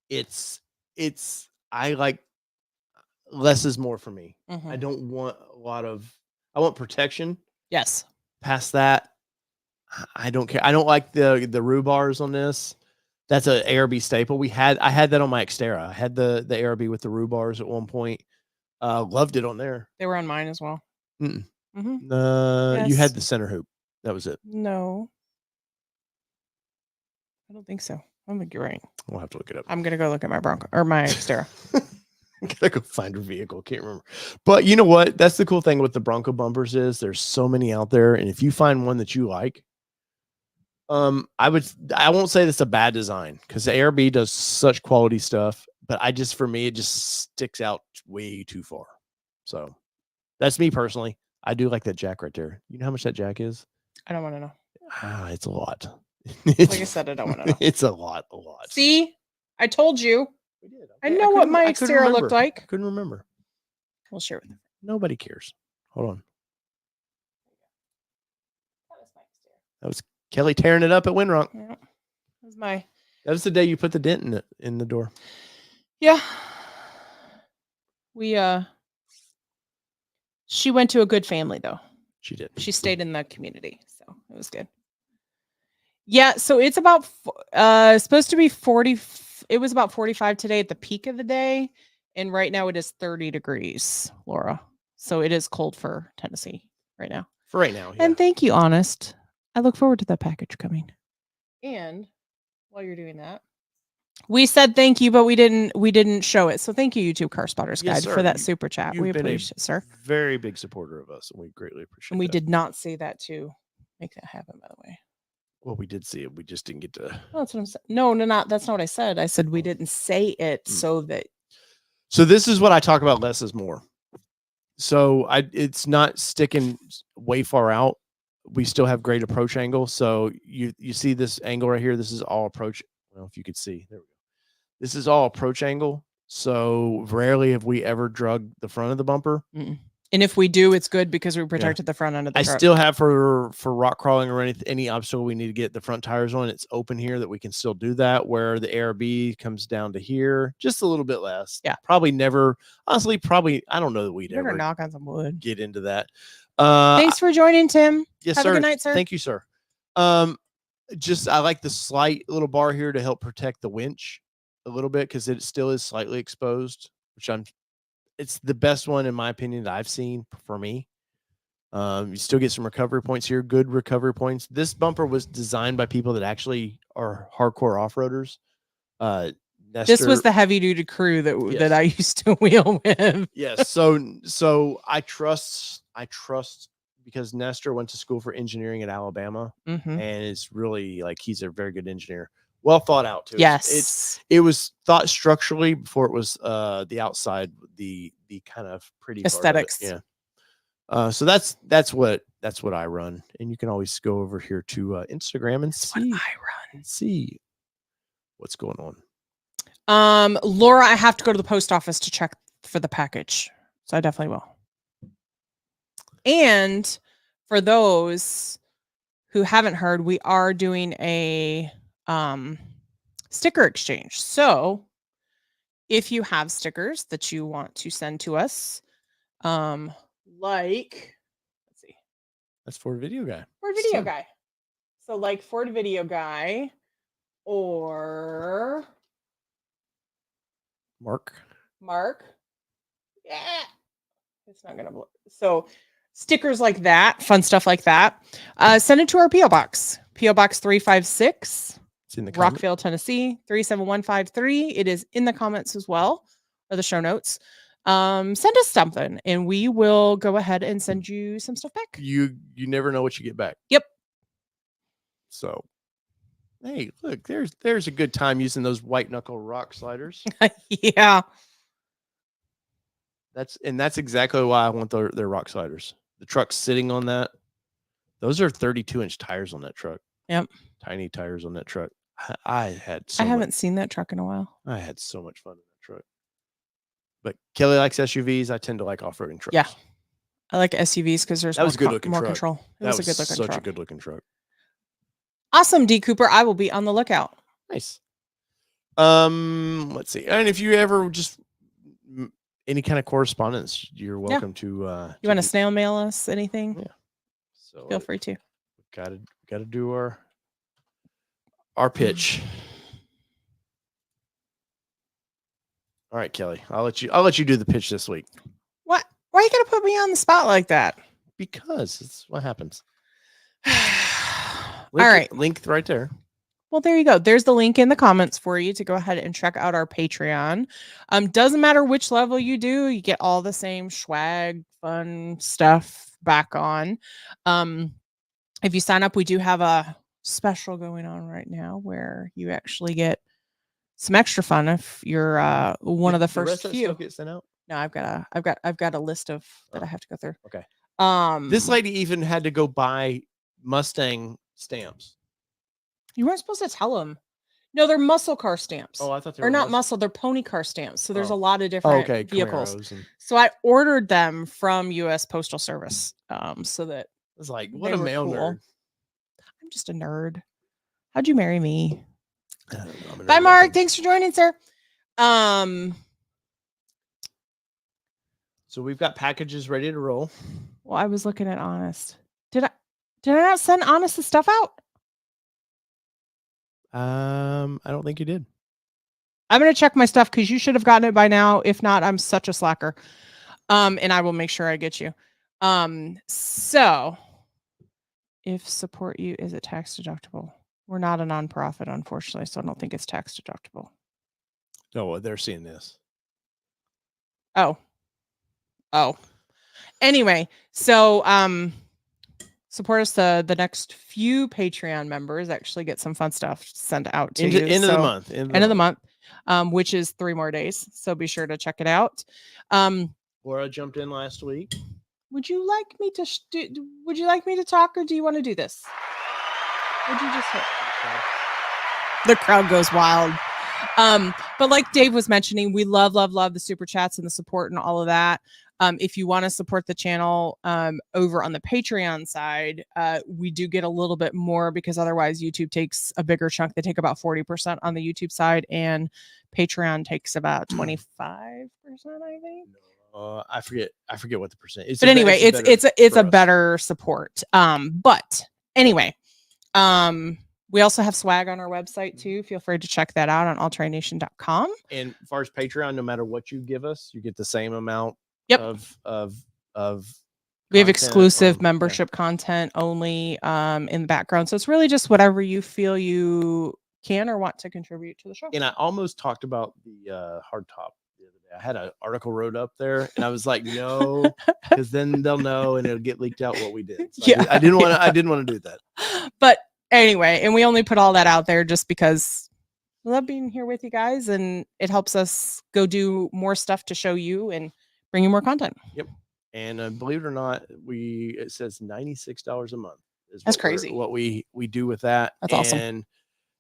I like less is more for me. Mm-hmm. I don't want I want protection. Yes. Past that, I don't care. I don't like the rue bars on this. That's a ARB staple. I had that on my Xterra. I had the ARB with the rue bars at one point. Loved it on there. They were on mine as well. Mm-hmm. Yes. You had the center hoop. That was it. No, I don't think so. I don't think you're right. We'll have to look it up. I'm gonna go look at my Bronco or my Xterra. Gotta go find her vehicle. Can't remember. But you know what? That's the cool thing with the Bronco bumpers is there's so many out there, and if you find one that you like, I won't say that's a bad design because the ARB does such quality stuff, but for me, it just sticks out way too far. So that's me personally. I do like that jack right there. You know how much that jack is? I don't want to know. It's a lot. Like I said, I don't want to know. It's a lot. See, I told you. We did. I know what my Xterra looked like. I couldn't remember. We'll share with them. Nobody cares. Hold on. That was Kelly tearing it up at Windrock. Yeah, that was the day you put the dent in the door. Yeah. She went to a good family though. She did. She stayed in the community, so it was good. Yeah, so it's about supposed to be 40. It was about 45 today at the peak of the day, and right now it is 30 degrees, Laura. So it is cold for Tennessee right now. For right now, yeah. And thank you, Honest. I look forward to that package coming. And while you're doing that, we said thank you, but we didn't show it. So thank you, YouTube Car Spotters Guide, for that super chat. We appreciate it, sir. Very big supporter of us, and we greatly appreciate it. And we did not say that to make that happen, by the way. Well, we did see it. We just didn't get to. Oh, that's what I'm saying. No, that's not what I said. I said we didn't say it so that. So this is what I talk about. Less is more. So it's not sticking way far out. We still have great approach angle. So you see this angle right here. This is all approach. Well, if you could see, there we go. This is all approach angle. So rarely have we ever drug the front of the bumper. Mm-mm. And if we do, it's good because we protected the front end of the truck. I still have for rock crawling or any obstacle we need to get the front tires on. It's open here that we can still do that. Where the ARB comes down to here, just a little bit less. Yeah, probably never. Honestly, I don't know that we'd ever knock on some wood. Get into that. Thanks for joining, Tim. Yes, Have sir. a good night, sir. Thank you, sir. I like the slight little bar here to help protect the winch a little bit because it still is slightly exposed, which it's the best one in my opinion that I've seen for me. You still get some recovery points here, good recovery points. This bumper was designed by people that actually are hardcore off-roaders. This was the heavy duty crew that I used to wheel with. Yes. So I trust because Nestor went to school for engineering at Alabama, Mhm. and it's really like he's a very good engineer. Well thought out too. Yes. It was thought structurally before it was the outside, the kind of pretty Aesthetics. Part of it. Yeah. So that's what I run, and you can always go over here to Instagram and see what's going on. Laura, I have to go to the post office to check for the package, so I definitely will. And for those who haven't heard, we are doing a sticker exchange. So if you have stickers that you want to send to us, like, let's see, That's Ford Video Guy. Ford Video Guy. So like Ford Video Guy or Mark. Yeah. It's not going to blow. So stickers like that, fun stuff like that. Send it to our P.O. Box. P.O. Box 356. It's in the Rockvale, Tennessee, 37153. It is in the comments as well, or the show notes. Send us something and we will go ahead and send you some stuff back. You never know what you get back. Yep. So, hey, look, there's a good time using those white knuckle rock sliders. Yeah. That's exactly why I want their rock sliders. The truck's sitting on that. Those are 32-inch tires on that truck. Yep. Tiny tires on that truck. I haven't seen that truck in a while. I had so much fun in that truck. But Kelly likes SUVs. I tend to like off-roading trucks. Yeah. I like SUVs because there's more control. It was a good looking truck. Such a good looking truck. Awesome, D. Cooper. I will be on the lookout. Nice. Let's see. And if you ever just any kind of correspondence, you're welcome to. You want to snail mail us anything? Yeah. So feel free to. Gotta do our pitch. All right, Kelly. I'll let you do the pitch this week. What? Why are you gonna put me on the spot like that? Because it's what happens. All right. Link right there. Well, there you go. There's the link in the comments for you to go ahead and check out our Patreon. Doesn't matter which level you do, you get all the same swag, fun stuff back on. If you sign up, we do have a special going on right now where you actually get some extra fun if you're one of the first few. Get sent out? No, I've got a list of that I have to go through. Okay. This lady even had to go buy Mustang stamps. You weren't supposed to tell them. No, they're muscle car stamps. Oh, I thought they were not muscle. muscle. They're pony car stamps. So there's a lot of different vehicles. And... So I ordered them from U.S. Postal Service. So that it's like, what a male nerd. I'm just a nerd. How'd you marry me? Bye, Mark. Thanks for joining, sir. So we've got packages ready to roll. Well, I was looking at Honest. Did I not send Honest the stuff out? I don't think you did. I'm gonna check my stuff because you should have gotten it by now. If not, I'm such a slacker. And I will make sure I get you. So if support you, is it tax deductible? We're not a nonprofit, unfortunately, so I don't think it's tax deductible. No, they're seeing this. Oh. Anyway, so support us. The next few Patreon members actually get some fun stuff sent out to you. End of the month. End of the month, which is 3 more days. So be sure to check it out. Laura jumped in last week. Would you like me to would you like me to talk, or do you want to do this? Would you just the crowd goes wild. But like Dave was mentioning, we love the super chats and the support and all of that. If you want to support the channel over on the Patreon side, we do get a little bit more because otherwise YouTube takes a bigger chunk. They take about 40% on the YouTube side, and Patreon takes about 25%, I think. I forget what the percent is. But anyway, it's a better support. But anyway, we also have swag on our website too. Feel free to check that out on allterraination.com. And as far as Patreon, no matter what you give us, you get the same amount of we have exclusive membership content only in the background. So it's really just whatever you feel you can or want to contribute to the show. And I almost talked about the hard top the other day. I had an article wrote up there, and I was like, no, because then they'll know, and it'll get leaked out what we did. So I didn't want to. I didn't want to do that. But anyway, and we only put all that out there just because we love being here with you guys, and it helps us go do more stuff to show you and bring you more content. Yep. And believe it or not, it says $96 a month. That's crazy. What we do with that. That's awesome. And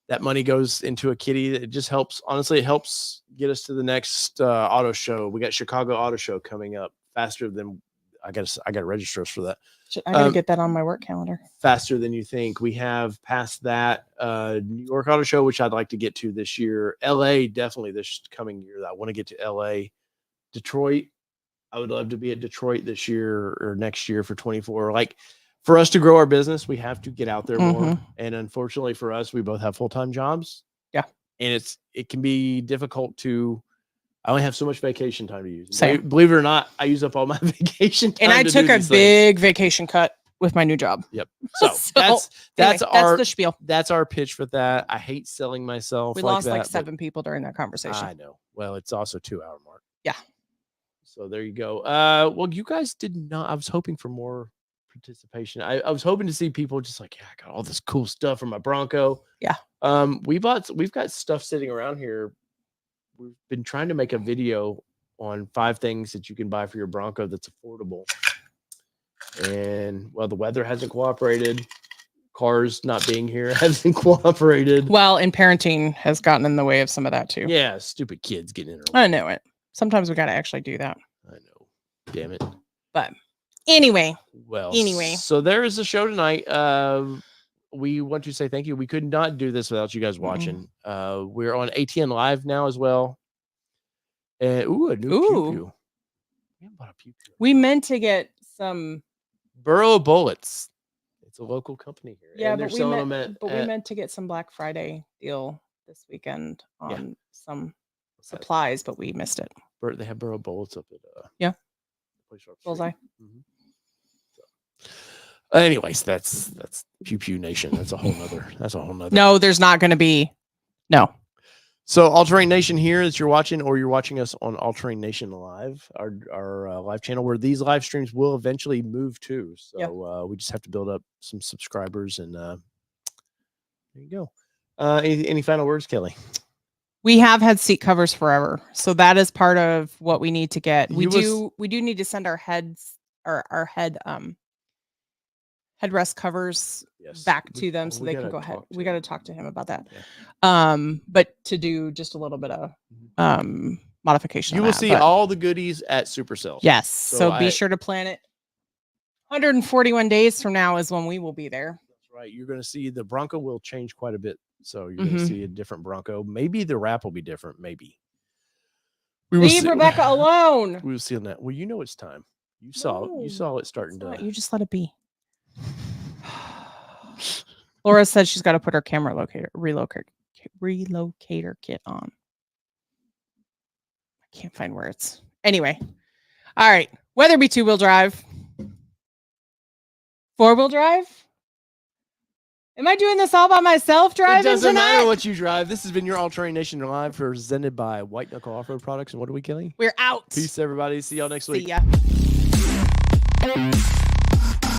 that money goes into a kitty. It just helps. Honestly, it helps get us to the next auto show. We got Chicago Auto Show coming up faster than I got to register us for that. I got to get that on my work calendar. Faster than you think. We have passed that New York Auto Show, which I'd like to get to this year. LA, definitely this coming year. I want to get to LA. Detroit, I would love to be at Detroit this year or next year for 24. Like, for us to grow our business, we have to get out there more. And unfortunately for us, we both have full-time jobs. Yeah. And it can be difficult to, I only have so much vacation time to use. Same. Believe it or not, I use up all my vacation time. And I took a big vacation cut with my new job. Yep. So, that's the spiel. That's our pitch for that. I hate selling myself. We lost like 7 people during that conversation. I know. Well, it's also 2-hour mark. Yeah. So there you go. Well, you guys did not. I was hoping for more participation. I was hoping to see people just like, yeah, I got all this cool stuff from my Bronco. Yeah. We've got stuff sitting around here. We've been trying to make a video on 5 things that you can buy for your Bronco that's affordable. And well, the weather hasn't cooperated. Cars not being here hasn't cooperated. Well, and parenting has gotten in the way of some of that too. Yeah, stupid kids getting in. I know it. Sometimes we got to actually do that. I know. Damn it. But anyway. Well, so there is a show tonight. We want to say thank you. We could not do this without you guys watching. We're on ATN Live now as well. And a new pew-pew. We haven't bought a pew-pew. We meant to get some Burrow Bullets. It's a local company here. Yeah, and they're selling them we meant to get some Black Friday deal this weekend on some supplies, but we missed it. They have Burrow Bullets up at Bullseye. So, anyways, that's Pew Pew Nation. That's a whole nother. No, there's not going to be. No. So All Terrain Nation here is you're watching, or you're watching us on All Terrain Nation Live, our live channel where these live streams will eventually move to. So we just have to build up some subscribers, and there you go. Any final words, Kelly? We have had seat covers forever, so that is part of what we need to get. We do need to send our heads or our headrest covers back to them so they can go ahead. We got to talk to him about that. Yeah. But to do just a little bit of modification. You will see all the goodies at Supercell. Yes. So be sure to plan it. 141 days from now is when we will be there. That's right. You're going to see the Bronco will change quite a bit. So you're going to see a different Bronco. Maybe the wrap will be different. Maybe. Leave Rebecca alone. We will see on that. Well, you know it's time. You saw it starting to. You just let it be. Laura said she's got to put her camera relocator kit on. I can't find where it's. Anyway. All right. Whether it be 2-wheel drive, 4-wheel drive. Am I doing this all by myself driving tonight? It doesn't matter what you drive. This has been your All Terrain Nation Live presented by White Knuckle Off-Road Products. And what are we killing? We're out. Peace, everybody. See y'all next week. See ya.